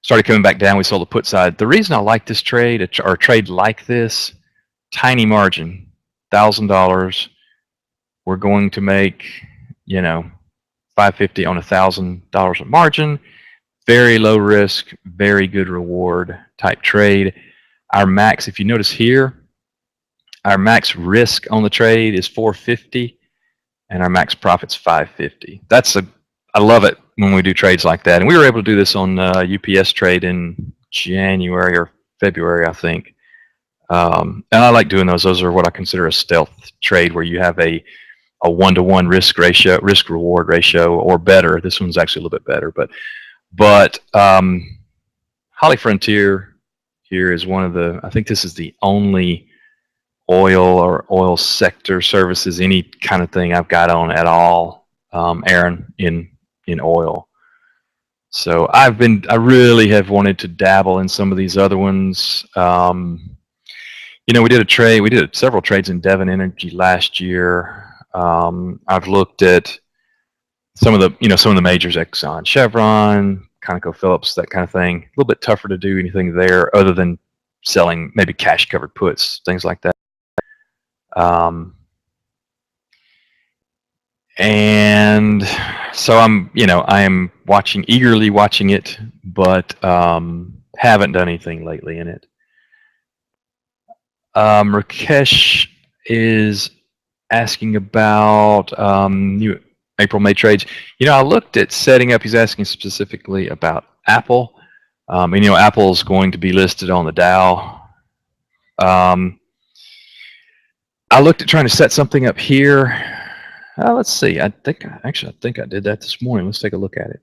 Started coming back down. We sold the put side. The reason I like this trade, or a trade like this, tiny margin, $1,000. We're going to make, $550 on $1,000 of margin. Very low risk, very good reward type trade. Our max, if you notice here, our max risk on the trade is $450, and our max profit's $550. I love it when we do trades like that. And we were able to do this on UPS trade in January or February, I think. And I like doing those. Those are what I consider a stealth trade, where you have a 1-to-1 risk reward ratio, or better. This one's actually a little bit better, but Holly Frontier here is one of the, I think this is the only oil sector services, any kind of thing I've got on at all, Aaron, in oil. So I really have wanted to dabble in some of these other ones. We did several trades in Devon Energy last year. I've looked at some of the majors, Exxon, Chevron, ConocoPhillips, that kind of thing. A little bit tougher to do anything there other than selling maybe cash covered puts, things like that. And so I am eagerly watching it, but haven't done anything lately in it. Rakesh is asking about new April, May trades. I looked at setting up. He's asking specifically about Apple. Apple is going to be listed on the Dow. I looked at trying to set something up here. let's see. I think I did that this morning. Let's take a look at it.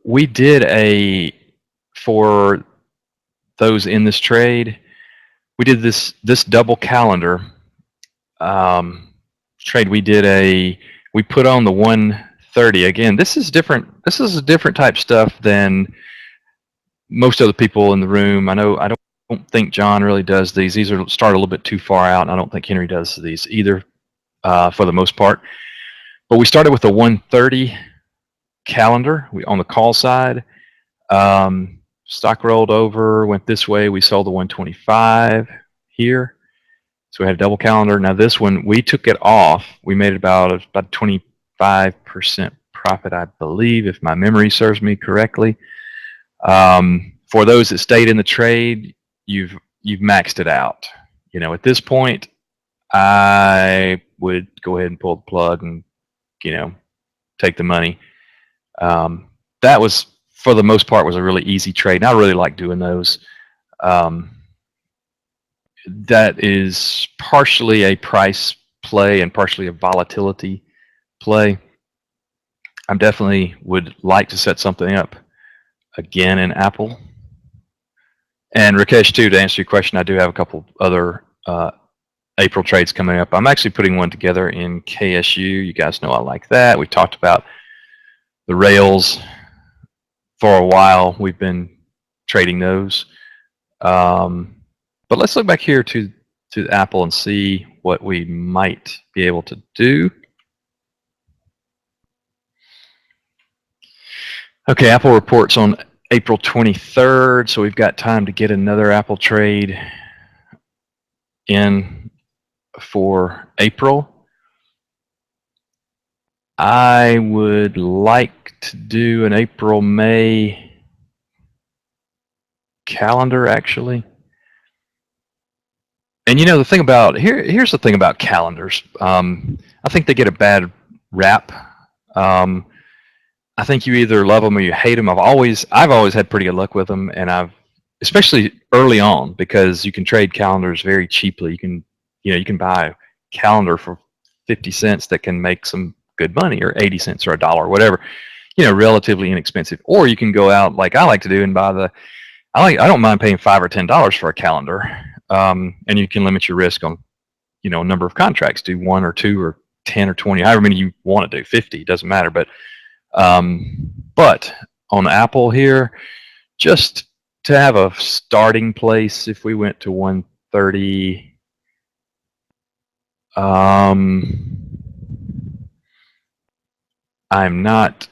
We did for those in this trade, we did this double calendar trade. We put on the 130. Again, this is different. This is a different type stuff than most other people in the room. I don't think John really does these. These are start a little bit too far out, and I don't think Henry does these either, for the most part. But we started with a 130 calendar. On the call side, stock rolled over, went this way. We sold the 125 here, so we had a double calendar. Now this one, we took it off. We made about 25% profit, I believe, if my memory serves me correctly. For those that stayed in the trade, you've maxed it out. You know, at this point, I would go ahead and pull the plug and, you know, take the money. That was, for the most part, was a really easy trade. And I really like doing those. That is partially a price play and partially a volatility play. I definitely would like to set something up again in Apple. And Rakesh, too, to answer your question, I do have a couple other April trades coming up. I'm actually putting one together in KSU. You guys know I like that. We talked about the rails for a while. We've been trading those. But let's look back here to Apple and see what we might be able to do. Okay, Apple reports on April 23rd, so we've got time to get another Apple trade in for April. I would like to do an April-May calendar, actually. And you know, the thing about here's the thing about calendars. I think they get a bad rap. I think you either love them or you hate them. I've always had pretty good luck with them, and especially early on, because you can trade calendars very cheaply. You can buy a calendar for 50 cents that can make some good money, or 80 cents or $1 or whatever. You know, relatively inexpensive. Or you can go out like I like to do and buy I don't mind paying $5 or $10 for a calendar. And you can limit your risk on, you know, a number of contracts. Do 1 or 2 or 10 or 20, however many you want to do. 50, doesn't matter. But on Apple here, just to have a starting place, if we went to 130, I'm not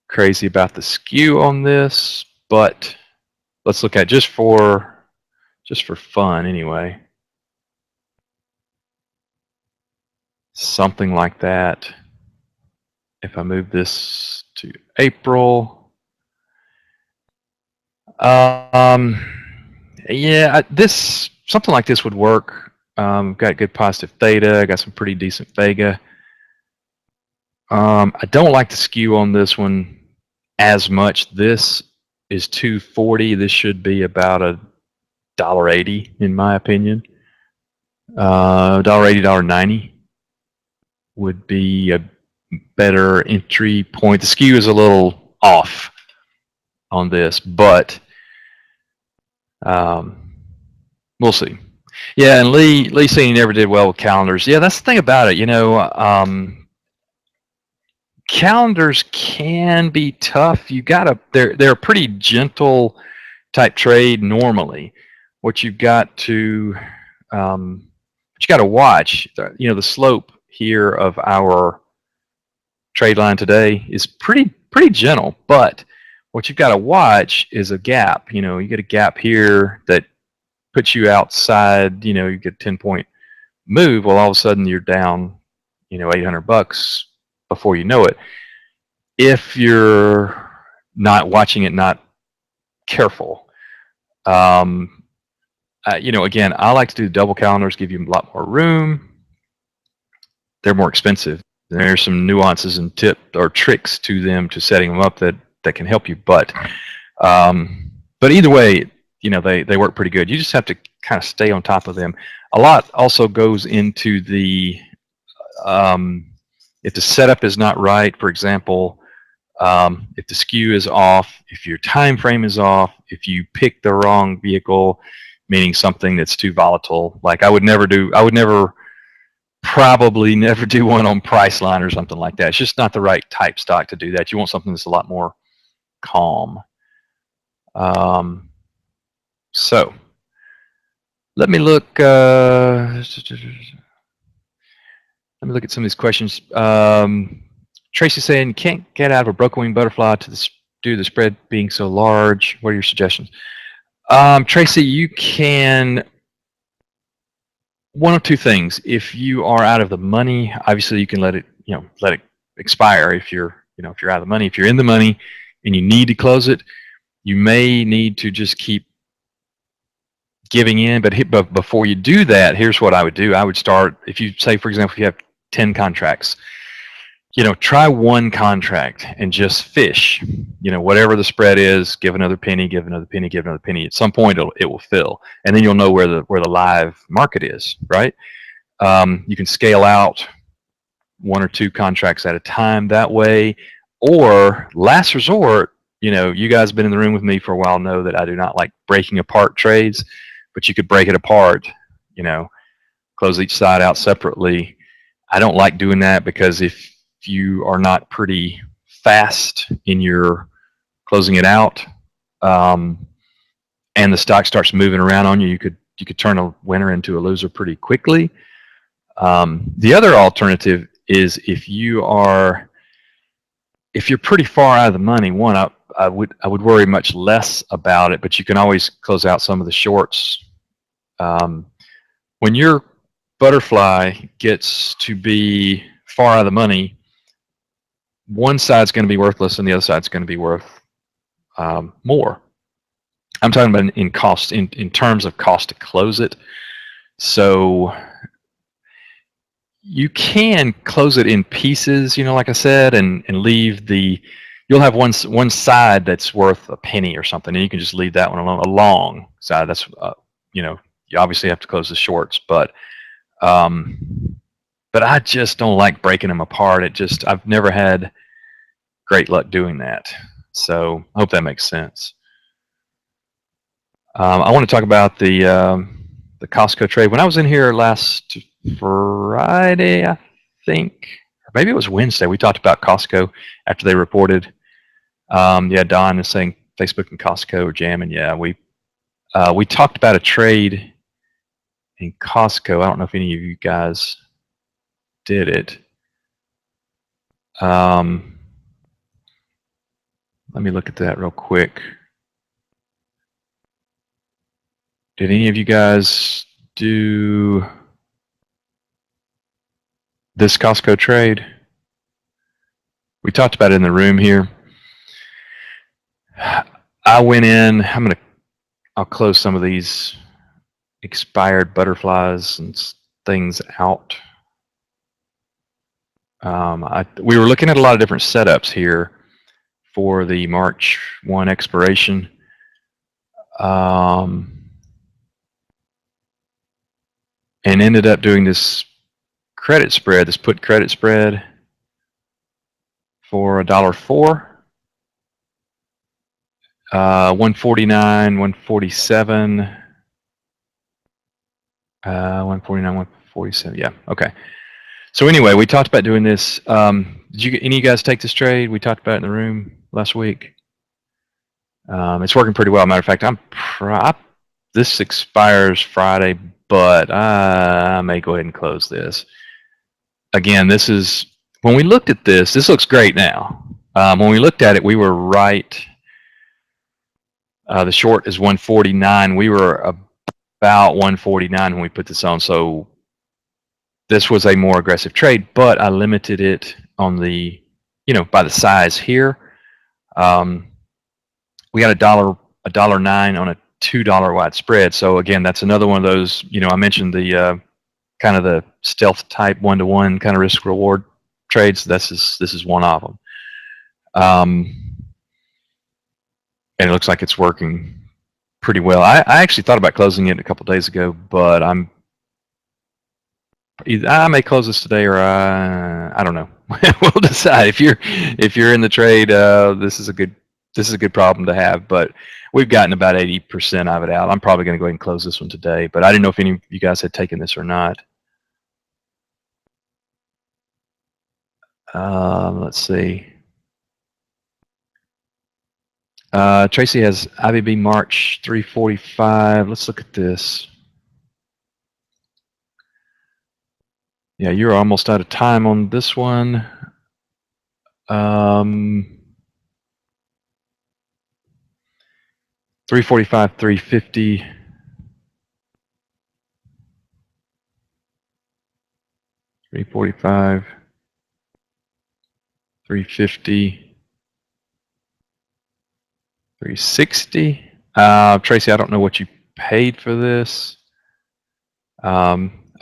crazy about the skew on this, but let's look at just for fun anyway. Something like that. If I move this to April, yeah, something like this would work. Got good positive theta. Got some pretty decent vega. I don't like the skew on this one as much. This is 240. This should be about $1.80 in my opinion. $1.80, $1.90 would be a better entry point. The skew is a little off on this, but we'll see. Yeah, and Lee saying he never did well with calendars. Yeah, that's the thing about it. You know, calendars can be tough. They're a pretty gentle type trade normally. What you've got to watch, you know, the slope here of our trade line today is pretty gentle, but what you've got to watch is a gap. You know, you get a gap here that puts you outside, you know, you get a 10-point move, well, all of a sudden you're down, you know, $800 before you know it. If you're not watching it, not careful. You know, again, I like to do double calendars, give you a lot more room. They're more expensive. There's some nuances and tips or tricks to them, to setting them up that can help you. But either way, they work pretty good. You just have to kind of stay on top of them. A lot also goes into the if the setup is not right, for example, if the skew is off, if your time frame is off, if you pick the wrong vehicle, meaning something that's too volatile. Like I would probably never do one on Priceline or something like that. It's just not the right type stock to do that. You want something that's a lot more calm. So let me look. Let me look at some of these questions. Tracy's saying you can't get out of a broken wing butterfly due to the spread being so large. What are your suggestions? Tracy, you can, one of two things. If you are out of the money, obviously you can let it expire. If you're out of the money, if you're in the money and you need to close it, you may need to just keep giving in. But before you do that, here's what I would do. I would start, if you say, for example, if you have 10 contracts, try one contract and just fish. Whatever the spread is, give another penny, give another penny, give another penny. At some point, it will fill, and then you'll know where the live market is, right? You can scale out 1 or 2 contracts at a time that way, or last resort. You guys have been in the room with me for a while, know that I do not like breaking apart trades, but you could break it apart. Close each side out separately. I don't like doing that because if you are not pretty fast in your closing it out, and the stock starts moving around on you, you could turn a winner into a loser pretty quickly. The other alternative is if you're pretty far out of the money. One, I would worry much less about it, but you can always close out some of the shorts. When your butterfly gets to be far out of the money, one side's going to be worthless and the other side's going to be worth more. I'm talking about in cost, in terms of cost to close it. So you can close it in pieces, like I said, and leave you'll have one side that's worth a penny or something, and you can just leave that one alone. A long side, that's you obviously have to close the shorts, but I just don't like breaking them apart. I've never had great luck doing that. So I hope that makes sense. I want to talk about the Costco trade. When I was in here last Friday, I think, or maybe it was Wednesday, we talked about Costco after they reported. Yeah, Don is saying Facebook and Costco are jamming. Yeah, we talked about a trade in Costco. I don't know if any of you guys did it. Let me look at that real quick. Did any of you guys do this Costco trade? We talked about it in the room here. I went in, I'll close some of these expired butterflies and things out. We were looking at a lot of different setups here for the March 1 expiration. And ended up doing this credit spread, this put credit spread for $1.04. 149, 147, 149, 147. Yeah, okay. So anyway, we talked about doing this. Did any of you guys take this trade? We talked about it in the room last week. It's working pretty well. Matter of fact, this expires Friday, but I may go ahead and close this. Again, when we looked at this looks great now. When we looked at it, we were right. The short is 149. We were about 149 when we put this on. So this was a more aggressive trade, but I limited it on the, by the size here. We got $1.09 on a $2 wide spread. So again, that's another one of those, I mentioned the kind of the stealth type 1-to-1 kind of risk reward trades. This is one of them. And it looks like it's working pretty well. I actually thought about closing it a couple days ago, but I may close this today, or I don't know. We'll decide. If you're in the trade, this is a good problem to have. But we've gotten about 80% of it out. I'm probably going to go ahead and close this one today. But I didn't know if any of you guys had taken this or not. Let's see. Tracy has IBB March 345. Let's look at this. Yeah, you're almost out of time on this one. 345, 350. 345, 350, 360. Tracy, I don't know what you paid for this.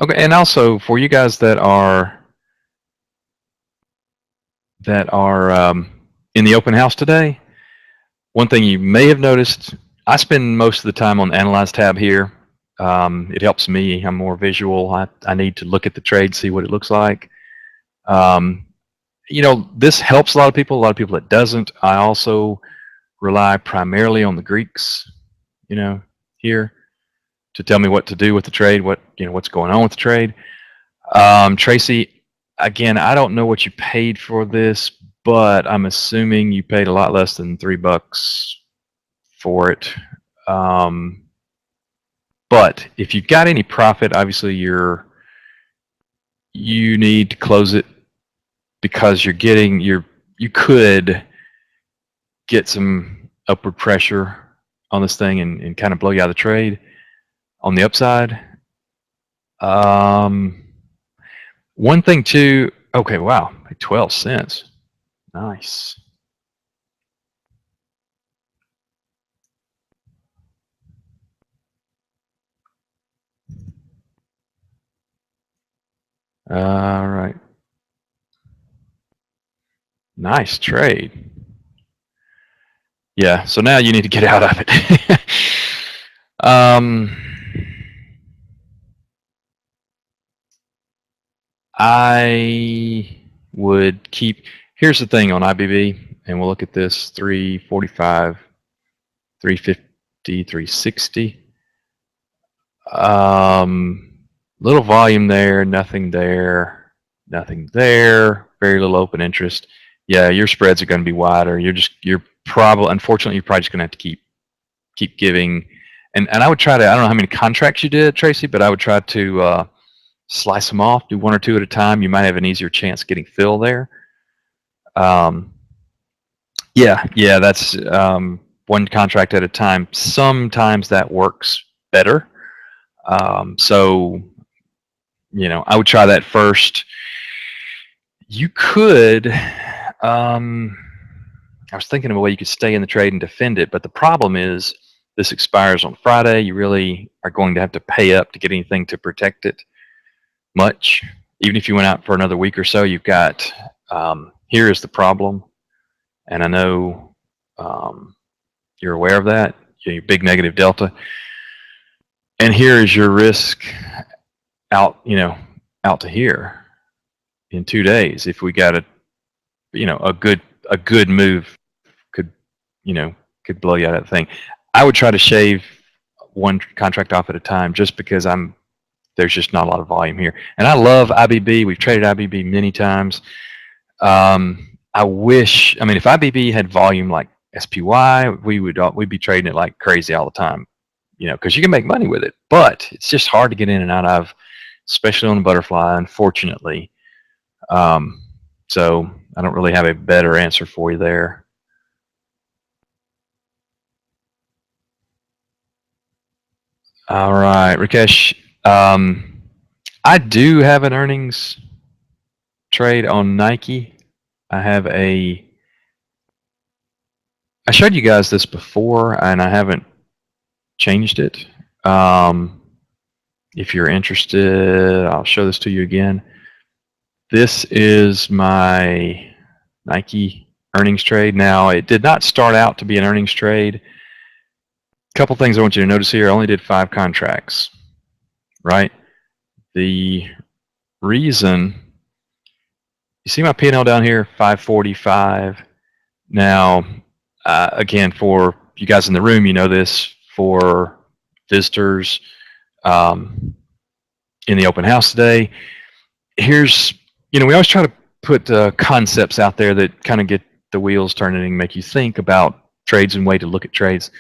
Okay, and also for you guys that are in the open house today, one thing you may have noticed, I spend most of the time on the Analyze tab here. It helps me. I'm more visual. I need to look at the trade, see what it looks like. You know, this helps a lot of people it doesn't. I also rely primarily on the Greeks, you know, here to tell me what to do with the trade, what's going on with the trade. Tracy, again, I don't know what you paid for this, but I'm assuming you paid a lot less than $3 for it. But if you've got any profit, obviously you need to close it, because you could get some upward pressure on this thing and kind of blow you out of the trade on the upside. One thing too, okay, wow, like 12 cents. Nice. All right. Nice trade. Yeah, so now you need to get out of it. I would keep, here's the thing on IBB, and we'll look at this, 345, 350, 360. Little volume there, nothing there, nothing there, very little open interest. Yeah, your spreads are going to be wider. Unfortunately, you're probably just going to have to keep giving. And I would try to, I don't know how many contracts you did, Tracy, but I would try to slice them off, do one or two at a time. You might have an easier chance getting fill there. Yeah, that's one contract at a time. Sometimes that works better. So, I would try that first. You could, I was thinking of a way you could stay in the trade and defend it, but the problem is this expires on Friday. You really are going to have to pay up to get anything to protect it much. Even if you went out for another week or so, you've got, here is the problem. And I know you're aware of that, your big negative delta. And here is your risk out to here in 2 days. If we got a good move could blow you out of that thing. I would try to shave one contract off at a time, just because there's just not a lot of volume here. And I love IBB. We've traded IBB many times. I wish, if IBB had volume like SPY, we'd be trading it like crazy all the time, because you can make money with it, but it's just hard to get in and out of, especially on the butterfly, unfortunately. So I don't really have a better answer for you there. All right, Rakesh. I do have an earnings trade on Nike. I showed you guys this before, and I haven't changed it. If you're interested, I'll show this to you again. This is my Nike earnings trade. Now, it did not start out to be an earnings trade, couple things I want you to notice here. I only did 5 contracts, right? The reason, you see my P&L down here, 545. Now, again, for you guys in the room, you know this. For visitors in the open house today, here's, we always try to put concepts out there that kind of get the wheels turning and make you think about trades and way to look at trades.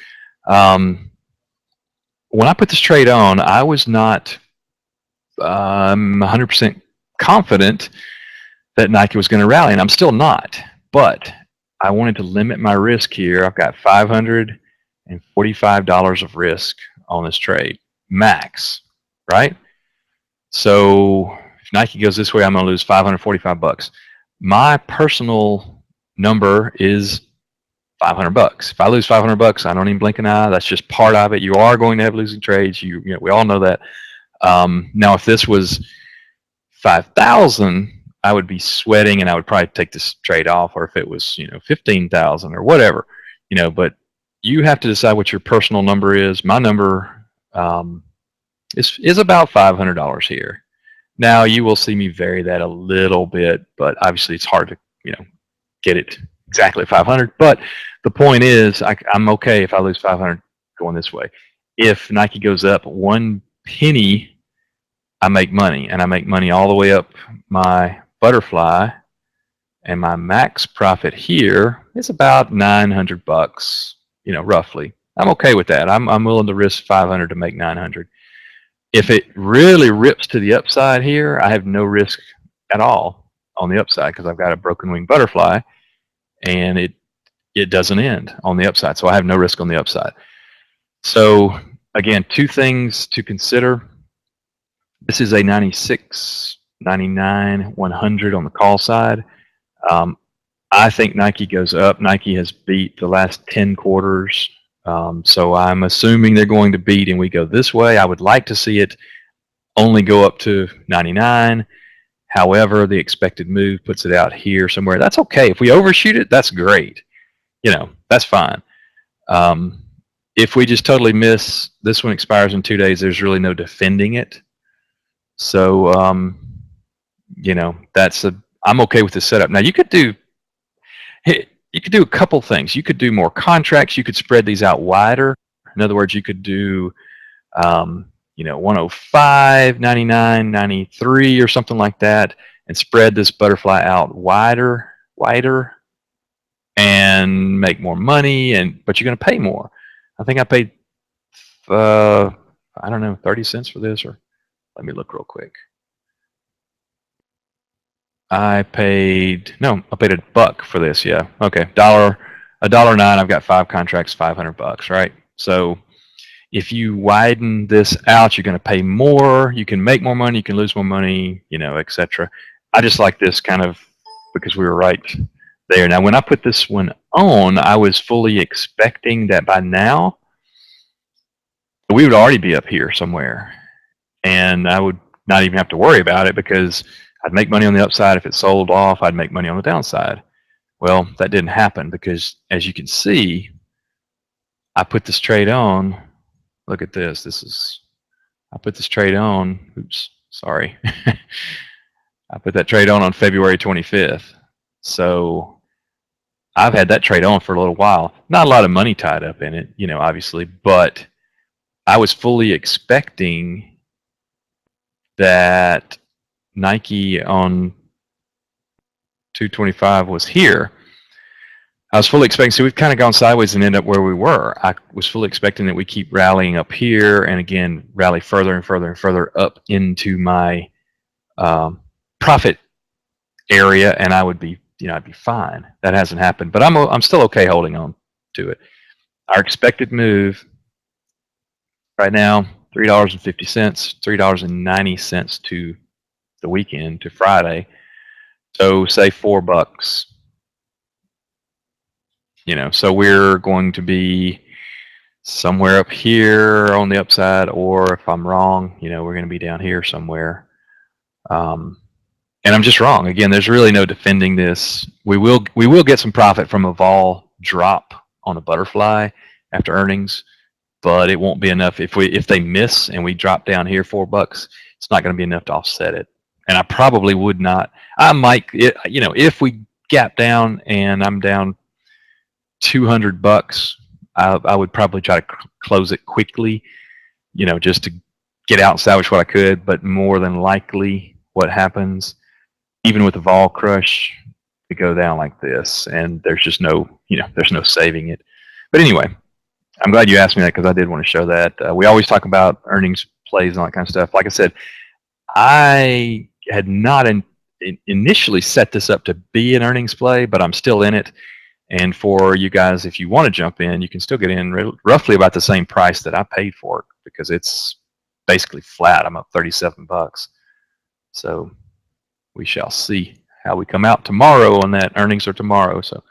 When I put this trade on, I was not 100% confident that Nike was going to rally, and I'm still not. But I wanted to limit my risk here. I've got $545 of risk on this trade, max, right? So if Nike goes this way, I'm going to lose 545 bucks. My personal number is 500 bucks. If I lose 500 bucks, I don't even blink an eye. That's just part of it. You are going to have losing trades. We all know that. Now, if this was 5,000, I would be sweating and I would probably take this trade off. Or if it was, 15,000 or whatever, but you have to decide what your personal number is. My number is about $500 here. Now, you will see me vary that a little bit, but obviously it's hard to, get it exactly 500. But the point is, I'm okay if I lose 500 going this way. If Nike goes up 1 penny, I make money, and I make money all the way up my butterfly, and my max profit here is about 900 bucks, roughly. I'm okay with that. I'm willing to risk 500 to make 900. If it really rips to the upside here, I have no risk at all on the upside because I've got a broken wing butterfly, and it doesn't end on the upside, so I have no risk on the upside. So again, 2 things to consider. This is a 96, 99, 100 on the call side. I think Nike goes up. Nike has beat the last 10 quarters. So I'm assuming they're going to beat and we go this way. I would like to see it only go up to 99. However, the expected move puts it out here somewhere. That's okay. If we overshoot it, that's great. That's fine. If we just totally miss, this one expires in 2 days, there's really no defending it. So, I'm okay with the setup. Now, you could do a couple things. You could do more contracts. You could spread these out wider. In other words, you could do, 105, 99, 93 or something like that, and spread this butterfly out wider, and make more money. But you're going to pay more. I think I paid, 30 cents for this, or let me look real quick. I paid $1 for this. Yeah. Okay. $1.09. I've got 5 contracts, 500 bucks, right? So if you widen this out, you're going to pay more. You can make more money. You can lose more money, etc. I just like this kind of because we were right there. Now, when I put this one on, I was fully expecting that by now we would already be up here somewhere, and I would not even have to worry about it because I'd make money on the upside. If it sold off, I'd make money on the downside. Well, that didn't happen because, as you can see, I put this trade on. Look at this. I put this trade on. Oops, sorry. I put that trade on February 25th. So I've had that trade on for a little while. Not a lot of money tied up in it, obviously, but I was fully expecting that Nike on 225 was here. I was fully expecting, so we've kind of gone sideways and end up where we were. I was fully expecting that we keep rallying up here and again rally further and further and further up into my profit area, and I would be, I'd be fine. That hasn't happened, but I'm still okay holding on to it. Our expected move right now, $3.50, $3.90 to the weekend, to Friday. So say $4. So we're going to be somewhere up here on the upside, or if I'm wrong, we're going to be down here somewhere. And I'm just wrong. Again, there's really no defending this. We will get some profit from a vol drop on a butterfly after earnings. but it won't be enough. If they miss and we drop down here $4, it's not going to be enough to offset it. And I probably would not. I might, you know, if we gap down and I'm down $200, I would probably try to close it quickly, you know, just to get out and salvage what I could. But more than likely, what happens, even with the vol crush, to go down like this, and there's just no, you know, there's no saving it. But anyway, I'm glad you asked me that because I did want to show that. We always talk about earnings plays and all that kind of stuff. Like I said, I had not initially set this up to be an earnings play, but I'm still in it. And for you guys, if you want to jump in, you can still get in roughly about the same price that I paid for it, because it's basically flat. I'm up $37. So we shall see how we come out tomorrow on that. Earnings are tomorrow. So,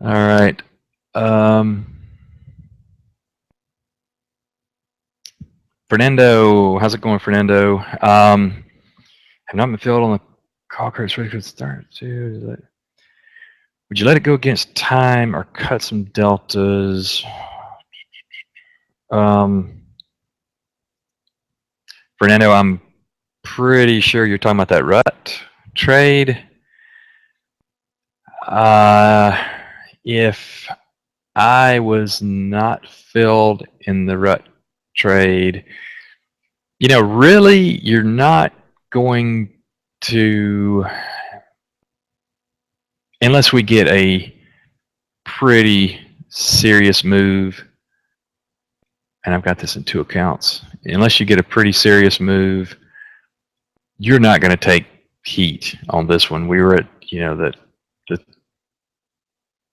all right. Fernando, how's it going, Fernando? Have not been filled on the call credits ready for the start too. Would you let it go against time or cut some deltas? Fernando, I'm pretty sure you're talking about that rut trade. If I was not filled in the rut trade, you know, really, you're not going to, unless we get a pretty serious move, and I've got this in 2 accounts, unless you get a pretty serious move, you're not going to take heat on this one. We were at, you know, the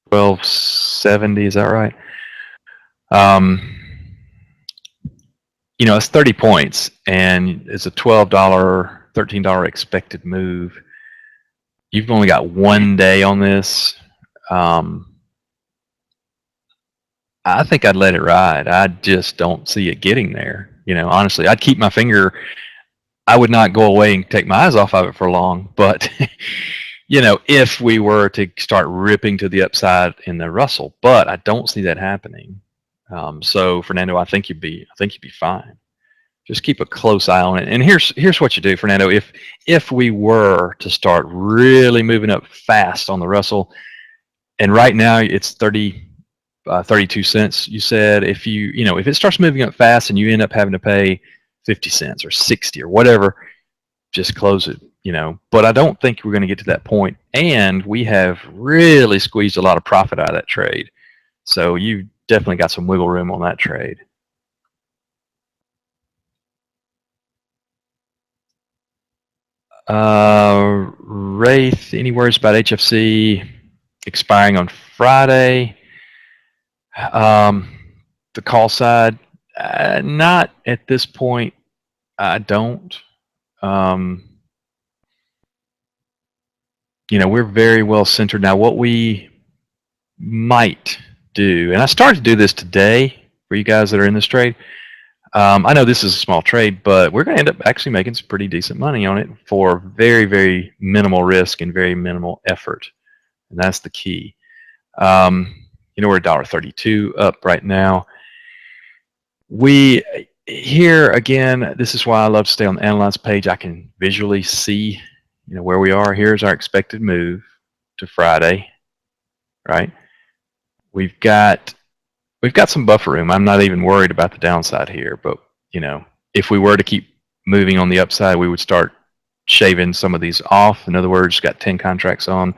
1270, is that right? You know, it's 30 points, and it's a $12, $13 expected move. You've only got 1 day on this. I think I'd let it ride. I just don't see it getting there. You know, honestly, I'd keep my finger. I would not go away and take my eyes off of it for long, but you know, if we were to start ripping to the upside in the Russell, but I don't see that happening. So Fernando, I think you'd be fine. Just keep a close eye on it. And here's what you do, Fernando. If we were to start really moving up fast on the Russell, and right now it's 32 cents, you said, if it starts moving up fast and you end up having to pay 50 cents or 60 or whatever, just close it, you know. But I don't think we're going to get to that point, and we have really squeezed a lot of profit out of that trade. So you definitely got some wiggle room on that trade. Wraith, any words about HFC expiring on Friday? The call side, not at this point. I don't. You know, we're very well centered now. What we might do, and I started to do this today for you guys that are in this trade. I know this is a small trade, but we're going to end up actually making some pretty decent money on it for very, very minimal risk and very minimal effort, and that's the key. You know, we're $1.32 up right now. Here again, this is why I love to stay on the analyze page. I can visually see, you know, where we are. Here's our expected move to Friday, right? We've got some buffer room. I'm not even worried about the downside here, but you know, if we were to keep moving on the upside, we would start shaving some of these off. In other words, got 10 contracts on.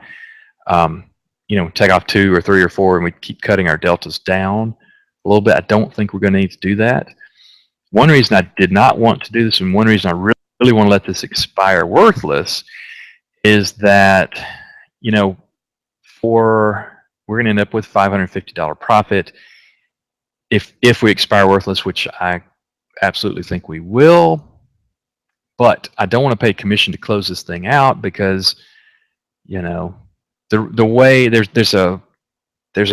You know, take off 2 or 3 or 4, and we keep cutting our deltas down a little bit. I don't think we're going to need to do that. One reason I did not want to do this, and one reason I really want to let this expire worthless, is that, you know, we're going to end up with $550 profit if we expire worthless, which I absolutely think we will. But I don't want to pay commission to close this thing out, because, you know, the way there's a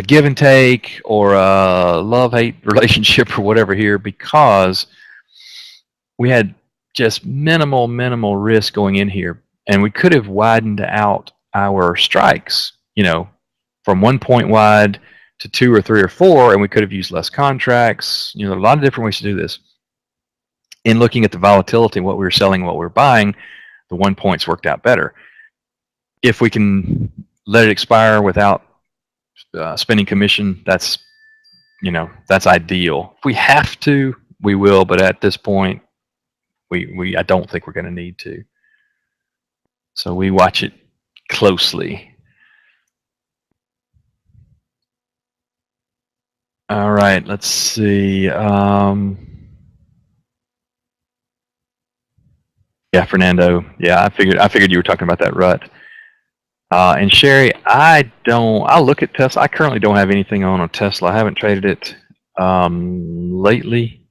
give and take, or a love-hate relationship or whatever here, because we had just minimal risk going in here, and we could have widened out our strikes, you know, from 1 point wide to 2 or 3 or 4, and we could have used less contracts. You know, a lot of different ways to do this. In looking at the volatility, what we were selling, what we were buying, the 1 points worked out better. If we can let it expire without spending commission, that's, you know, that's ideal. If we have to, we will, but at this point, I don't think we're going to need to. So we watch it closely. All right, let's see. Yeah, Fernando. Yeah, I figured you were talking about that rut. And Sherry, I'll look at Tesla. I currently don't have anything on a Tesla. I haven't traded it lately.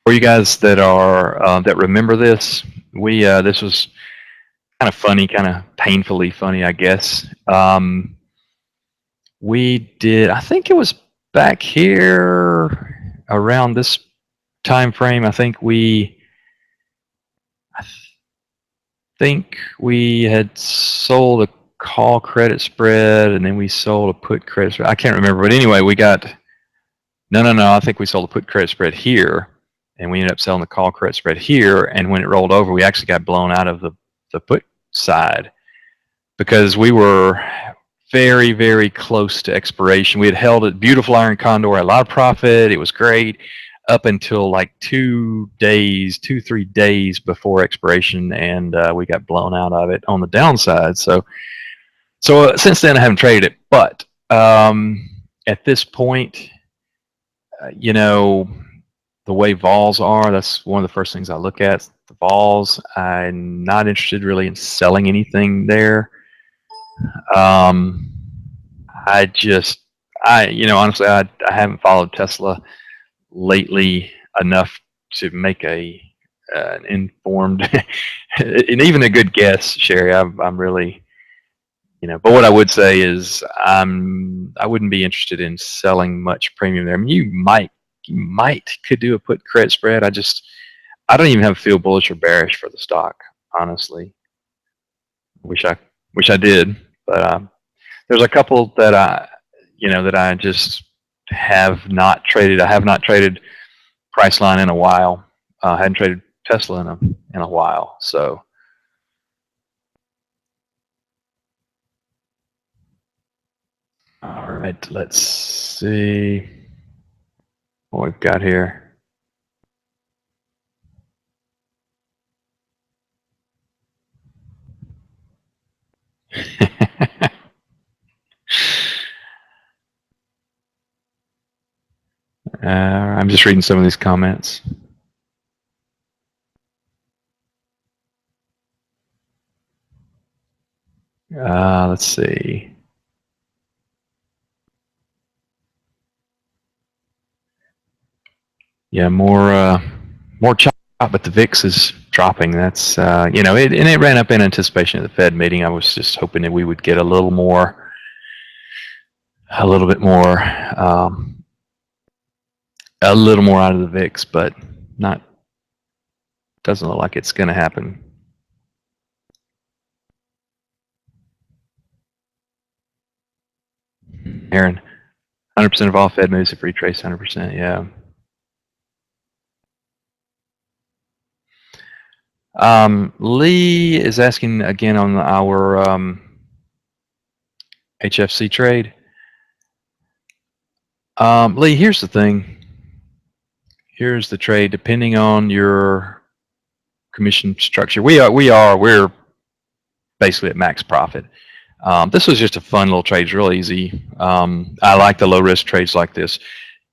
For you guys that are that remember this, this was kind of funny, kind of painfully funny, I guess. We did, I think it was back here around this time frame. I think we had sold a call credit spread, and then we sold a put credit spread. I can't remember, but anyway, we got no. I think we sold a put credit spread here, and we ended up selling the call credit spread here. And when it rolled over, we actually got blown out of the put side because we were very, very close to expiration. We had held it, beautiful iron condor, had a lot of profit. It was great up until like 2, 3 days before expiration, and we got blown out of it on the downside. So since then I haven't traded it, but at this point, you know, the way vols are, that's one of the first things I look at. The vols, I'm not interested really in selling anything there. You know, honestly, I haven't followed Tesla lately enough to make an informed and even a good guess, Sherry. I'm really, you know, but what I would say is I wouldn't be interested in selling much premium there. I mean, you might could do a put credit spread. I don't even have a feel bullish or bearish for the stock, honestly. Wish I did, but there's a couple that I just have not traded. I have not traded Priceline in a while. I hadn't traded Tesla in a while. So all right, let's see what we've got here. I'm just reading some of these comments. Let's see. Yeah, more chop, but the VIX is dropping. That's you know, and it ran up in anticipation of the Fed meeting. I was just hoping that we would get a little bit more, out of the VIX, but doesn't look like it's going to happen. Aaron, 100% of all Fed moves have retraced 100%. Yeah. Lee is asking again on our HFC trade. Lee, here's the thing. Here's the trade. Depending on your commission structure, we're basically at max profit. This was just a fun little trade. It's real easy. I like the low risk trades like this.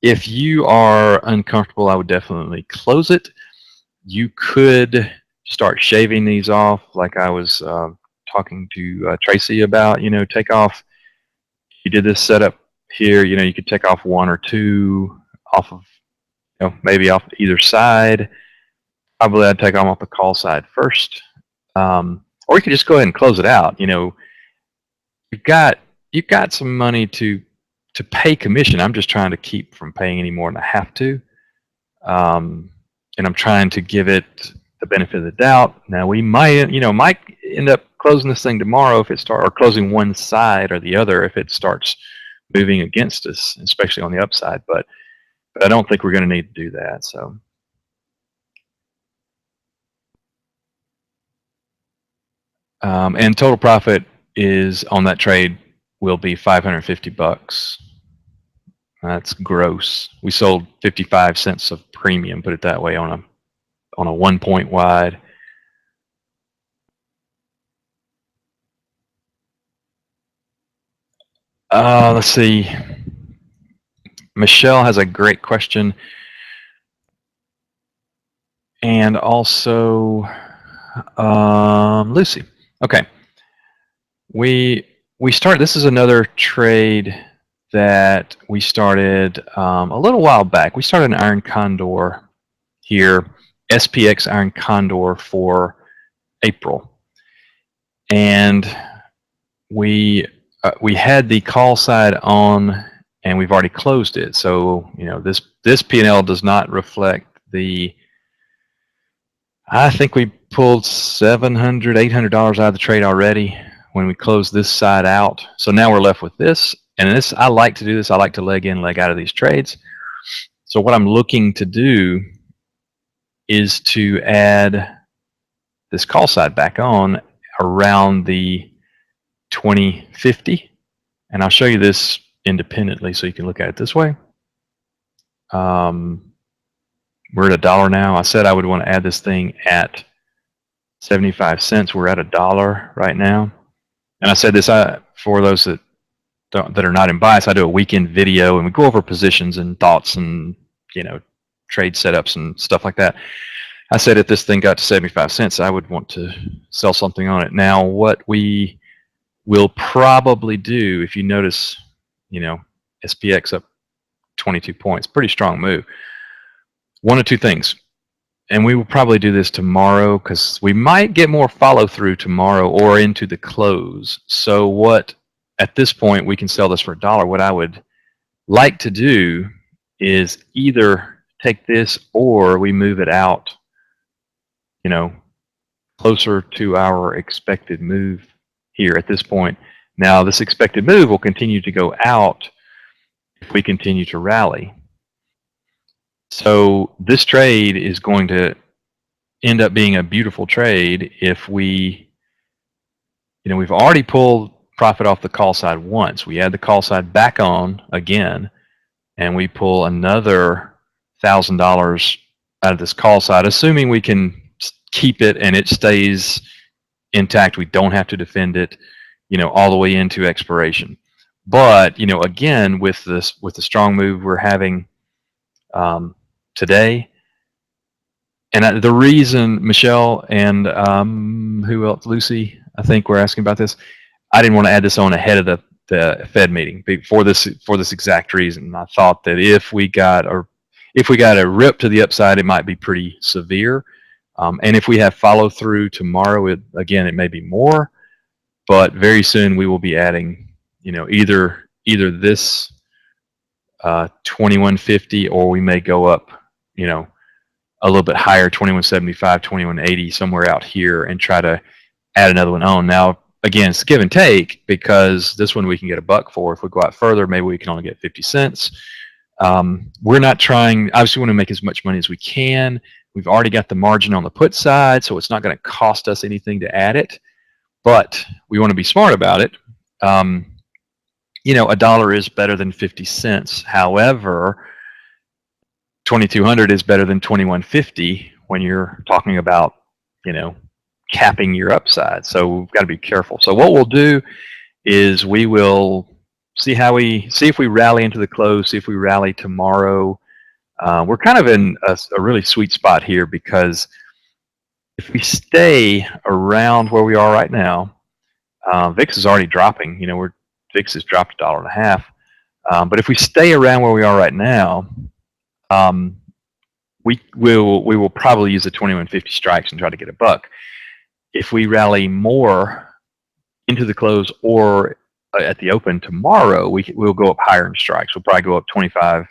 If you are uncomfortable, I would definitely close it. You could start shaving these off, like I was talking to Tracy about. You know, take off. You did this setup here. You know, you could take off 1 or 2 off of, you know, maybe off either side. Probably I'd take them off the call side first, or you could just go ahead and close it out. You know, you've got some money to pay commission. I'm just trying to keep from paying any more than I have to, and I'm trying to give it the benefit of the doubt. Now we might end up closing this thing tomorrow if it starts, or closing one side or the other if it starts moving against us, especially on the upside. But I don't think we're going to need to do that. So. And total profit is on that trade will be $550. That's gross. We sold 55 cents of premium, put it that way, on a 1 point wide. Let's see. Michelle has a great question, and also Lucy. Okay, we start. This is another trade that we started a little while back. We started an iron condor here, SPX iron condor for April, and we had the call side on, and we've already closed it. So this P&L does not reflect the. I think we pulled $700, $800 out of the trade already when we closed this side out. So now we're left with this. And this, I like to do this. I like to leg in, leg out of these trades. So what I'm looking to do is to add this call side back on around the 2050. And I'll show you this independently so you can look at it this way. We're at $1 now. I said I would want to add this thing at 75 cents. We're at $1 right now. And I said this for those that are not in bias. I do a weekend video and we go over positions and thoughts and trade setups and stuff like that. I said if this thing got to 75 cents, I would want to sell something on it. Now, what we will probably do, if you notice, SPX up 22 points, pretty strong move. One of two things, and we will probably do this tomorrow because we might get more follow through tomorrow or into the close. So at this point we can sell this for $1. What I would like to do is either take this or we move it out, closer to our expected move here at this point. Now this expected move will continue to go out if we continue to rally. So this trade is going to end up being a beautiful trade if we've already pulled profit off the call side once. We add the call side back on again, and we pull another $1,000 out of this call side, assuming we can keep it and it stays intact. We don't have to defend it, all the way into expiration. But again, with the strong move we're having today, and the reason Michelle and who else, Lucy, I think we're asking about this. I didn't want to add this on ahead of the Fed meeting for this exact reason. I thought that if we got a rip to the upside, it might be pretty severe, and if we have follow through tomorrow, it may be more. But very soon we will be adding, either this 2150, or we may go up, a little bit higher, 2175, 2180, somewhere out here, and try to add another one on. Now, again, it's give and take, because this one we can get $1 for. If we go out further, maybe we can only get 50 cents. We're not trying, obviously we want to make as much money as we can. We've already got the margin on the put side, so it's not going to cost us anything to add it, but we want to be smart about it. $1 is better than 50 cents. However, 2200 is better than 2150 when you're talking about, capping your upside. So we've got to be careful. So what we'll do is we will see if we rally into the close, see if we rally tomorrow. We're kind of in a really sweet spot here, because if we stay around where we are right now, VIX is already dropping. VIX has dropped $1.50. But if we stay around where we are right now, we will probably use the 2150 strikes and try to get $1. If we rally more into the close or at the open tomorrow, we'll go up higher in strikes. We'll probably go up 25,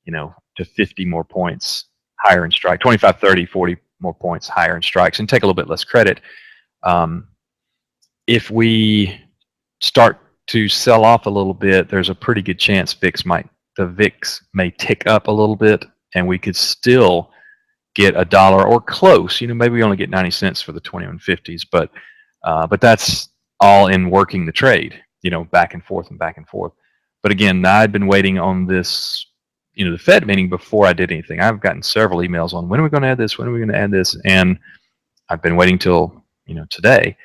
to 50 more points higher in strike, 25, 30, 40 more points higher in strikes, and take a little bit less credit. if we start to sell off a little bit, there's a pretty good chance the VIX may tick up a little bit, and we could still get $1 or close. Maybe we only get 90 cents for the 2150s, but that's all in working the trade, back and forth and back and forth. But again, I'd been waiting on this, the Fed meeting before I did anything. I've gotten several emails on when are we going to add this, when are we going to add this, and I've been waiting till today,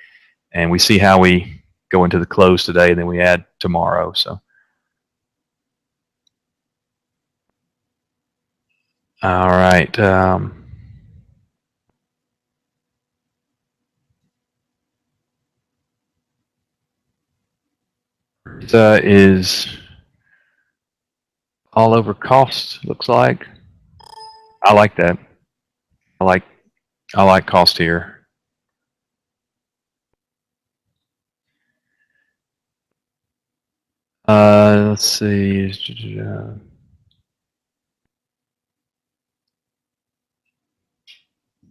and we see how we go into the close today, and then we add tomorrow. So, all right. Is all over cost, looks like. I like that. I like cost here. Let's see.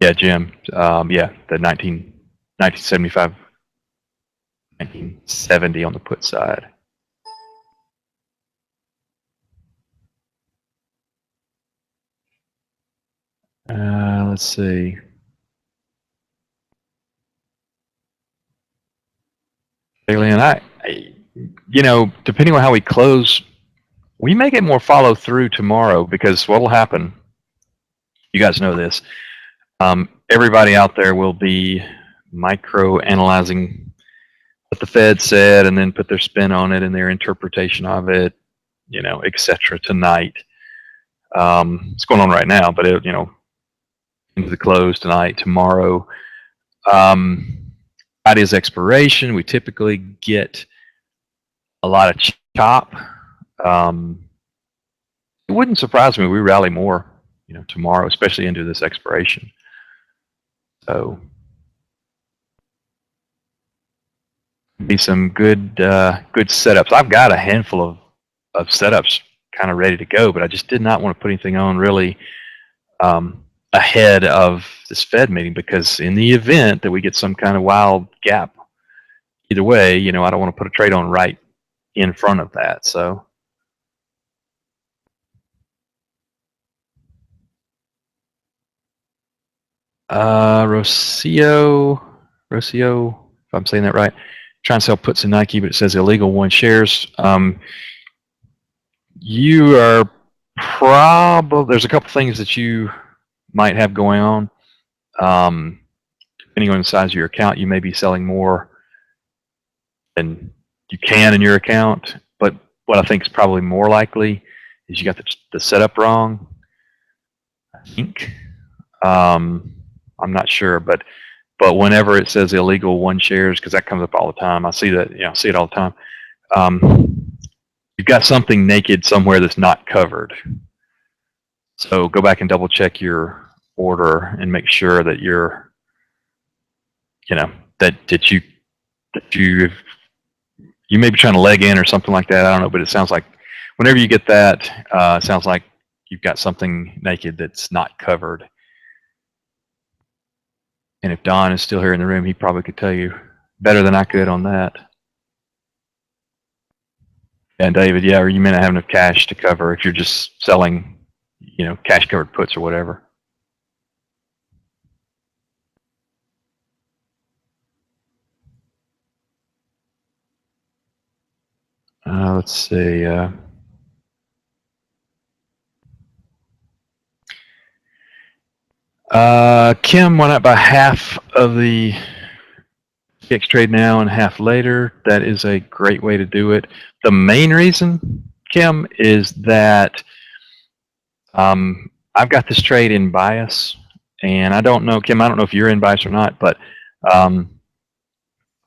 Yeah, Jim. Yeah, the 1975, 1970 on the put side. Let's see. Alien, depending on how we close, we may get more follow through tomorrow, because what'll happen, you guys know this, everybody out there will be micro analyzing what the Fed said and then put their spin on it and their interpretation of it, etc. tonight. It's going on right now, but it, into the close tonight, tomorrow. Friday's expiration, we typically get a lot of chop. It wouldn't surprise me if we rally more, tomorrow, especially into this expiration. So, be some good setups. I've got a handful of setups kind of ready to go, but I just did not want to put anything on really ahead of this Fed meeting, because in the event that we get some kind of wild gap, either way, I don't want to put a trade on right in front of that. So, Rocio, if I'm saying that right, trying to sell puts in Nike, but it says illegal 1 shares. You are probably, there's a couple things that you might have going on. Depending on the size of your account, you may be selling more than you can in your account. But what I think is probably more likely is you got the setup wrong, I think. I'm not sure, but whenever it says illegal 1 shares, because that comes up all the time, I see that, I see it all the time. You've got something naked somewhere that's not covered. So go back and double check your order and make sure that you're, that you may be trying to leg in or something like that. I don't know, but it sounds like whenever you get that, it sounds like you've got something naked that's not covered. And if Don is still here in the room, he probably could tell you better than I could on that. And David, yeah, or you may not have enough cash to cover if you're just selling, cash covered puts or whatever. Let's see. Kim went up by half of the PX trade now and half later. That is a great way to do it. The main reason, Kim, is that I've got this trade in bias, and I don't know, Kim, I don't know if you're in bias or not, but I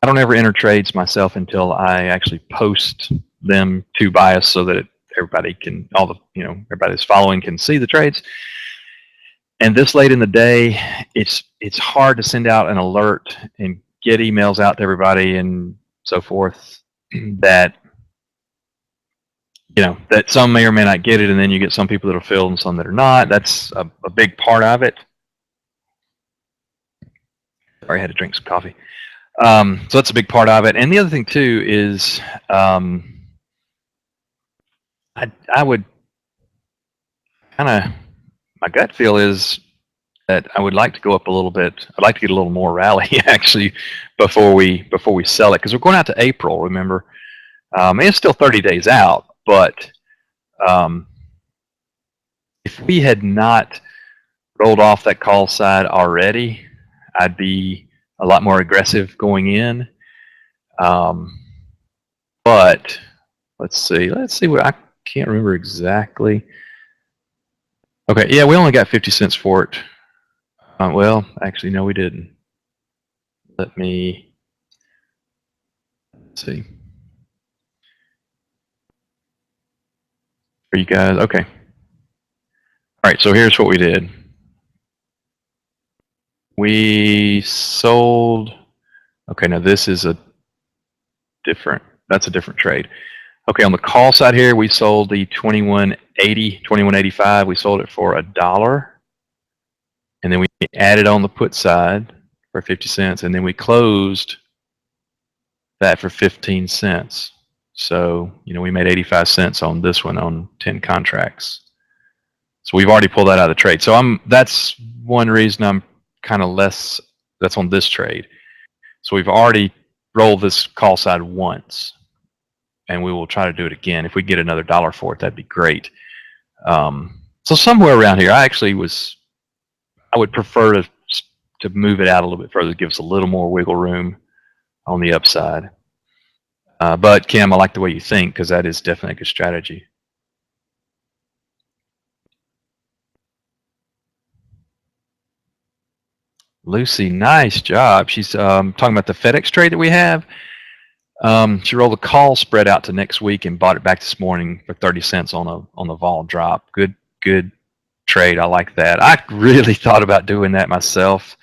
don't ever enter trades myself until I actually post them to bias so that everybody can, everybody that's following can see the trades. And this late in the day, it's hard to send out an alert and get emails out to everybody and so forth that, that some may or may not get it, and then you get some people that are filled and some that are not. That's a big part of it. Sorry, I had to drink some coffee. So that's a big part of it. And the other thing too is I would kind of, my gut feel is that I would like to go up a little bit. I'd like to get a little more rally actually before we sell it, because we're going out to April. Remember, it's still 30 days out, but if we had not rolled off that call side already, I'd be a lot more aggressive going in. But let's see what, I can't remember exactly. Okay, yeah, we only got 50 cents for it. Well, actually, no, we didn't. Let me see. Are you guys okay? All right, so here's what we did. We sold. Okay, now this is a different. That's a different trade. Okay, on the call side here, we sold the 2180, 2185. We sold it for $1, and then we added on the put side for 50 cents, and then we closed that for 15 cents. So, you know, we made 85 cents on this one on 10 contracts. So we've already pulled that out of the trade. So that's one reason I'm kind of less, that's on this trade. So we've already rolled this call side once, and we will try to do it again. If we get another $1 for it, that'd be great. So somewhere around here, I would prefer to move it out a little bit further, give us a little more wiggle room on the upside. But Kim, I like the way you think, because that is definitely a good strategy. Lucy, nice job. She's talking about the FedEx trade that we have. She rolled the call spread out to next week and bought it back this morning for 30 cents on the vol drop. Good trade. I like that. I really thought about doing that myself.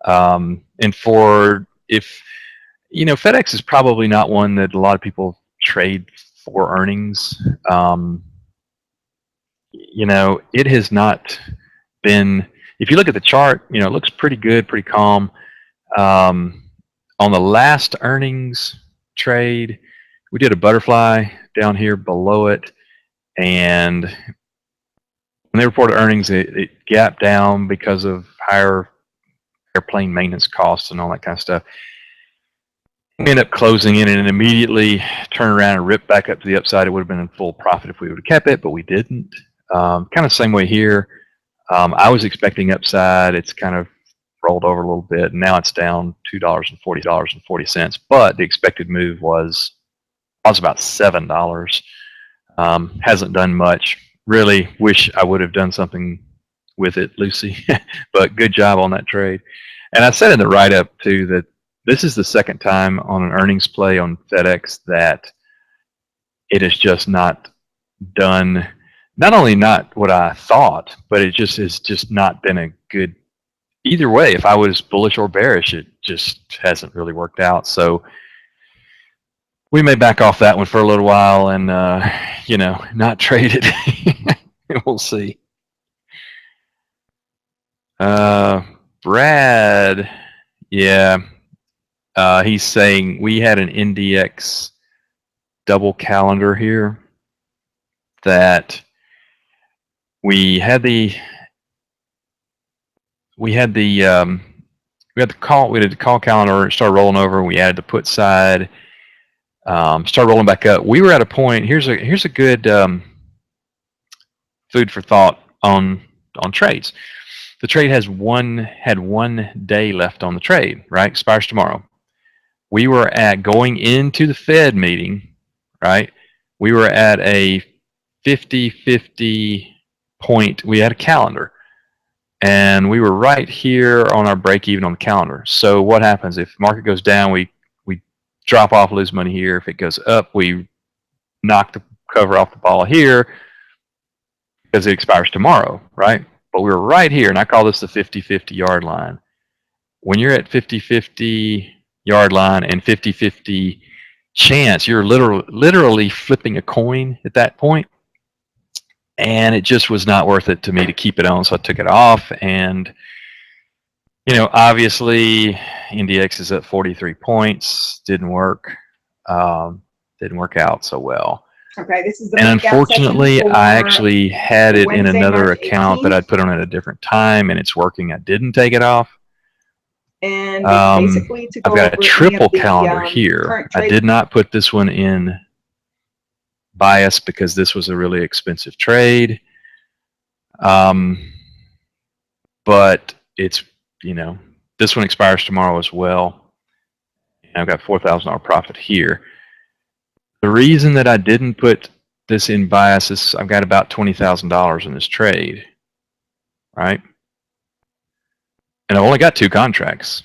And if you know, FedEx is probably not one that a lot of people trade for earnings. You know, it has not been. If you look at the chart, you know, it looks pretty good, pretty calm. On the last earnings trade, we did a butterfly down here below it, and when they reported earnings, it gapped down because of higher airplane maintenance costs and all that kind of stuff. We ended up closing in and immediately turned around and ripped back up to the upside. It would have been in full profit if we would have kept it, but we didn't. Kind of same way here. I was expecting upside. It's kind of rolled over a little bit, and now it's down $2.40, but the expected move was about $7. Hasn't done much. Really wish I would have done something with it, Lucy, but good job on that trade. And I said in the write-up too that this is the second time on an earnings play on FedEx that it has just not done. Not only not what I thought, but it just has just not been a good. Either way, if I was bullish or bearish, it just hasn't really worked out. So we may back off that one for a little while and, you know, not trade it. We'll see. Brad, yeah, he's saying we had an NDX double calendar here that we had the call calendar. It started rolling over. We added the put side. Started rolling back up. We were at a point. Here's a good food for thought on trades. The trade had 1 day left on the trade. Right, expires tomorrow. We were at going into the Fed meeting. Right, we were at a 50-50 point. We had a calendar, and we were right here on our break even on the calendar. So what happens if market goes down? We drop off, lose money here. If it goes up, we knock the cover off the ball here because it expires tomorrow, right? But we were right here, and I call this the 50-50 yard line. When you're at 50-50 yard line and 50-50 chance, you're literally flipping a coin at that point. And it just was not worth it to me to keep it on, so I took it off, and You know, obviously, NDX is at 43 points. Didn't work. Didn't work out so well. Okay, this is the And breakout session unfortunately, for I actually had it in Wednesday, another March account that 18th. I'd put on at a different time, and it's working. I didn't take it off. And basically to go I've got a over any triple of the, calendar here. current I trade. did not put this one in bias because this was a really expensive trade. But it's, you know, this one expires tomorrow as well. And I've got $4,000 profit here. The reason that I didn't put this in bias is I've got about $20,000 in this trade, right? And I've only got 2 contracts.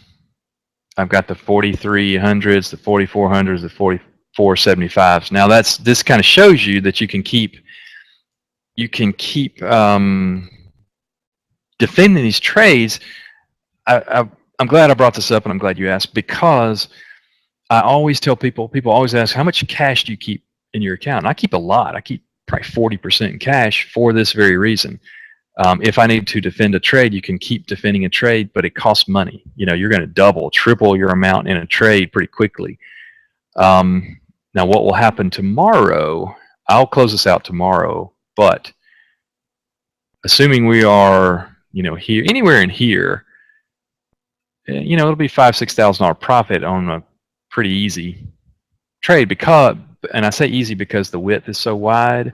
I've got the 4300s, the 4400s, the 4475s. Now this kind of shows you that you can keep defending these trades. I'm glad I brought this up, and I'm glad you asked, because I always tell people always ask, how much cash do you keep in your account? And I keep a lot. I keep probably 40% in cash for this very reason. If I need to defend a trade, you can keep defending a trade, but it costs money. You know, you're going to double, triple your amount in a trade pretty quickly. Now, what will happen tomorrow, I'll close this out tomorrow, but assuming we are, you know, here, anywhere in here, you know, it'll be $5,000–6,000 profit on a pretty easy trade, because, and I say easy because the width is so wide,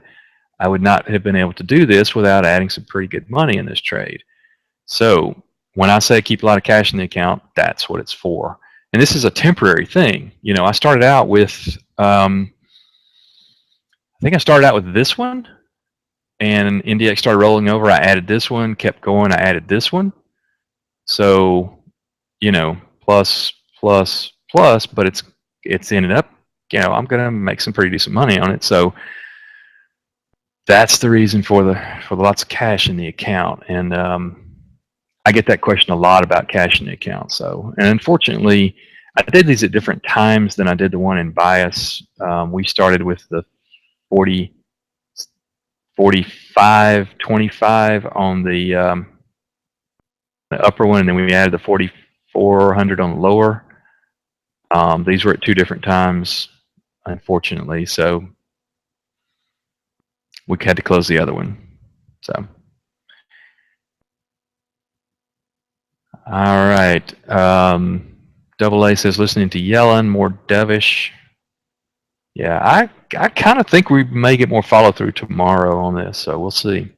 I would not have been able to do this without adding some pretty good money in this trade. So when I say keep a lot of cash in the account, that's what it's for. And this is a temporary thing. You know, I started out with, I think I started out with this one, and NDX started rolling over. I added this one, kept going. I added this one. So, you know, plus, plus, plus, but it's ended up, you know, I'm going to make some pretty decent money on it. So that's the reason for the lots of cash in the account. And I get that question a lot about cash in the account. So, and unfortunately, I did these at different times than I did the one in bias. We started with the 40, 45, 25 on the upper one, and then we added the 4,400 on the lower. These were at 2 different times, unfortunately. So we had to close the other one. So, all right. Double A says listening to Yellen, more dovish. Yeah, I kind of think we may get more follow through tomorrow on this, so we'll see.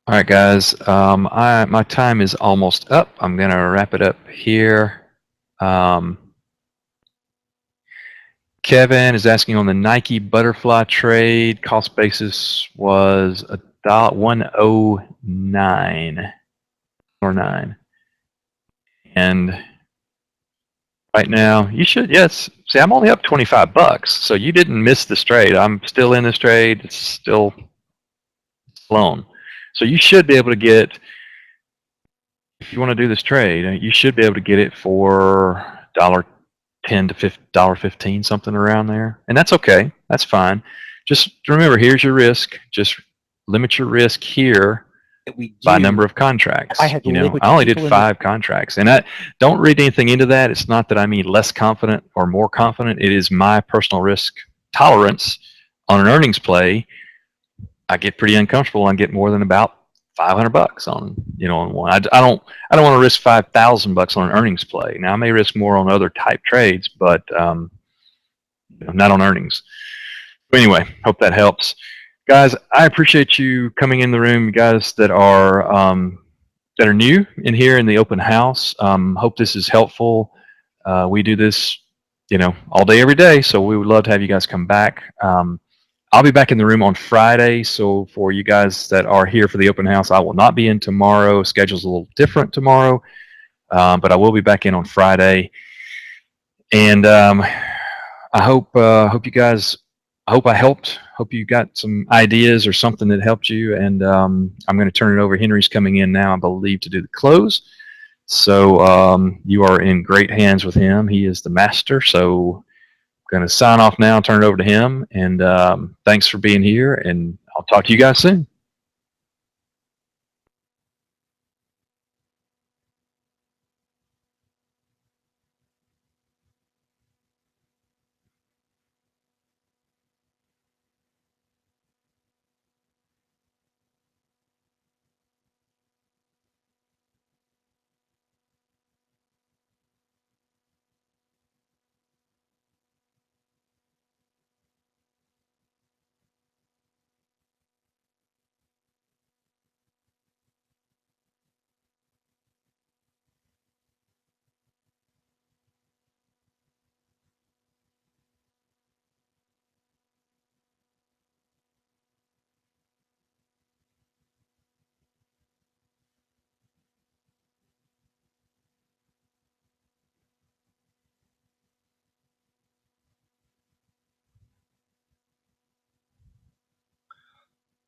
All right, guys. My time is almost up. I'm gonna wrap it up here. Kevin is asking on the Nike butterfly trade, cost basis was $109 or 9, and right now you should, yes. See, I'm only up $25, so you didn't miss this trade. I'm still in this trade. It's still blown. So you should be able to get, if you want to do this trade, you should be able to get it for $1.10 to $1.15, something around there. And that's okay. That's fine. Just remember, here's your risk. Just limit your risk here by number of contracts. You know, I only did 5 contracts, and I don't read anything into that. It's not that I mean less confident or more confident. It is my personal risk tolerance on an earnings play. I get pretty uncomfortable and get more than about $500 on, you know, on one. I don't want to risk $5,000 on an earnings play. Now I may risk more on other type trades, but not on earnings. But anyway, hope that helps, guys. I appreciate you coming in the room, you guys that are new in here in the open house. Hope this is helpful. We do this, you know, all day, every day, so we would love to have you guys come back. I'll be back in the room on Friday, so for you guys that are here for the open house, I will not be in tomorrow. Schedule's a little different tomorrow, but I will be back in on Friday. And I hope you guys, I hope I helped. Hope you got some ideas or something that helped you. And I'm going to turn it over. Henry's coming in now, I believe, to do the close. So you are in great hands with him. He is the master. So going to sign off now and turn it over to him. And thanks for being here, and I'll talk to you guys soon.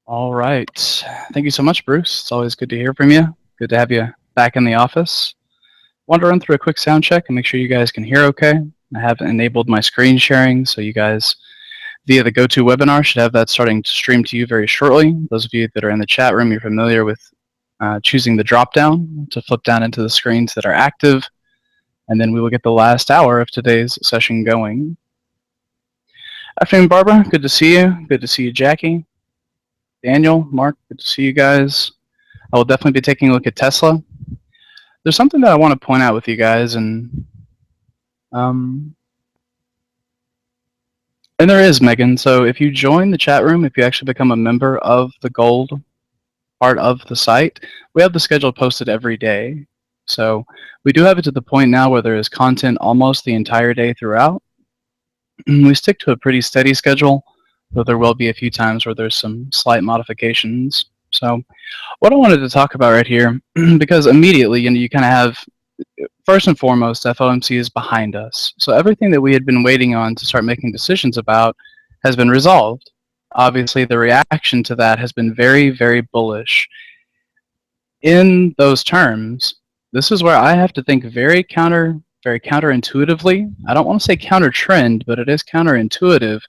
All right. Thank you so much, Bruce. It's always good to hear from you. Good to have you back in the office. Want to run through a quick sound check and make sure you guys can hear okay. I have enabled my screen sharing, so you guys via the GoToWebinar should have that starting to stream to you very shortly. Those of you that are in the chat room, you're familiar with choosing the drop-down to flip down into the screens that are active, and then we will get the last hour of today's session going. Afternoon, Barbara. Good to see you. Good to see you, Jackie. Daniel, Mark, good to see you guys. I will definitely be taking a look at Tesla. There's something that I want to point out with you guys, and there is, Megan. So if you join the chat room, if you actually become a member of the gold part of the site, we have the schedule posted every day. So we do have it to the point now where there is content almost the entire day throughout. We stick to a pretty steady schedule, though there will be a few times where there's some slight modifications. So what I wanted to talk about right here, because immediately you kind of have, first and foremost, FOMC is behind us. So everything that we had been waiting on to start making decisions about has been resolved. Obviously, the reaction to that has been very, very bullish. In those terms, this is where I have to think very counterintuitively. I don't want to say counter trend, but it is counterintuitive.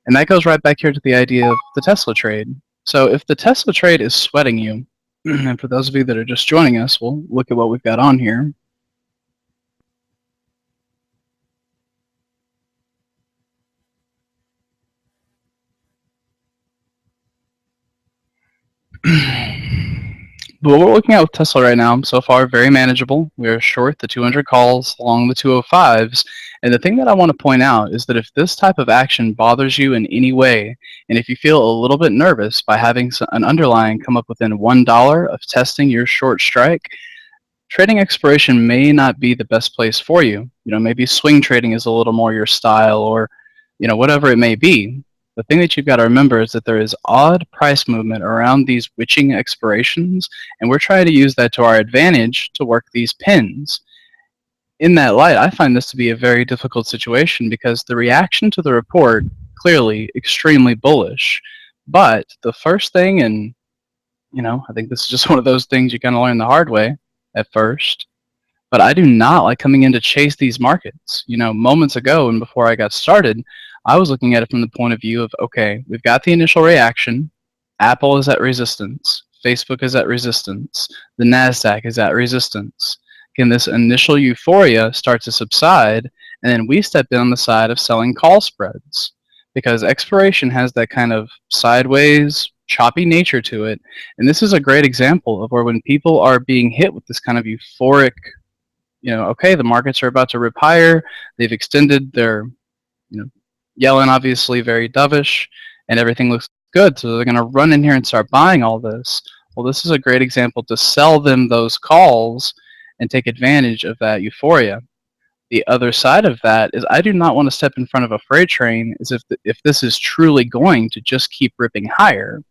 And that goes right back here to the idea of the Tesla trade. So if the Tesla trade is sweating you, and for those of you that are just joining us, we'll look at what we've got on here. But what we're looking at with Tesla right now, so far, very manageable. We are short the 200 calls along the 205s. And the thing that I want to point out is that if this type of action bothers you in any way, and if you feel a little bit nervous by having an underlying come up within $1 of testing your short strike, trading expiration may not be the best place for you. Maybe swing trading is a little more your style, or whatever it may be. The thing that you've got to remember is that there is odd price movement around these witching expirations, and we're trying to use that to our advantage to work these pins. In that light, I find this to be a very difficult situation because the reaction to the report, clearly extremely bullish. But the first thing, and I think this is just one of those things you kind of learn the hard way at first, but I do not like coming in to chase these markets. Moments ago and before I got started, I was looking at it from the point of view of, okay, we've got the initial reaction. Apple is at resistance. Facebook is at resistance. The NASDAQ is at resistance. Can this initial euphoria start to subside? And then we step in on the side of selling call spreads, because expiration has that kind of sideways, choppy nature to it. And this is a great example of where when people are being hit with this kind of euphoric, okay, the markets are about to rip higher. They've extended their, Yellen obviously very dovish, and everything looks good, so they're going to run in here and start buying all this. Well, this is a great example to sell them those calls and take advantage of that euphoria. The other side of that is I do not want to step in front of a freight train as if this is truly going to just keep ripping higher.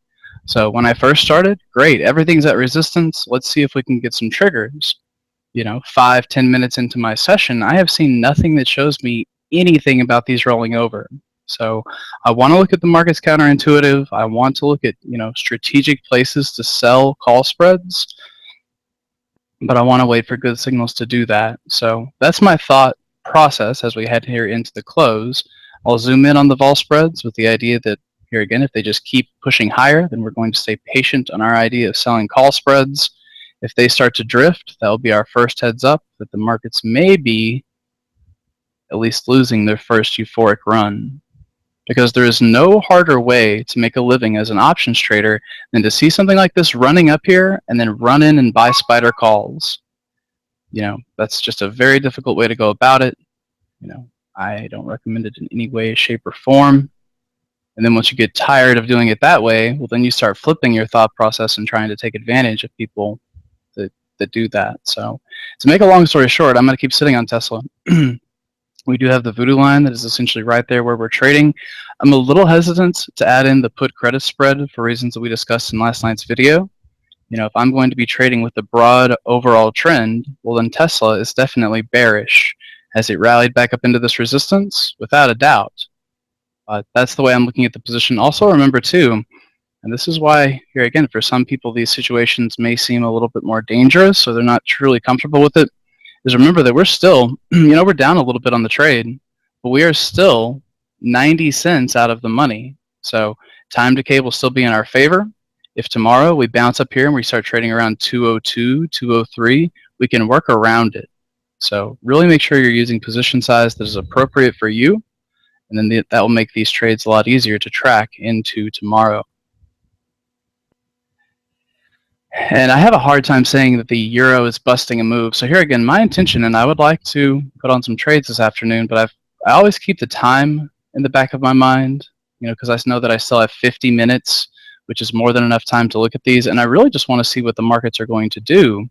So when I first started, great, everything's at resistance. Let's see if we can get some triggers. 5-10 minutes into my session, I have seen nothing that shows me anything about these rolling over. So I want to look at the markets counterintuitive. I want to look at strategic places to sell call spreads, but I want to wait for good signals to do that. So that's my thought process as we head here into the close. I'll zoom in on the vol spreads with the idea that here again, if they just keep pushing higher, then we're going to stay patient on our idea of selling call spreads. If they start to drift, that will be our first heads up that the markets may be at least losing their first euphoric run. Because there is no harder way to make a living as an options trader than to see something like this running up here and then run in and buy spider calls. That's just a very difficult way to go about it. I don't recommend it in any way, shape, or form. And then once you get tired of doing it that way, well, then you start flipping your thought process and trying to take advantage of people that do that. So to make a long story short, I'm going to keep sitting on Tesla. We do have the voodoo line that is essentially right there where we're trading. I'm a little hesitant to add in the put credit spread for reasons that we discussed in last night's video. If I'm going to be trading with the broad overall trend, well then Tesla is definitely bearish. Has it rallied back up into this resistance? Without a doubt. That's the way I'm looking at the position. Also remember too, And this is why, here again, for some people, these situations may seem a little bit more dangerous, so they're not truly comfortable with it, is remember that we're still, we're down a little bit on the trade, but we are still 90 cents out of the money. So time decay will still be in our favor. If tomorrow we bounce up here and we start trading around 202, 203, we can work around it. So really make sure you're using position size that is appropriate for you, and then that will make these trades a lot easier to track into tomorrow. And I have a hard time saying that the euro is busting a move. So here again, my intention, and I would like to put on some trades this afternoon, but I always keep the time in the back of my mind, because I know that I still have 50 minutes, which is more than enough time to look at these, and I really just want to see what the markets are going to do.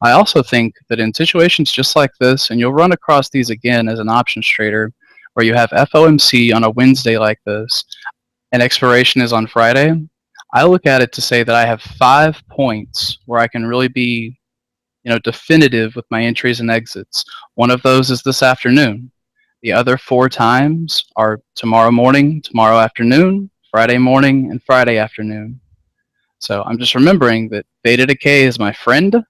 I also think that in situations just like this, and you'll run across these again as an options trader, where you have FOMC on a Wednesday like this, and expiration is on Friday, I look at it to say that I have 5 points where I can really be, definitive with my entries and exits. One of those is this afternoon. The other 4 times are tomorrow morning, tomorrow afternoon, Friday morning, and Friday afternoon. So I'm just remembering that beta decay is my friend.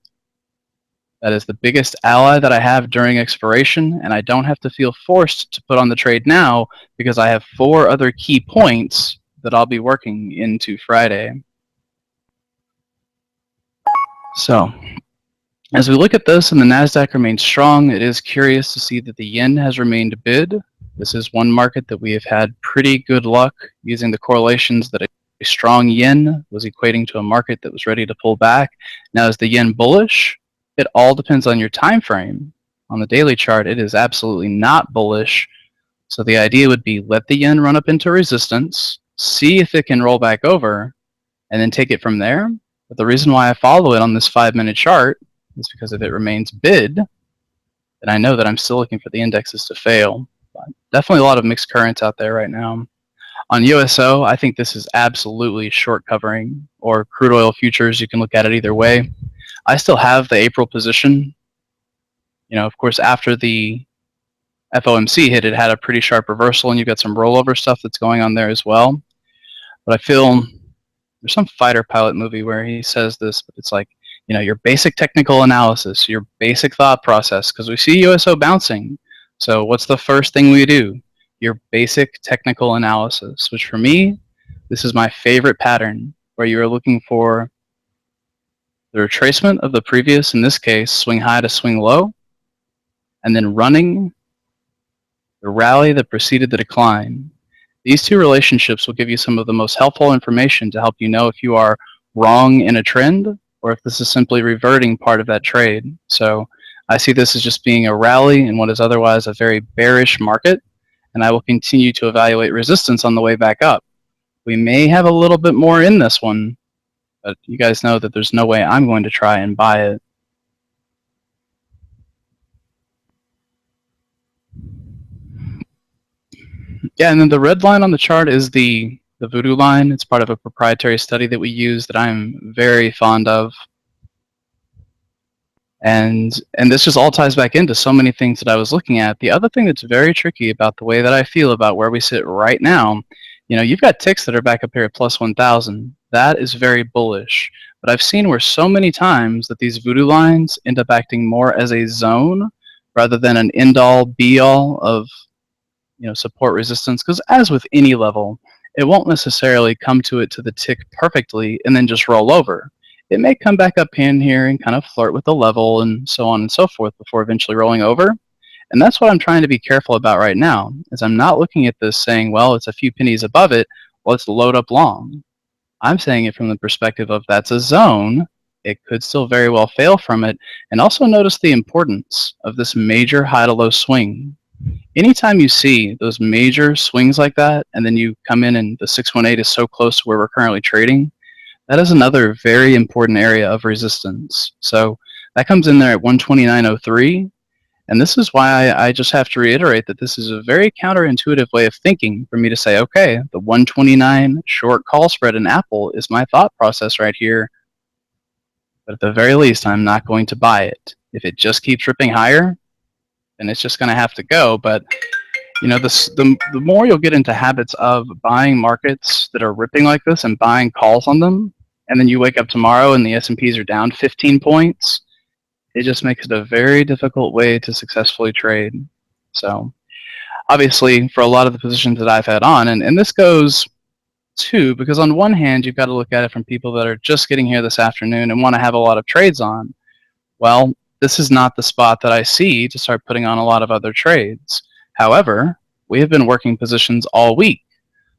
That is the biggest ally that I have during expiration, and I don't have to feel forced to put on the trade now because I have 4 other key points that I'll be working into Friday. So, as we look at this and the NASDAQ remains strong, it is curious to see that the yen has remained bid. This is one market that we have had pretty good luck using the correlations that a strong yen was equating to a market that was ready to pull back. Now, is the yen bullish? It all depends on your time frame. On the daily chart, it is absolutely not bullish. So the idea would be let the yen run up into resistance, see if it can roll back over, and then take it from there. But the reason why I follow it on this 5-minute chart is because if it remains bid, then I know that I'm still looking for the indexes to fail. But definitely a lot of mixed currents out there right now. On USO, I think this is absolutely short covering, or crude oil futures. You can look at it either way. I still have the April position. Of course, after the FOMC hit, it had a pretty sharp reversal, and you've got some rollover stuff that's going on there as well. But I feel there's some fighter pilot movie where he says this, but it's like, your basic technical analysis, your basic thought process, because we see USO bouncing. So what's the first thing we do? Your basic technical analysis, which for me, this is my favorite pattern, where you are looking for the retracement of the previous, in this case, swing high to swing low, and then running the rally that preceded the decline. These 2 relationships will give you some of the most helpful information to help you know if you are wrong in a trend or if this is simply reverting part of that trade. So I see this as just being a rally in what is otherwise a very bearish market, and I will continue to evaluate resistance on the way back up. We may have a little bit more in this one, but you guys know that there's no way I'm going to try and buy it. Yeah, and then the red line on the chart is the voodoo line. It's part of a proprietary study that we use that I'm very fond of. And this just all ties back into so many things that I was looking at. The other thing that's very tricky about the way that I feel about where we sit right now, you've got ticks that are back up here at plus 1,000. That is very bullish. But I've seen where so many times that these voodoo lines end up acting more as a zone rather than an end-all, be-all of support resistance, because as with any level, it won't necessarily come to the tick perfectly and then just roll over. It may come back up in here and kind of flirt with the level and so on and so forth before eventually rolling over. And that's what I'm trying to be careful about right now, is I'm not looking at this saying, well, it's a few pennies above it, let's load up long. I'm saying it from the perspective of that's a zone. It could still very well fail from it. And also notice the importance of this major high to low swing. Anytime you see those major swings like that, and then you come in and the 618 is so close to where we're currently trading, that is another very important area of resistance. So that comes in there at 129.03, and this is why I just have to reiterate that this is a very counterintuitive way of thinking for me to say, okay, the 129 short call spread in Apple is my thought process right here, but at the very least, I'm not going to buy it. If it just keeps ripping higher, then it's just going to have to go. But You know, the more you'll get into habits of buying markets that are ripping like this and buying calls on them, and then you wake up tomorrow and the S&Ps are down 15 points, it just makes it a very difficult way to successfully trade. So obviously, for a lot of the positions that I've had on, and this goes too, because on one hand, you've got to look at it from people that are just getting here this afternoon and want to have a lot of trades on. Well, this is not the spot that I see to start putting on a lot of other trades. However, we have been working positions all week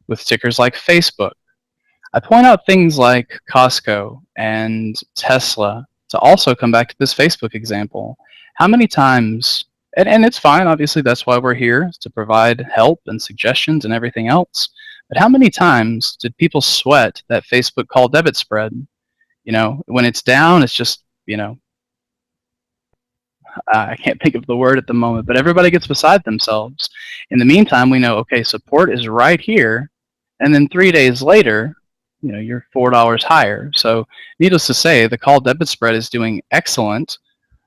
with tickers like Facebook. I point out things like Costco and Tesla to also come back to this Facebook example. How many times, and it's fine, obviously that's why we're here, to provide help and suggestions and everything else, but how many times did people sweat that Facebook call debit spread? You know, when it's down, it's just, you know, I can't think of the word at the moment, but everybody gets beside themselves. In the meantime, we know, okay, support is right here, and then 3 days later, you know, you're $4 higher. So needless to say, the call debit spread is doing excellent.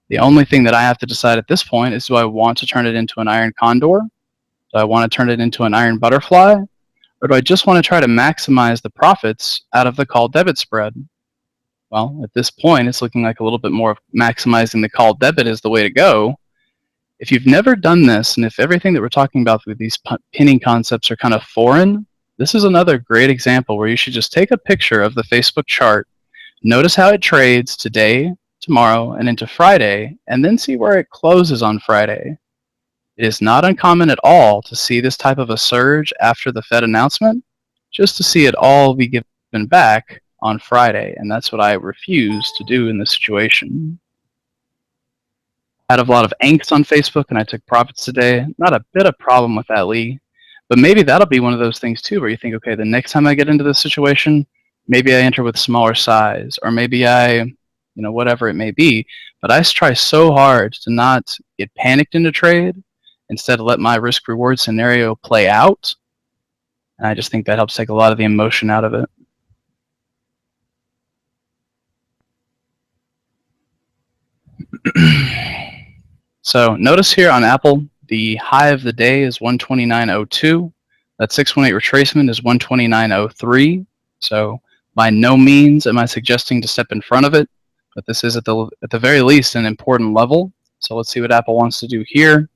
The only thing that I have to decide at this point is, do I want to turn it into an iron condor? Do I want to turn it into an iron butterfly? Or do I just want to try to maximize the profits out of the call debit spread? Well, at this point, it's looking like a little bit more of maximizing the call debit is the way to go. If you've never done this, and if everything that we're talking about with these pinning concepts are kind of foreign, this is another great example where you should just take a picture of the Facebook chart, notice how it trades today, tomorrow, and into Friday, and then see where it closes on Friday. It is not uncommon at all to see this type of a surge after the Fed announcement, just to see it all be given back on Friday, and that's what I refuse to do in this situation. I had a lot of angst on Facebook, and I took profits today. Not a bit of problem with that, Lee. But maybe that'll be one of those things too, where you think, okay, the next time I get into this situation, maybe I enter with smaller size, or maybe I, you know, whatever it may be. But I try so hard to not get panicked into trade, instead of let my risk-reward scenario play out. And I just think that helps take a lot of the emotion out of it. So notice here on Apple, the high of the day is 129.02. That 618 retracement is 129.03. So by no means am I suggesting to step in front of it, but this is at the very least an important level. So let's see what Apple wants to do here.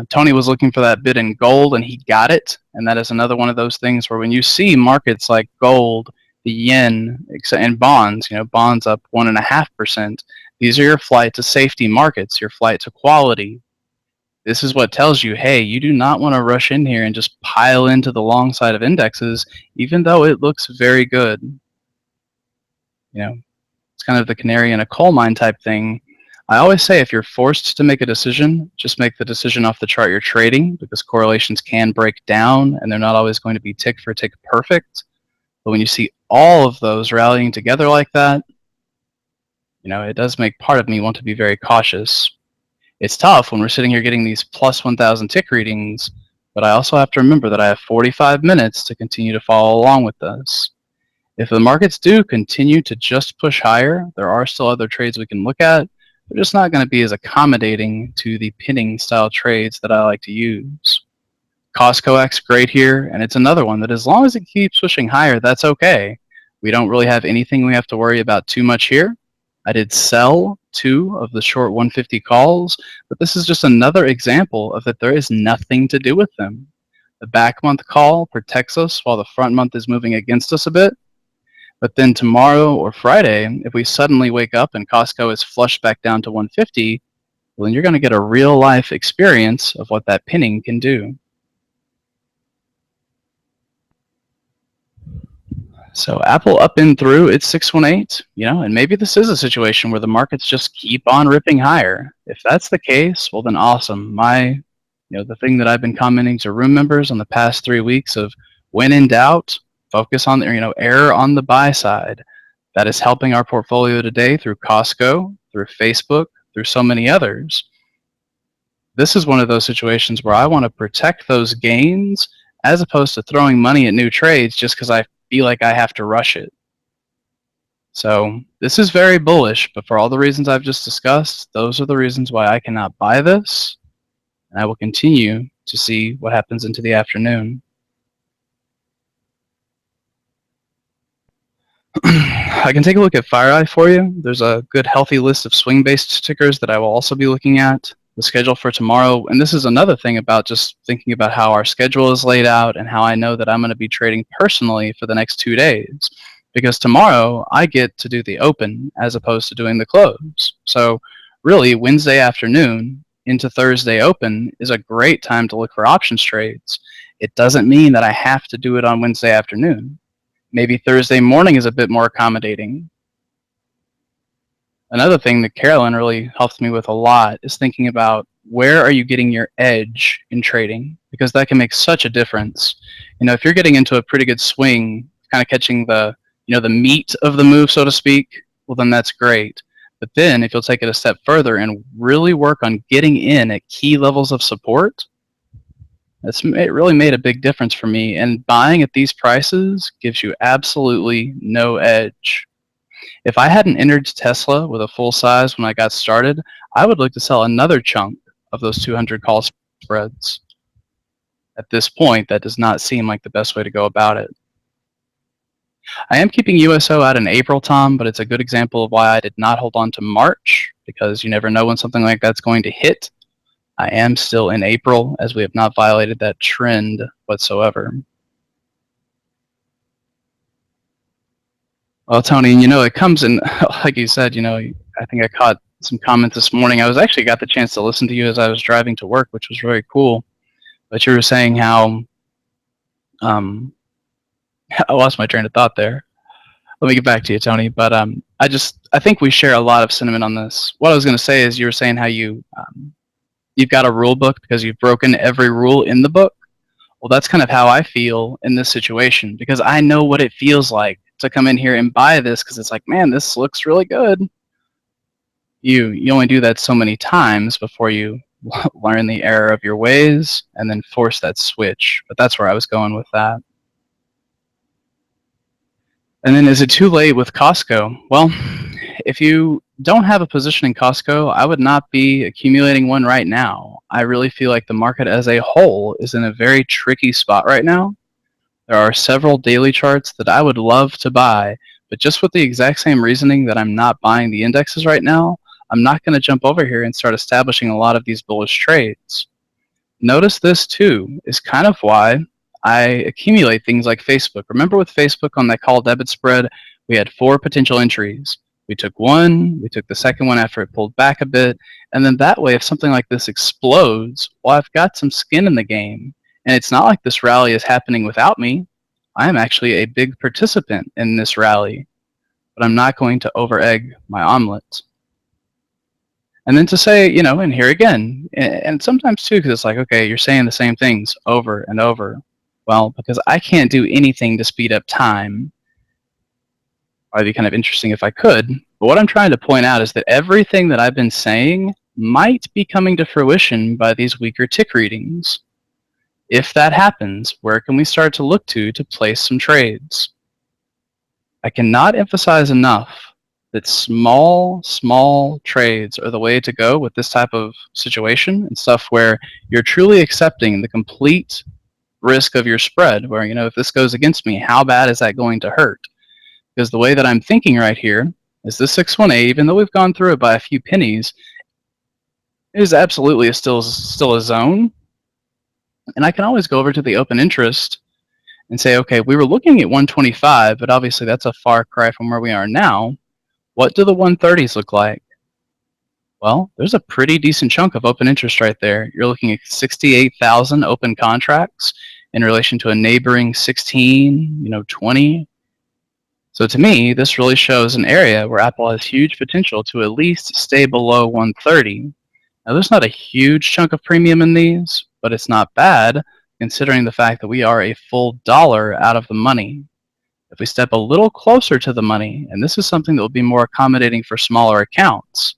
Tony was looking for that bid in gold, and he got it. And that is another one of those things where when you see markets like gold, the yen, and bonds, you know, bonds up 1.5%, these are your flight to safety markets, your flight to quality. This is what tells you, hey, you do not want to rush in here and just pile into the long side of indexes, even though it looks very good. You know, it's kind of the canary in a coal mine type thing. I always say if you're forced to make a decision, just make the decision off the chart you're trading, because correlations can break down and they're not always going to be tick for tick perfect. But when you see all of those rallying together like that, you know, it does make part of me want to be very cautious. It's tough when we're sitting here getting these plus 1,000 tick readings, but I also have to remember that I have 45 minutes to continue to follow along with this. If the markets do continue to just push higher, there are still other trades we can look at. They're just not going to be as accommodating to the pinning style trades that I like to use. Costco X, great here, and it's another one that as long as it keeps pushing higher, that's okay. We don't really have anything we have to worry about too much here. I did sell 2 of the short 150 calls, but this is just another example of that there is nothing to do with them. The back month call protects us while the front month is moving against us a bit. But then tomorrow or Friday, if we suddenly wake up and Costco is flushed back down to 150, well, then you're going to get a real life experience of what that pinning can do. So Apple up and through, it's 618, you know, and maybe this is a situation where the markets just keep on ripping higher. If that's the case, well then awesome. You know, the thing that I've been commenting to room members on the past 3 weeks of when in doubt, focus on the, you know, error on the buy side. That is helping our portfolio today through Costco, through Facebook, through so many others. This is one of those situations where I want to protect those gains as opposed to throwing money at new trades just because I feel like I have to rush it. So this is very bullish, but for all the reasons I've just discussed, those are the reasons why I cannot buy this, and I will continue to see what happens into the afternoon. I can take a look at FireEye for you. There's a good healthy list of swing-based tickers that I will also be looking at. The schedule for tomorrow, and this is another thing about just thinking about how our schedule is laid out and how I know that I'm going to be trading personally for the next 2 days. Because tomorrow I get to do the open as opposed to doing the close. So really Wednesday afternoon into Thursday open is a great time to look for options trades. It doesn't mean that I have to do it on Wednesday afternoon. Maybe Thursday morning is a bit more accommodating. Another thing that Carolyn really helped me with a lot is thinking about where are you getting your edge in trading, because that can make such a difference. You know, if you're getting into a pretty good swing, kind of catching the, you know, the meat of the move, so to speak, well, then that's great. But then if you'll take it a step further and really work on getting in at key levels of support, it really made a big difference for me. And buying at these prices gives you absolutely no edge. If I hadn't entered Tesla with a full size when I got started, I would look to sell another chunk of those 200 call spreads. At this point, that does not seem like the best way to go about it. I am keeping USO out in April, Tom, but it's a good example of why I did not hold on to March, because you never know when something like that's going to hit. I am still in April, as we have not violated that trend whatsoever. Well, Tony, you know, it comes in, like you said, you know, I think I caught some comments this morning. I actually got the chance to listen to you as I was driving to work, which was very cool. But you were saying how, I lost my train of thought there. Let me get back to you, Tony. But I think we share a lot of sentiment on this. What I was going to say is you were saying how you've got a rule book because you've broken every rule in the book. Well, that's kind of how I feel in this situation, because I know what it feels like to come in here and buy this, because it's like, man, this looks really good. You only do that so many times before you learn the error of your ways and then force that switch. But that's where I was going with that. And then, is it too late with Costco? Well, if you don't have a position in Costco, I would not be accumulating one right now. I really feel like the market as a whole is in a very tricky spot right now. There are several daily charts that I would love to buy, but just with the exact same reasoning that I'm not buying the indexes right now, I'm not going to jump over here and start establishing a lot of these bullish trades. Notice this too is kind of why I accumulate things like Facebook. Remember with Facebook on that call debit spread, we had 4 potential entries. We took one, we took the second one after it pulled back a bit, and then that way if something like this explodes, well, I've got some skin in the game. And it's not like this rally is happening without me. I am actually a big participant in this rally, but I'm not going to over-egg my omelet. And then to say, you know, and here again, and sometimes too, because it's like, okay, you're saying the same things over and over. Well, because I can't do anything to speed up time. It'd be kind of interesting if I could. But what I'm trying to point out is that everything that I've been saying might be coming to fruition by these weaker tick readings. If that happens, where can we start to look to place some trades? I cannot emphasize enough that small trades are the way to go with this type of situation and stuff where you're truly accepting the complete risk of your spread, where, you know, if this goes against me, how bad is that going to hurt? Because the way that I'm thinking right here is this 618, even though we've gone through it by a few pennies, it is absolutely still a zone. And I can always go over to the open interest and say, okay, we were looking at 125, but obviously that's a far cry from where we are now. What do the 130s look like? Well, there's a pretty decent chunk of open interest right there. You're looking at 68,000 open contracts in relation to a neighboring 16, 20. So to me, this really shows an area where Apple has huge potential to at least stay below 130. Now, there's not a huge chunk of premium in these, but it's not bad considering the fact that we are a full $1 out of the money. If we step a little closer to the money, and this is something that will be more accommodating for smaller accounts.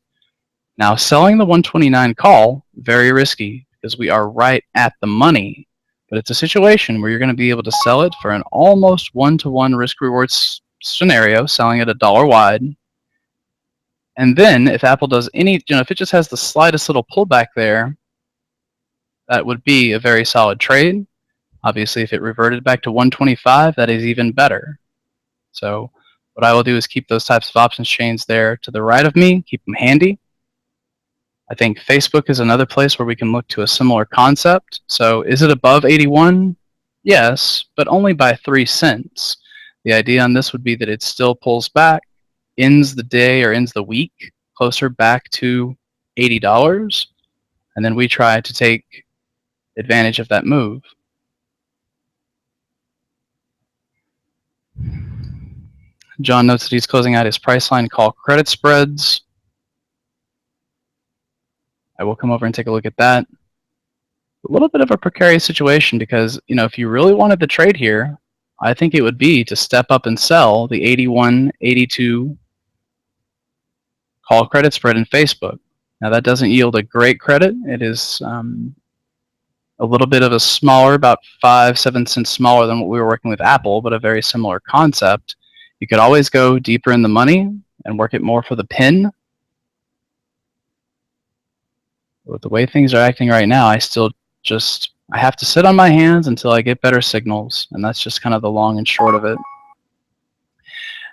Now, selling the 129 call, very risky because we are right at the money, but it's a situation where you're going to be able to sell it for an almost one-to-one risk-reward scenario, selling it $1 wide. And then if Apple does any, if it just has the slightest little pullback there, that would be a very solid trade. Obviously, if it reverted back to 125, that is even better. So what I will do is keep those types of options chains there to the right of me, keep them handy. I think Facebook is another place where we can look to a similar concept. So is it above 81? Yes, but only by 3 cents. The idea on this would be that it still pulls back, ends the day or ends the week closer back to $80, and then we try to take advantage of that move. John notes that he's closing out his price line call credit spreads. I will come over and take a look at that. A little bit of a precarious situation because, you know, if you really wanted the trade here, I think it would be to step up and sell the 81, 82 call credit spread in Facebook. Now that doesn't yield a great credit. It is a little bit of a smaller, about 5-7 cents smaller than what we were working with Apple, but a very similar concept. You could always go deeper in the money and work it more for the pin. With the way things are acting right now, I have to sit on my hands until I get better signals, and that's just kind of the long and short of it.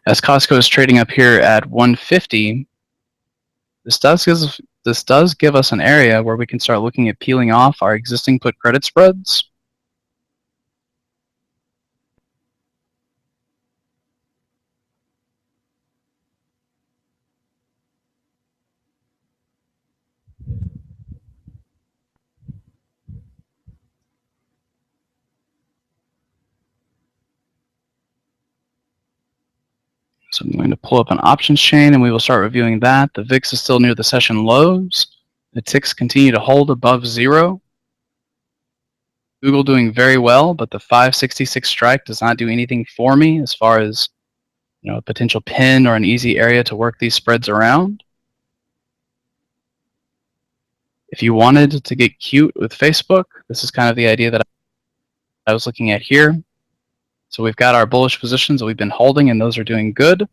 As Costco is trading up here at 150, this does give us an area where we can start looking at peeling off our existing put credit spreads. So I'm going to pull up an options chain and we will start reviewing that. The VIX is still near the session lows. The ticks continue to hold above 0. Google doing very well, but the 566 strike does not do anything for me as far as, you know, a potential pin or an easy area to work these spreads around. If you wanted to get cute with Facebook, this is kind of the idea that I was looking at here. So we've got our bullish positions that we've been holding, and those are doing good.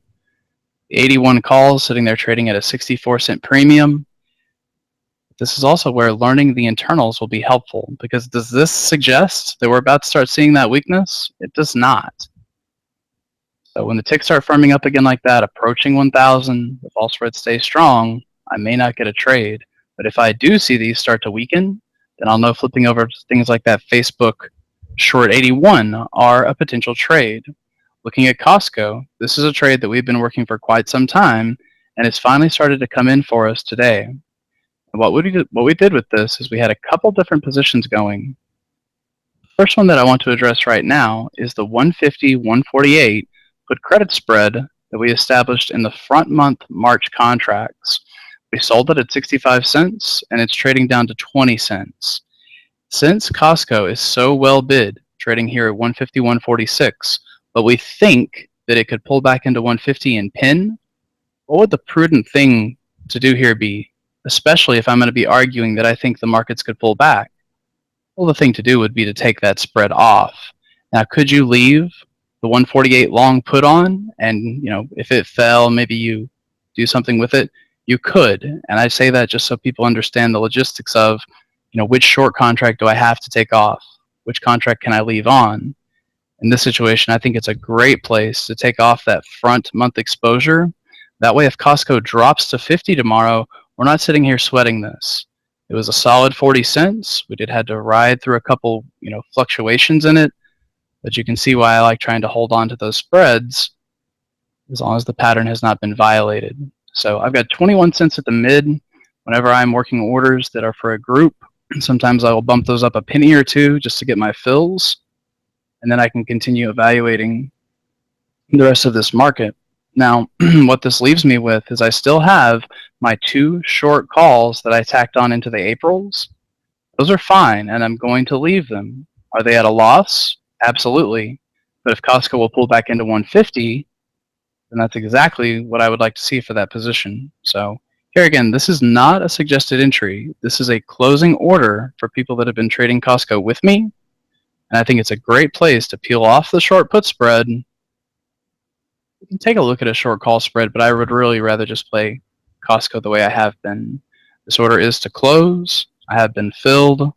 The 81 calls sitting there trading at a 64-cent premium. This is also where learning the internals will be helpful, because does this suggest that we're about to start seeing that weakness? It does not. So when the ticks start firming up again like that, approaching 1,000, if all spreads stay strong, I may not get a trade. But if I do see these start to weaken, then I'll know flipping over to things like that Facebook short 81 are a potential trade. Looking at Costco, this is a trade that we've been working for quite some time, and it's finally started to come in for us today. And what we did with this is we had a couple different positions going. The first one that I want to address right now is the 150-148 put credit spread that we established in the front month March contracts. We sold it at 65 cents, and it's trading down to 20 cents. Since Costco is so well bid, trading here at 150-146, but we think that it could pull back into 150 and pin, what would the prudent thing to do here be, especially if I'm going to be arguing that I think the markets could pull back? Well, the thing to do would be to take that spread off. Now, could you leave the 148 long put on, and, you know, if it fell, maybe you do something with it? You could, and I say that just so people understand the logistics of, you know, which short contract do I have to take off? Which contract can I leave on? In this situation, I think it's a great place to take off that front month exposure. That way, if Costco drops to 50 tomorrow, we're not sitting here sweating this. It was a solid 40 cents. We did have to ride through a couple, you know, fluctuations in it, but you can see why I like trying to hold on to those spreads as long as the pattern has not been violated. So I've got 21 cents at the mid. Whenever I'm working orders that are for a group, sometimes I will bump those up a penny or two just to get my fills, and then I can continue evaluating the rest of this market. Now, what this leaves me with is I still have my 2 short calls that I tacked on into the Aprils. Those are fine, and I'm going to leave them. Are they at a loss? Absolutely. But if Costco will pull back into 150, then that's exactly what I would like to see for that position. So here again, this is not a suggested entry. This is a closing order for people that have been trading Costco with me. And I think it's a great place to peel off the short put spread. You can take a look at a short call spread, but I would really rather just play Costco the way I have been. This order is to close. I have been filled.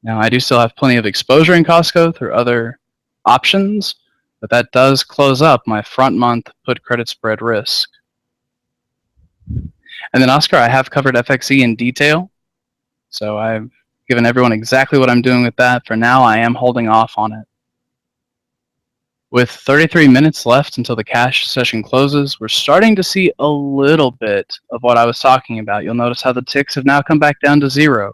Now, I do still have plenty of exposure in Costco through other options, but that does close up my front month put credit spread risk. And then Oscar, I have covered FXE in detail, so I've given everyone exactly what I'm doing with that. For now, I am holding off on it. With 33 minutes left until the cash session closes, we're starting to see a little bit of what I was talking about. You'll notice how the ticks have now come back down to 0.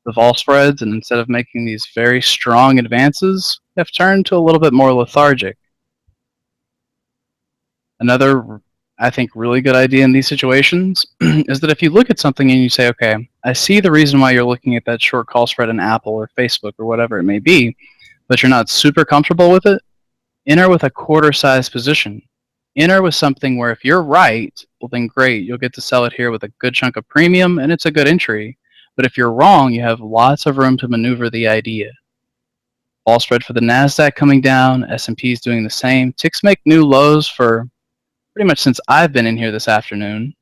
The vol spreads, and instead of making these very strong advances, have turned to a little bit more lethargic. Another, I think, really good idea in these situations is that if you look at something and you say, okay, I see the reason why you're looking at that short call spread in Apple or Facebook or whatever it may be, but you're not super comfortable with it, enter with a quarter-sized position. Enter with something where if you're right, well then great, you'll get to sell it here with a good chunk of premium and it's a good entry. But if you're wrong, you have lots of room to maneuver the idea. Vol spread for the NASDAQ coming down, S&P is doing the same. Ticks make new lows for pretty much since I've been in here this afternoon.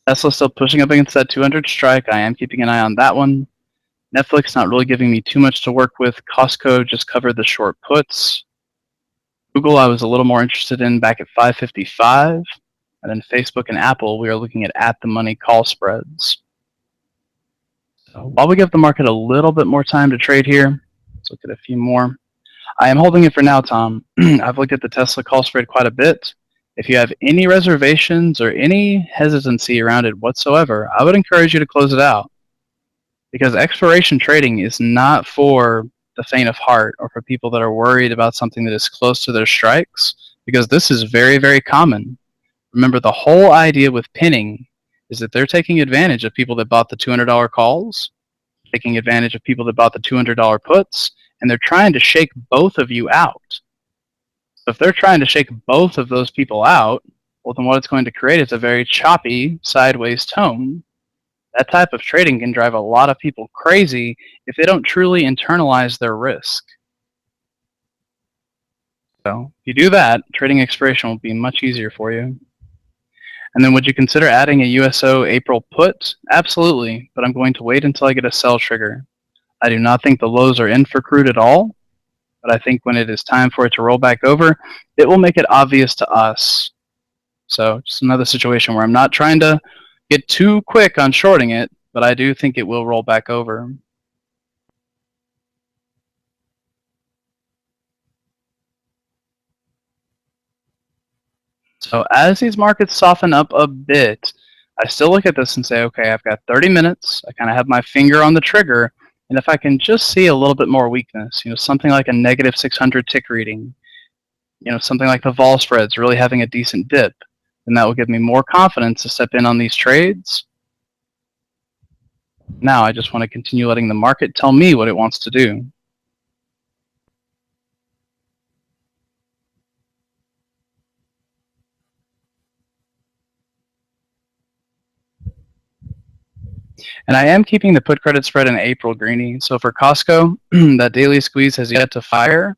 Tesla still pushing up against that 200 strike. I am keeping an eye on that one. Netflix not really giving me too much to work with. Costco just covered the short puts. Google I was a little more interested in back at 555. And then Facebook and Apple, we are looking at the money call spreads. So while we give the market a little bit more time to trade here, let's look at a few more. I am holding it for now, Tom. I've looked at the Tesla call spread quite a bit. If you have any reservations or any hesitancy around it whatsoever, I would encourage you to close it out. Because expiration trading is not for the faint of heart or for people that are worried about something that is close to their strikes, because this is very, very common. Remember, the whole idea with pinning is that they're taking advantage of people that bought the $200 calls, taking advantage of people that bought the $200 puts, and they're trying to shake both of you out. So if they're trying to shake both of those people out, well, then what it's going to create is a very choppy sideways tone. That type of trading can drive a lot of people crazy if they don't truly internalize their risk. So if you do that, trading expiration will be much easier for you. And then would you consider adding a USO April put? Absolutely, but I'm going to wait until I get a sell trigger. I do not think the lows are in for crude at all, but I think when it is time for it to roll back over, it will make it obvious to us. So just another situation where I'm not trying to get too quick on shorting it, but I do think it will roll back over. So as these markets soften up a bit, I still look at this and say, okay, I've got 30 minutes. I kind of have my finger on the trigger. And if I can just see a little bit more weakness, something like a negative 600 tick reading, something like the vol spreads really having a decent dip, then that will give me more confidence to step in on these trades. Now I just want to continue letting the market tell me what it wants to do. And I am keeping the put credit spread in April, Greeny. So for Costco, that daily squeeze has yet to fire,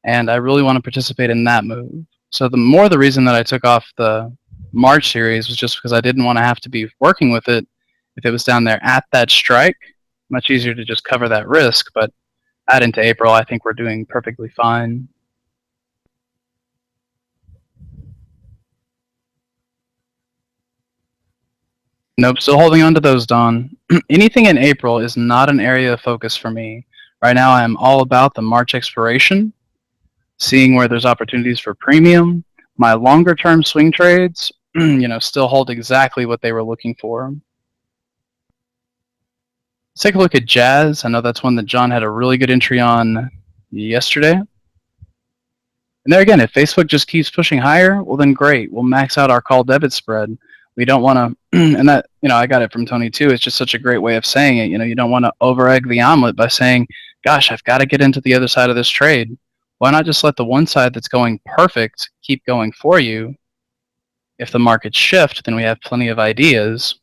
and I really want to participate in that move. So the reason that I took off the March series was just because I didn't want to have to be working with it if it was down there at that strike. Much easier to just cover that risk, but add into April, I think we're doing perfectly fine. Nope, still holding on to those, Don. Anything in April is not an area of focus for me. Right now, I am all about the March expiration, seeing where there's opportunities for premium. My longer-term swing trades, still hold exactly what they were looking for. Let's take a look at Jazz. I know that's one that John had a really good entry on yesterday. And there again, if Facebook just keeps pushing higher, well then great. We'll max out our call debit spread. We don't want to, and that, I got it from Tony too. It's just such a great way of saying it. You don't want to over egg the omelet by saying, gosh, I've got to get into the other side of this trade. Why not just let the one side that's going perfect keep going for you? If the markets shift, then we have plenty of ideas.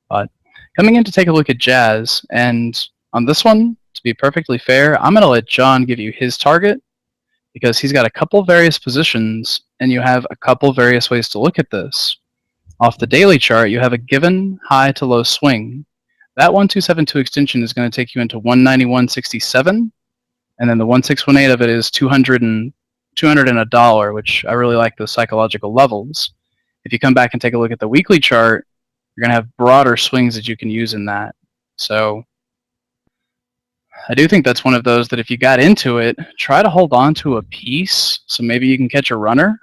But coming in to take a look at Jazz, and on this one, to be perfectly fair, I'm going to let John give you his target because he's got a couple various positions and you have a couple various ways to look at this. Off the daily chart, you have a given high to low swing. That 1272 extension is going to take you into 191.67, and then the 1618 of it is 200 and $200, which I really like those psychological levels. If you come back and take a look at the weekly chart, you're going to have broader swings that you can use in that. So I do think that's one of those that if you got into it, try to hold on to a piece so maybe you can catch a runner.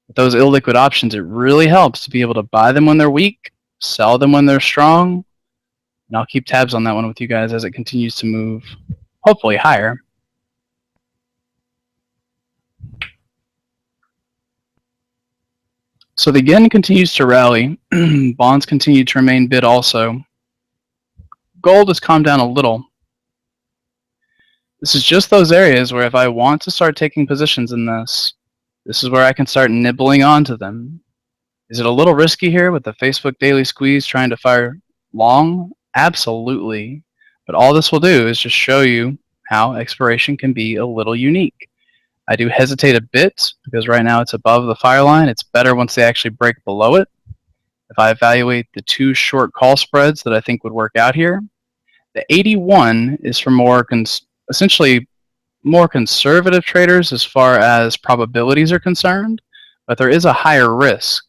With those illiquid options, it really helps to be able to buy them when they're weak, sell them when they're strong, and I'll keep tabs on that one with you guys as it continues to move, hopefully higher. So the yen continues to rally. Bonds continue to remain bid also. Gold has calmed down a little. This is just those areas where if I want to start taking positions in this is where I can start nibbling onto them. Is it a little risky here with the Facebook daily squeeze trying to fire long? Absolutely. But all this will do is just show you how expiration can be a little unique. I do hesitate a bit because right now it's above the fire line. It's better once they actually break below it. If I evaluate the two short call spreads that I think would work out here, the 81 is for more essentially more conservative traders as far as probabilities are concerned, but there is a higher risk.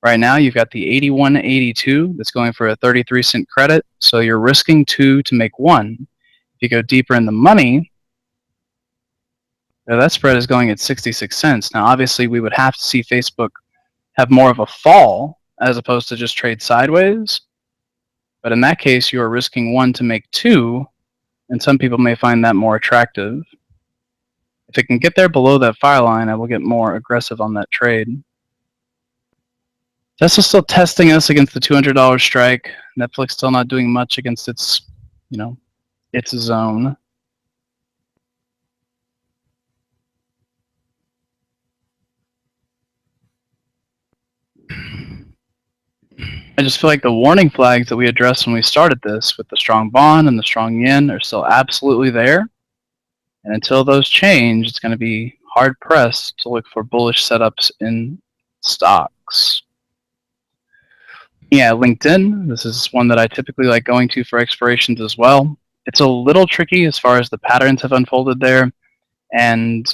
Right now you've got the 81.82 that's going for a 33-cent credit, so you're risking 2 to make 1. If you go deeper in the money, that spread is going at 66 cents. Now, obviously, we would have to see Facebook have more of a fall as opposed to just trade sideways. But in that case, you are risking 1 to make 2, and some people may find that more attractive. If it can get there below that fire line, I will get more aggressive on that trade. Tesla's still testing us against the $200 strike. Netflix still not doing much against its, its zone. I just feel like the warning flags that we addressed when we started this with the strong bond and the strong yen are still absolutely there. And until those change, it's going to be hard-pressed to look for bullish setups in stocks. Yeah, LinkedIn, this is one that I typically like going to for expirations as well. It's a little tricky as far as the patterns have unfolded there. And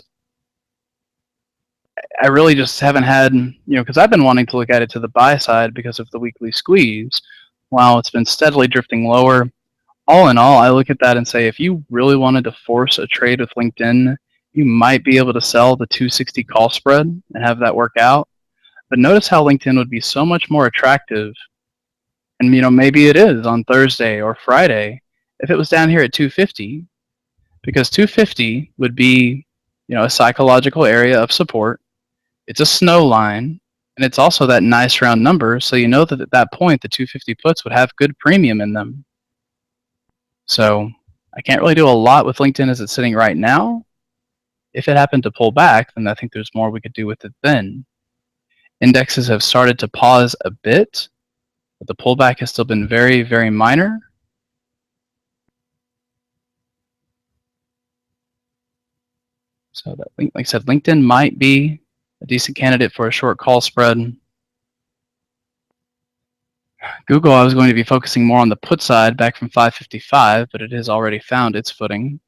I really just haven't had, because I've been wanting to look at it to the buy side because of the weekly squeeze. While it's been steadily drifting lower, all in all, I look at that and say, if you really wanted to force a trade with LinkedIn, you might be able to sell the 260 call spread and have that work out. But notice how LinkedIn would be so much more attractive, and maybe it is on Thursday or Friday, if it was down here at 250, because 250 would be, a psychological area of support. It's a snow line, and it's also that nice round number, so you know that at that point the 250 puts would have good premium in them. So I can't really do a lot with LinkedIn as it's sitting right now. If it happened to pull back, then I think there's more we could do with it then. Indexes have started to pause a bit, but the pullback has still been very, very minor. So that, like I said, LinkedIn might be a decent candidate for a short call spread. Google, I was going to be focusing more on the put side back from 555, but it has already found its footing.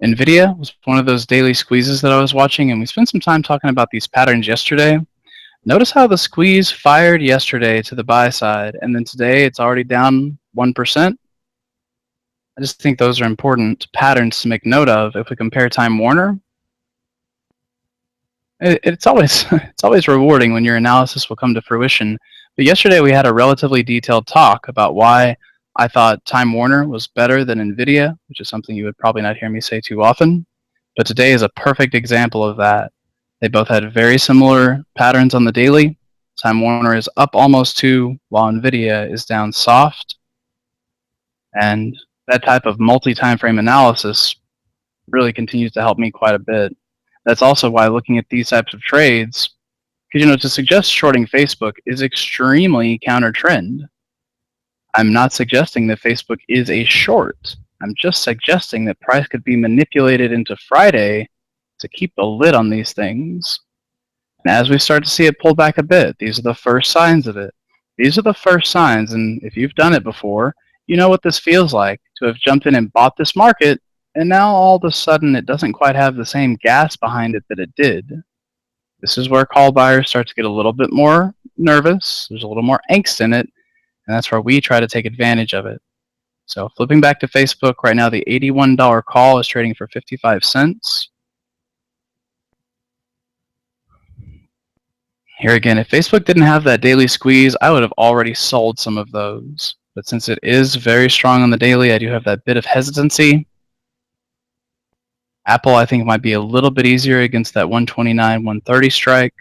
NVIDIA was one of those daily squeezes that I was watching, and we spent some time talking about these patterns yesterday. Notice how the squeeze fired yesterday to the buy side, and then today it's already down 1%. I just think those are important patterns to make note of. If we compare Time Warner, it's always rewarding when your analysis will come to fruition. But yesterday we had a relatively detailed talk about why I thought Time Warner was better than NVIDIA, which is something you would probably not hear me say too often. But today is a perfect example of that. They both had very similar patterns on the daily. Time Warner is up almost 2, while NVIDIA is down soft. And that type of multi-time frame analysis really continues to help me quite a bit. That's also why looking at these types of trades, because to suggest shorting Facebook is extremely counter-trend. I'm not suggesting that Facebook is a short. I'm just suggesting that price could be manipulated into Friday to keep the lid on these things. And as we start to see it pull back a bit, these are the first signs of it. These are the first signs, and if you've done it before, you know what this feels like, to have jumped in and bought this market, and now all of a sudden it doesn't quite have the same gas behind it that it did. This is where call buyers start to get a little bit more nervous. There's a little more angst in it, and that's where we try to take advantage of it. So flipping back to Facebook, right now the $81 call is trading for 55 cents. Here again, if Facebook didn't have that daily squeeze, I would have already sold some of those. But since it is very strong on the daily, I do have that bit of hesitancy. Apple, I think, might be a little bit easier against that 129, 130 strike.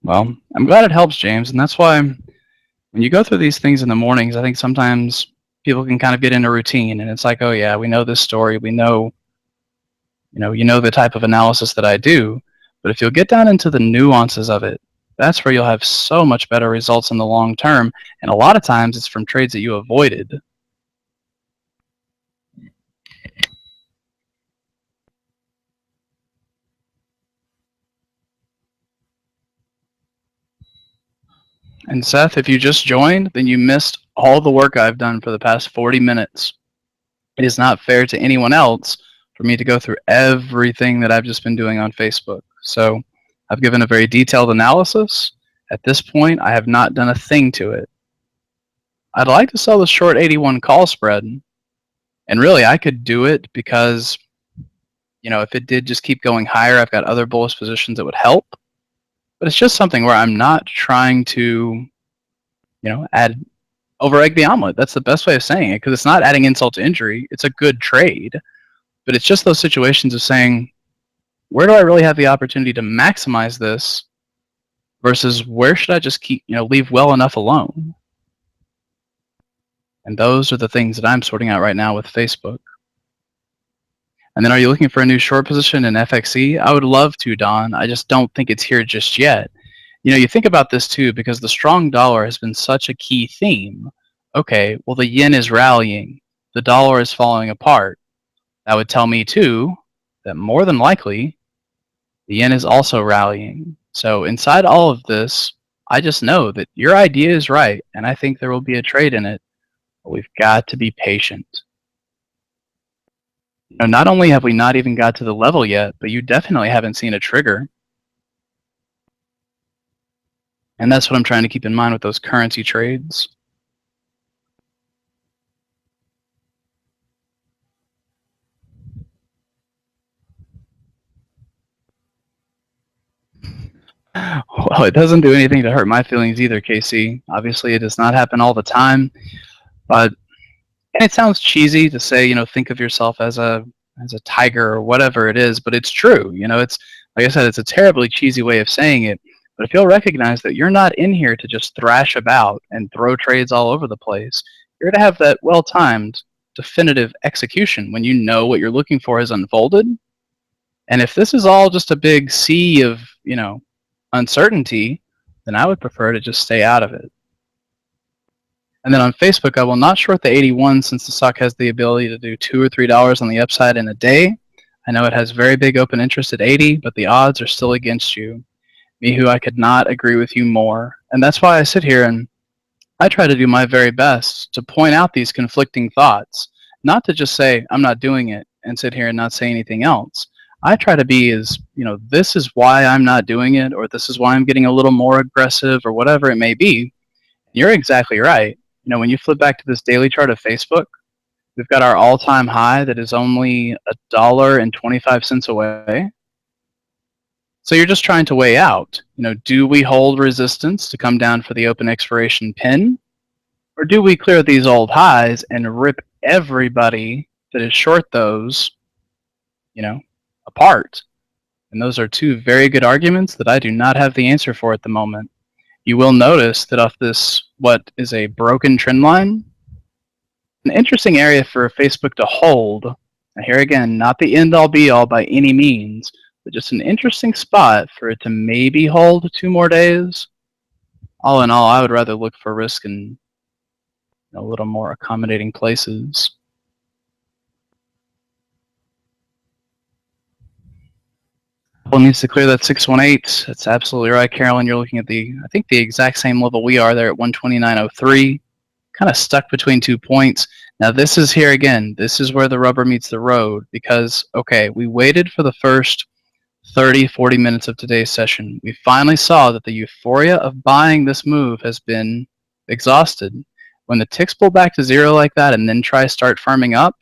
Well, I'm glad it helps, James, and that's why when you go through these things in the mornings, I think sometimes people can kind of get in a routine, and it's like, oh yeah, we know this story, we know, you know the type of analysis that I do, but if you'll get down into the nuances of it, that's where you'll have so much better results in the long term, and a lot of times it's from trades that you avoided. And Seth, if you just joined, then you missed all the work I've done for the past 40 minutes. It is not fair to anyone else for me to go through everything that I've just been doing on Facebook. So I've given a very detailed analysis. At this point, I have not done a thing to it. I'd like to sell the short 81 call spread. And really, I could do it because, if it did just keep going higher, I've got other bullish positions that would help. But it's just something where I'm not trying to, over egg the omelet. That's the best way of saying it, because it's not adding insult to injury. It's a good trade. But it's just those situations of saying, where do I really have the opportunity to maximize this versus where should I just keep, leave well enough alone? And those are the things that I'm sorting out right now with Facebook. And then are you looking for a new short position in FXE? I would love to, Don. I just don't think it's here just yet. You think about this too, because the strong dollar has been such a key theme. Okay, well, the yen is rallying. The dollar is falling apart. That would tell me too that more than likely the yen is also rallying. So inside all of this, I just know that your idea is right, and I think there will be a trade in it. But we've got to be patient. Not only have we not even got to the level yet, but you definitely haven't seen a trigger. And that's what I'm trying to keep in mind with those currency trades. Well, it doesn't do anything to hurt my feelings either, Casey. Obviously, it does not happen all the time. But and it sounds cheesy to say, think of yourself as a tiger or whatever it is, but it's true. It's like I said, it's a terribly cheesy way of saying it. But if you'll recognize that you're not in here to just thrash about and throw trades all over the place, you're to have that well-timed, definitive execution when you know what you're looking for has unfolded. And if this is all just a big sea of, uncertainty, then I would prefer to just stay out of it. And then on Facebook, I will not short the 81 since the stock has the ability to do $2 or $3 on the upside in a day. I know it has very big open interest at 80, but the odds are still against you. Me, who I could not agree with you more. And that's why I sit here and I try to do my very best to point out these conflicting thoughts, not to just say, I'm not doing it, and sit here and not say anything else. I try to be as, this is why I'm not doing it, or this is why I'm getting a little more aggressive, or whatever it may be. You're exactly right. When you flip back to this daily chart of Facebook, we've got our all-time high that is only $1.25 away. So you're just trying to weigh out, do we hold resistance to come down for the open expiration pin? Or do we clear these old highs and rip everybody that is short those, apart? And those are two very good arguments that I do not have the answer for at the moment. You will notice that off this, what is a broken trend line, an interesting area for Facebook to hold. Now here again, not the end-all be-all by any means, but just an interesting spot for it to maybe hold 2 more days. All in all, I would rather look for risk in a little more accommodating places. Apple needs to clear that 618. That's absolutely right, Carolyn. You're looking at I think the exact same level we are there at 129.03. Kind of stuck between 2 points. Now this is here again. This is where the rubber meets the road because, okay, we waited for the first 30, 40 minutes of today's session. We finally saw that the euphoria of buying this move has been exhausted. When the ticks pull back to 0 like that and then start firming up,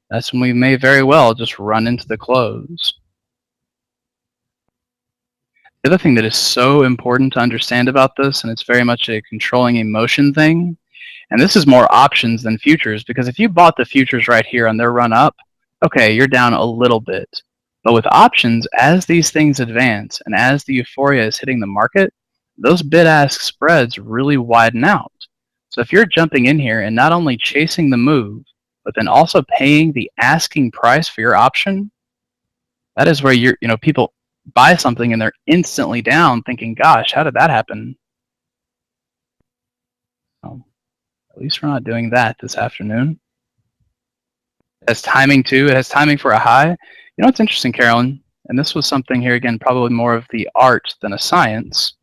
that's when we may very well just run into the close. The other thing that is so important to understand about this, and it's very much a controlling emotion thing, and this is more options than futures, because if you bought the futures right here on their run up, okay, you're down a little bit. But with options, as these things advance and as the euphoria is hitting the market, those bid-ask spreads really widen out. So if you're jumping in here and not only chasing the move, but then also paying the asking price for your option, that is where people buy something and they're instantly down thinking, gosh, how did that happen? Well, at least we're not doing that this afternoon. It has timing too. It has timing for a high. You know what's interesting, Carolyn? And this was something here again, probably more of the art than a science.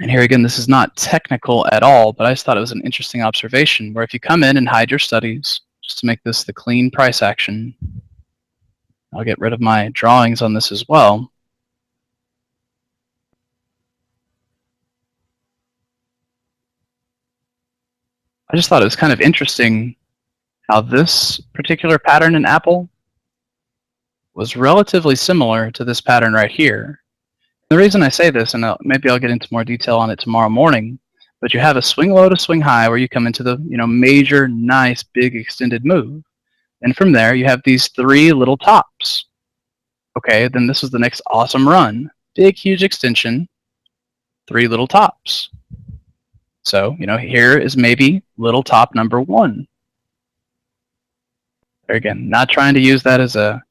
And here again, this is not technical at all, but I just thought it was an interesting observation where if you come in and hide your studies, just to make this the clean price action, I'll get rid of my drawings on this as well. I just thought it was kind of interesting how this particular pattern in Apple was relatively similar to this pattern right here. The reason I say this, and maybe I'll get into more detail on it tomorrow morning, but you have a swing low to swing high where you come into the major, nice, big extended move. And from there, you have these 3 little tops. Okay, then this is the next awesome run. Big, huge extension, 3 little tops. So, here is maybe little top number 1. Again, not trying to use that as a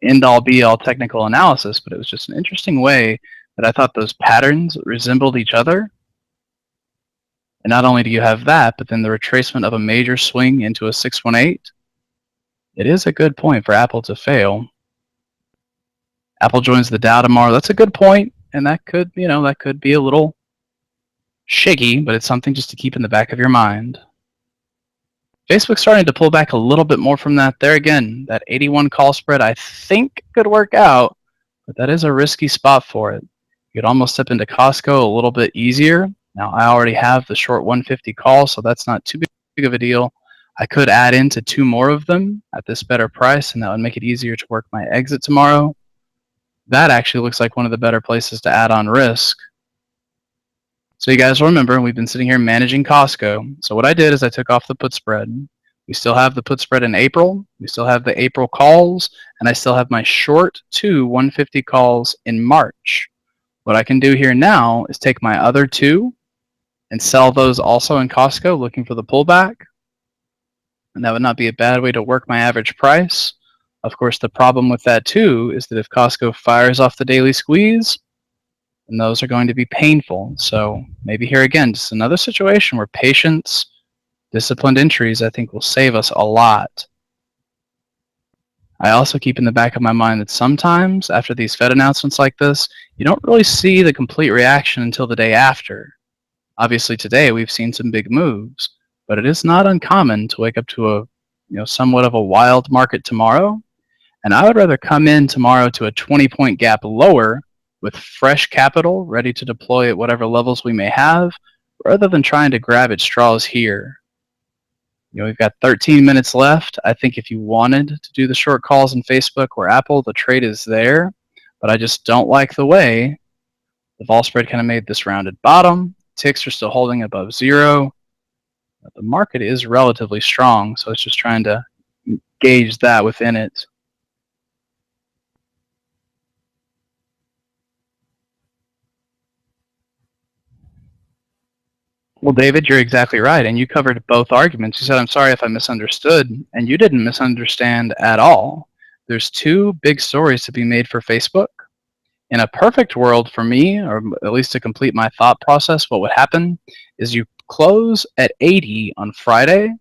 end-all be-all technical analysis, but it was just an interesting way that I thought those patterns resembled each other. And not only do you have that, but then the retracement of a major swing into a 618. It is a good point for Apple to fail. Apple joins the Dow tomorrow. That's a good point, and that could, that could be a little shaky, but it's something just to keep in the back of your mind. Facebook's starting to pull back a little bit more from that. There again, that 81 call spread I think could work out, but that is a risky spot for it. You could almost step into Costco a little bit easier. Now, I already have the short 150 call, so that's not too big of a deal. I could add into 2 more of them at this better price, and that would make it easier to work my exit tomorrow. That actually looks like one of the better places to add on risk. So you guys will remember, we've been sitting here managing Costco. So what I did is I took off the put spread. We still have the put spread in April. We still have the April calls, and I still have my short 2 150 calls in March. What I can do here now is take my other 2 and sell those also in Costco, looking for the pullback. And that would not be a bad way to work my average price. Of course, the problem with that too is that if Costco fires off the daily squeeze, then those are going to be painful. So maybe here again, just another situation where patience, disciplined entries, I think will save us a lot. I also keep in the back of my mind that sometimes after these Fed announcements like this, you don't really see the complete reaction until the day after. Obviously today we've seen some big moves, but it is not uncommon to wake up to a somewhat of a wild market tomorrow. And I would rather come in tomorrow to a 20-point gap lower with fresh capital ready to deploy at whatever levels we may have, rather than trying to grab at straws here. We've got 13 minutes left. I think if you wanted to do the short calls in Facebook or Apple, the trade is there, but I just don't like the way the vol spread kind of made this rounded bottom. Ticks are still holding above 0. But the market is relatively strong, so it's just trying to gauge that within it. Well, David, you're exactly right, and you covered both arguments. You said, I'm sorry if I misunderstood, and you didn't misunderstand at all. There's two big stories to be made for Facebook. In a perfect world for me, or at least to complete my thought process, what would happen is you close at 80 on Friday,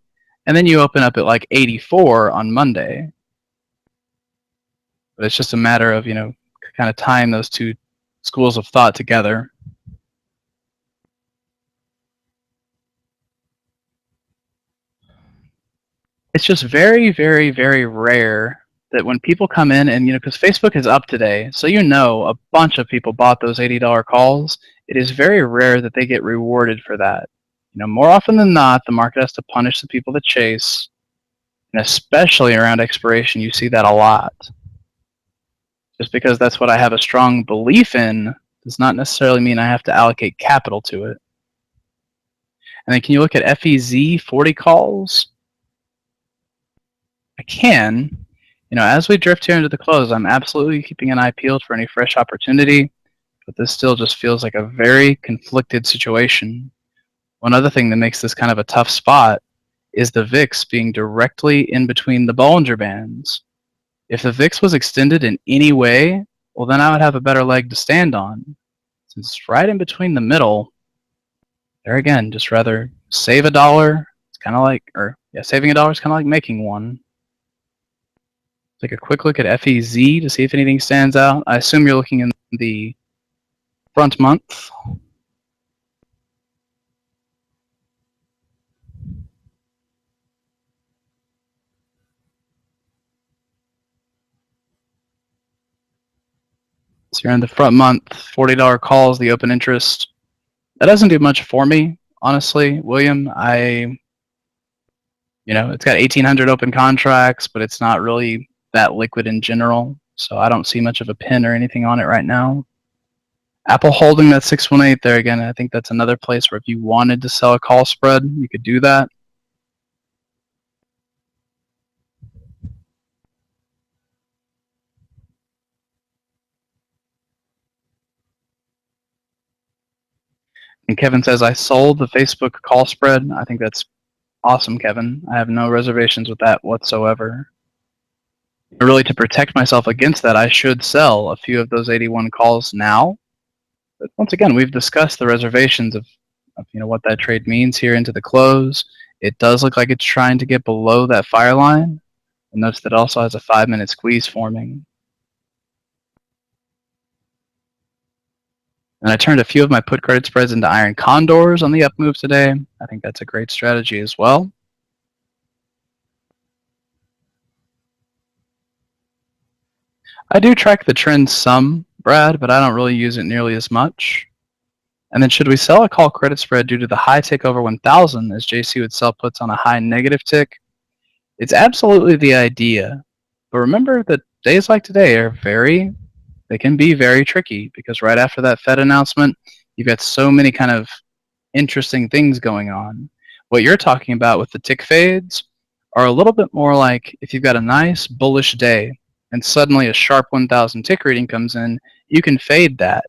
and then you open up at like 84 on Monday. But it's just a matter of, kind of tying those two schools of thought together. It's just very, very, very rare that when people come in and, because Facebook is up today, so a bunch of people bought those $80 calls. It is very rare that they get rewarded for that. More often than not, the market has to punish the people that chase, and especially around expiration, you see that a lot. Just because that's what I have a strong belief in does not necessarily mean I have to allocate capital to it. And then can you look at FEZ 40 calls? I can. As we drift here into the close, I'm absolutely keeping an eye peeled for any fresh opportunity, but this still just feels like a very conflicted situation. One other thing that makes this kind of a tough spot is the VIX being directly in between the Bollinger Bands. If the VIX was extended in any way, well, then I would have a better leg to stand on. Since it's right in between the middle, there again, just rather save $1. It's kind of like, saving $1 is kind of like making one. Take a quick look at FEZ to see if anything stands out. I assume you're looking in the front month. So you're in the front month, $40 calls, the open interest. That doesn't do much for me, honestly, William. It's got 1,800 open contracts, but it's not really that liquid in general, so I don't see much of a pin or anything on it right now. Apple holding that 618 there again, I think that's another place where if you wanted to sell a call spread, you could do that. And Kevin says, I sold the Facebook call spread. I think that's awesome, Kevin. I have no reservations with that whatsoever. Really, to protect myself against that, I should sell a few of those 81 calls now. But once again, we've discussed the reservations of what that trade means here into the close. It does look like it's trying to get below that fire line. And notice that it also has a 5-minute squeeze forming. And I turned a few of my put credit spreads into iron condors on the up move today. I think that's a great strategy as well. I do track the trend some, Brad, but I don't really use it nearly as much. And then should we sell a call credit spread due to the high tick over 1,000 as JC would sell puts on a high negative tick? It's absolutely the idea. But remember that days like today they can be very tricky because right after that Fed announcement, you've got so many kind of interesting things going on. What you're talking about with the tick fades are a little bit more like if you've got a nice bullish day and suddenly a sharp 1,000 tick reading comes in, you can fade that.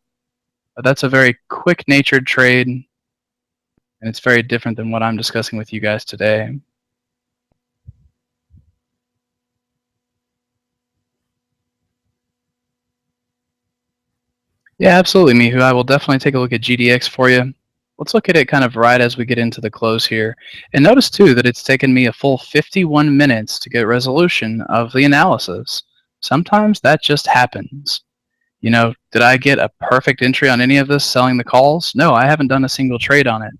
But that's a very quick-natured trade, and it's very different than what I'm discussing with you guys today. Yeah, absolutely, Mihu. I will definitely take a look at GDX for you. Let's look at it kind of right as we get into the close here. And notice, too, that it's taken me a full 51 minutes to get resolution of the analysis. Sometimes that just happens. Did I get a perfect entry on any of this selling the calls? No, I haven't done a single trade on it.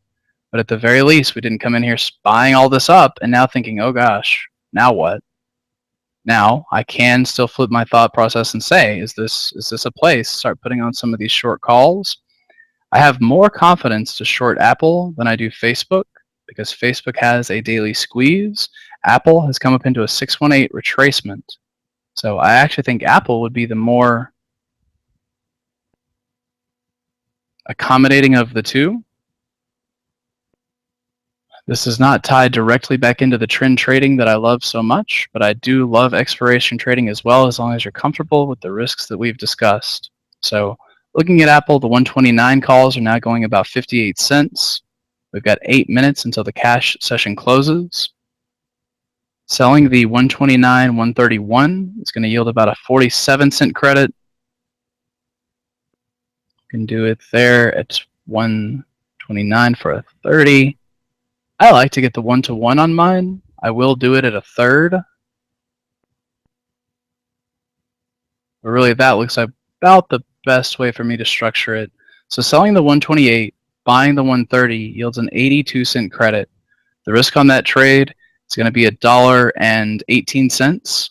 But at the very least, we didn't come in here spying all this up and now thinking, oh gosh, now what? Now, I can still flip my thought process and say, is this a place to start putting on some of these short calls? I have more confidence to short Apple than I do Facebook because Facebook has a daily squeeze. Apple has come up into a 618 retracement. So I actually think Apple would be the more accommodating of the two. This is not tied directly back into the trend trading that I love so much, but I do love expiration trading as well, as long as you're comfortable with the risks that we've discussed. So looking at Apple, the 129 calls are now going about 58 cents. We've got 8 minutes until the cash session closes. Selling the 129, 131 is going to yield about a 47-cent credit. You can do it there at 129 for a 30. I like to get the 1-to-1 on mine. I will do it at a third. But really, that looks like about the best way for me to structure it. So selling the 128, buying the 130 yields an 82-cent credit. The risk on that trade is going to be $1.18.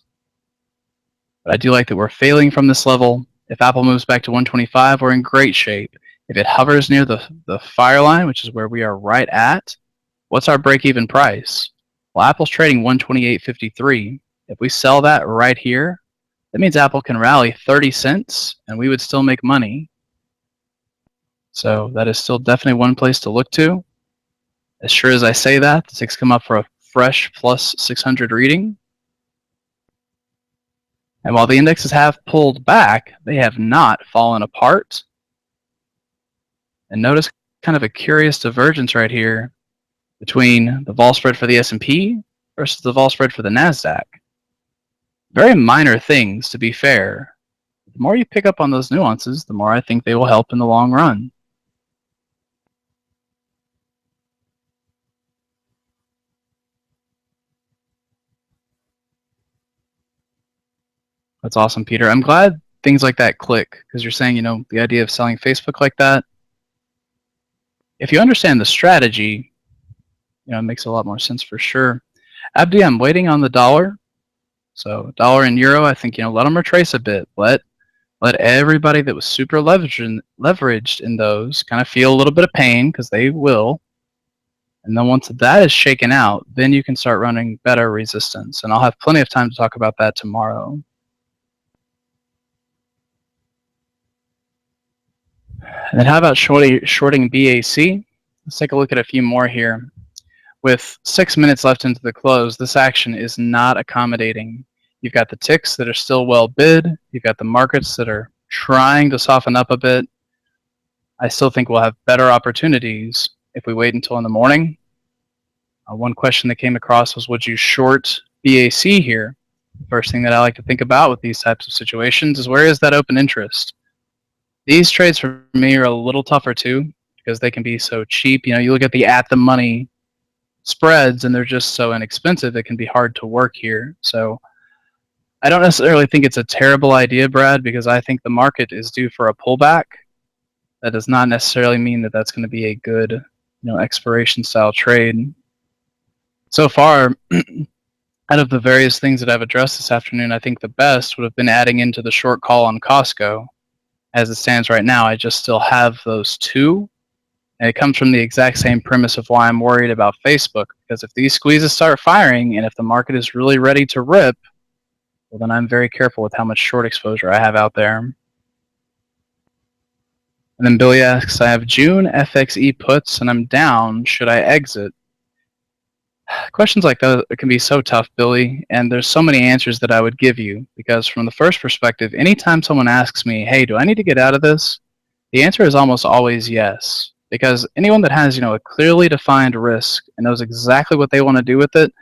But I do like that we're failing from this level. If Apple moves back to 125, we're in great shape. If it hovers near the fire line, which is where we are right at, what's our break-even price? Well, Apple's trading 128.53. If we sell that right here, that means Apple can rally 30 cents, and we would still make money. So that is still definitely one place to look to. As sure as I say that, the ticks come up for a fresh plus 600 reading. And while the indexes have pulled back, they have not fallen apart. And notice kind of a curious divergence right here between the vol spread for the S&P versus the vol spread for the NASDAQ. Very minor things, to be fair. The more you pick up on those nuances, the more I think they will help in the long run. That's awesome, Peter. I'm glad things like that click, because you're saying, the idea of selling Facebook like that. If you understand the strategy, it makes a lot more sense for sure. Abdi, I'm waiting on the dollar. So dollar and euro, I think, let them retrace a bit. Let everybody that was super leveraged in those kind of feel a little bit of pain, because they will. And then once that is shaken out, then you can start running better resistance. And I'll have plenty of time to talk about that tomorrow. And then how about shorting BAC? Let's take a look at a few more here. With 6 minutes left into the close, this action is not accommodating. You've got the ticks that are still well bid. You've got the markets that are trying to soften up a bit. I still think we'll have better opportunities if we wait until in the morning. One question that came across was, would you short BAC here? First thing that I like to think about with these types of situations is, where is that open interest? These trades for me are a little tougher too, because they can be so cheap. You look at the at-the-money spreads, and they're just so inexpensive, it can be hard to work here. So I don't necessarily think it's a terrible idea, Brad, because I think the market is due for a pullback. That does not necessarily mean that that's going to be a good, expiration style trade. So far, out of the various things that I've addressed this afternoon, I think the best would have been adding into the short call on Costco. As it stands right now, I just still have those two. And it comes from the exact same premise of why I'm worried about Facebook. Because if these squeezes start firing, and if the market is really ready to rip, well, then I'm very careful with how much short exposure I have out there. And then Billy asks, I have June FXE puts and I'm down. Should I exit? Questions like that can be so tough, Billy, and there's so many answers that I would give you, because from the first perspective, anytime someone asks me, hey, do I need to get out of this? The answer is almost always yes, because anyone that has, a clearly defined risk and knows exactly what they want to do with it,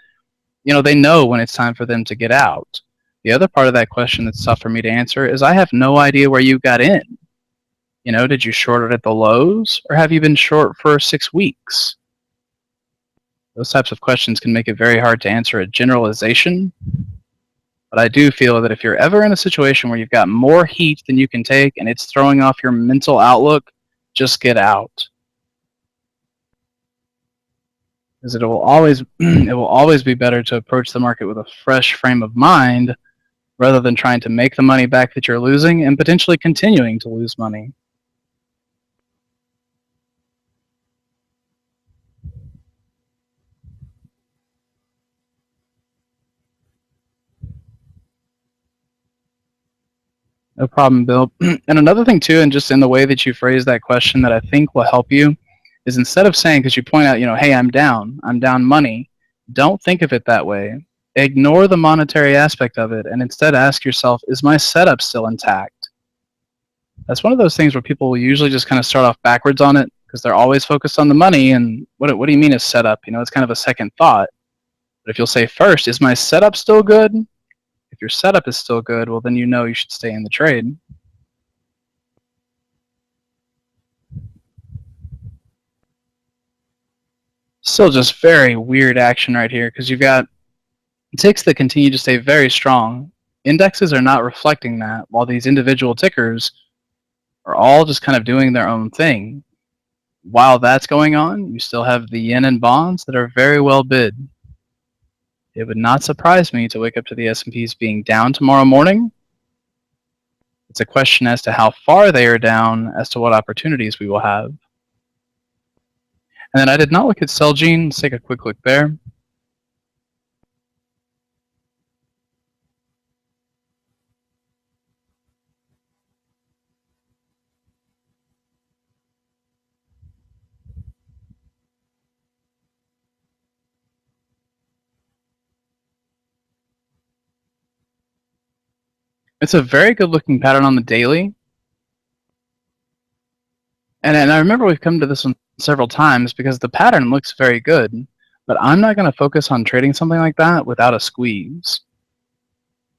they know when it's time for them to get out. The other part of that question that's tough for me to answer is, I have no idea where you got in. Did you short it at the lows, or have you been short for 6 weeks? Those types of questions can make it very hard to answer a generalization. But I do feel that if you're ever in a situation where you've got more heat than you can take and it's throwing off your mental outlook, just get out. Because it will always be better to approach the market with a fresh frame of mind, rather than trying to make the money back that you're losing and potentially continuing to lose money. No problem, Bill. And another thing too, and just in the way that you phrase that question that I think will help you, is instead of saying, because you point out, hey, I'm down money, don't think of it that way. Ignore the monetary aspect of it, and instead ask yourself, is my setup still intact? That's one of those things where people will usually just kind of start off backwards on it. because they're always focused on the money. And what do you mean a setup? You know, it's kind of a second thought. But if you'll say first, is my setup still good? If your setup is still good, well, then you know you should stay in the trade. Still just very weird action right here, because you've got ticks that continue to stay very strong. Indexes are not reflecting that, while these individual tickers are all just kind of doing their own thing. While that's going on, you still have the yen and bonds that are very well bid. It would not surprise me to wake up to the S&Ps being down tomorrow morning. It's a question as to how far they are down, as to what opportunities we will have. And then I did not look at Celgene. Let's take a quick look there. It's a very good looking pattern on the daily. And I remember we've come to this one several times because the pattern looks very good, but I'm not going to focus on trading something like that without a squeeze.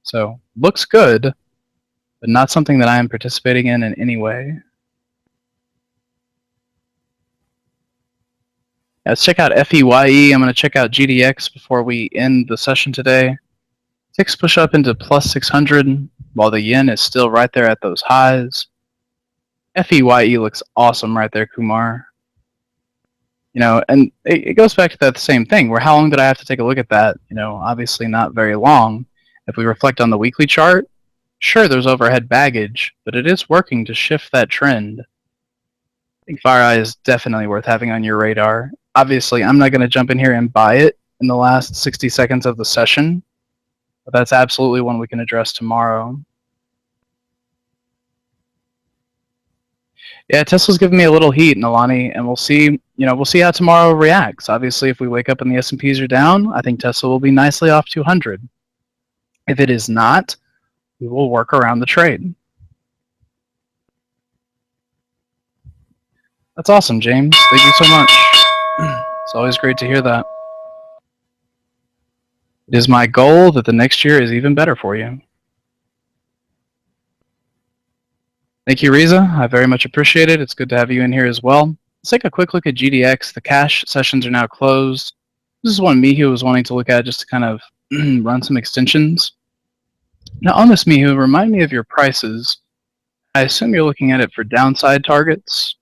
So, looks good, but not something that I am participating in any way. Let's check out FEYE. I'm going to check out GDX before we end the session today. Ticks push up into plus 600, while the yen is still right there at those highs. FEYE looks awesome right there, Kumar. You know, and it goes back to that same thing, where how long did I have to take a look at that? You know, obviously not very long. If we reflect on the weekly chart, sure, there's overhead baggage, but it is working to shift that trend. I think FireEye is definitely worth having on your radar. Obviously, I'm not going to jump in here and buy it in the last 60 seconds of the session, but that's absolutely one we can address tomorrow. Yeah, Tesla's giving me a little heat, Nalani, and we'll see. You know, we'll see how tomorrow reacts. Obviously, if we wake up and the S&Ps are down, I think Tesla will be nicely off 200. If it is not, we will work around the trade. That's awesome, James. Thank you so much. It's always great to hear that. It is my goal that the next year is even better for you. Thank you, Riza. I very much appreciate it. It's good to have you in here as well. Let's take a quick look at GDX. The cash sessions are now closed. This is one Mihu was wanting to look at just to kind of run some extensions. Now on this Mihu, remind me of your prices. I assume you're looking at it for downside targets,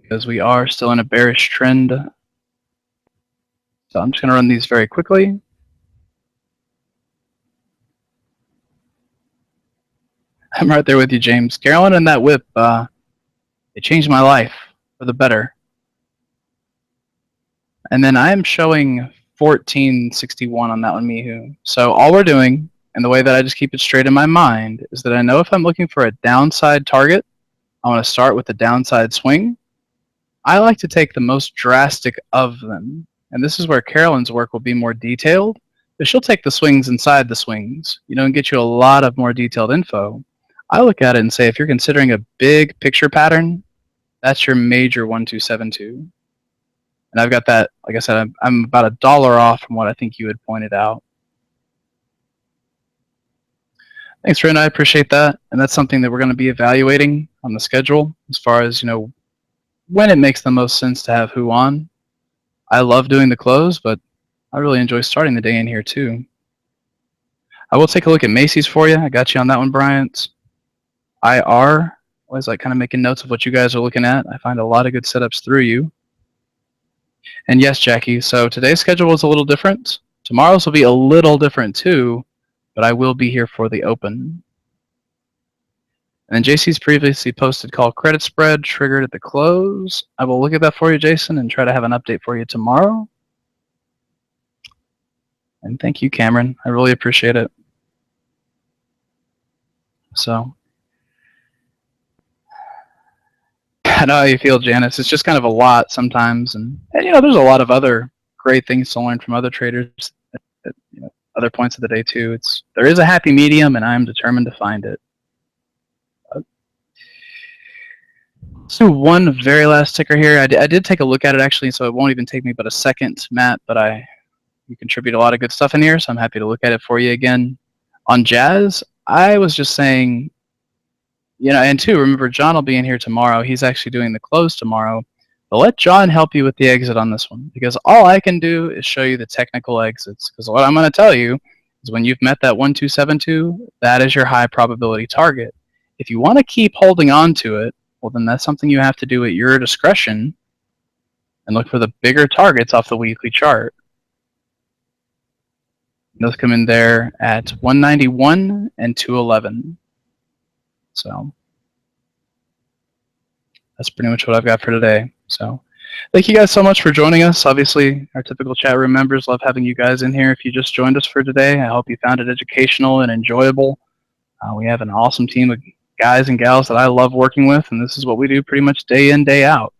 because we are still in a bearish trend. So I'm just going to run these very quickly. I'm right there with you, James. Carolyn and that whip, it changed my life for the better. And then I am showing 1461 on that one, Mihu. So all we're doing, and the way that I just keep it straight in my mind, is that I know if I'm looking for a downside target, I want to start with the downside swing. I like to take the most drastic of them. And this is where Carolyn's work will be more detailed. But she'll take the swings inside the swings, you know, and get you a lot of more detailed info. I look at it and say, if you're considering a big picture pattern, that's your major 1272. And I've got that, like I said, I'm about $1 off from what I think you had pointed out. Thanks, Rin. I appreciate that. And that's something that we're going to be evaluating on the schedule as far as, you know, when it makes the most sense to have who on. I love doing the close, but I really enjoy starting the day in here too. I will take a look at Macy's for you. I got you on that one, Bryant. IR, always like kind of making notes of what you guys are looking at. I find a lot of good setups through you. And yes, Jackie, so today's schedule was a little different. Tomorrow's will be a little different too, but I will be here for the open. And then JC's previously posted call credit spread triggered at the close. I will look at that for you, Jason, and try to have an update for you tomorrow. And thank you, Cameron. I really appreciate it. So, I know how you feel, Janice. It's just kind of a lot sometimes. And you know, there's a lot of other great things to learn from other traders at you know, other points of the day, too. There is a happy medium, and I'm determined to find it. Let's do one very last ticker here. I did take a look at it actually, so it won't even take me but a second, Matt, but you contribute a lot of good stuff in here, so I'm happy to look at it for you again. On Jazz, I was just saying, you know, and two, remember John will be in here tomorrow. He's actually doing the close tomorrow. But let John help you with the exit on this one, because all I can do is show you the technical exits. Because what I'm going to tell you is when you've met that 1272, that is your high probability target. If you want to keep holding on to it, well, then that's something you have to do at your discretion and look for the bigger targets off the weekly chart. Those come in there at 191 and 211. So that's pretty much what I've got for today. So thank you guys so much for joining us. Obviously, our typical chat room members love having you guys in here. If you just joined us for today, I hope you found it educational and enjoyable. We have an awesome team of guys and gals that I love working with, and this is what we do pretty much day in, day out.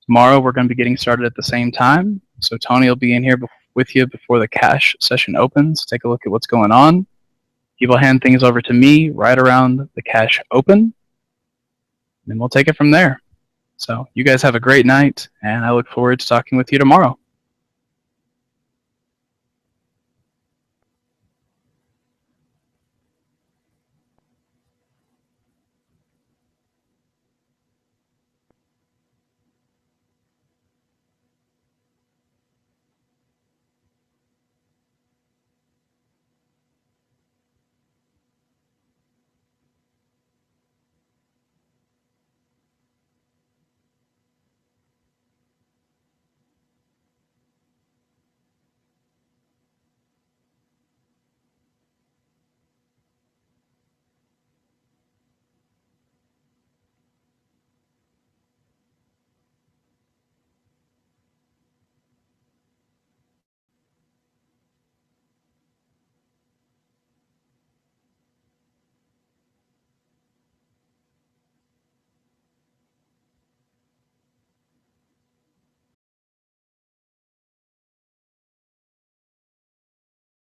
Tomorrow, we're going to be getting started at the same time. So Tony will be in here with you before the cash session opens. Take a look at what's going on. He will hand things over to me right around the cash open, and we'll take it from there. So you guys have a great night, and I look forward to talking with you tomorrow.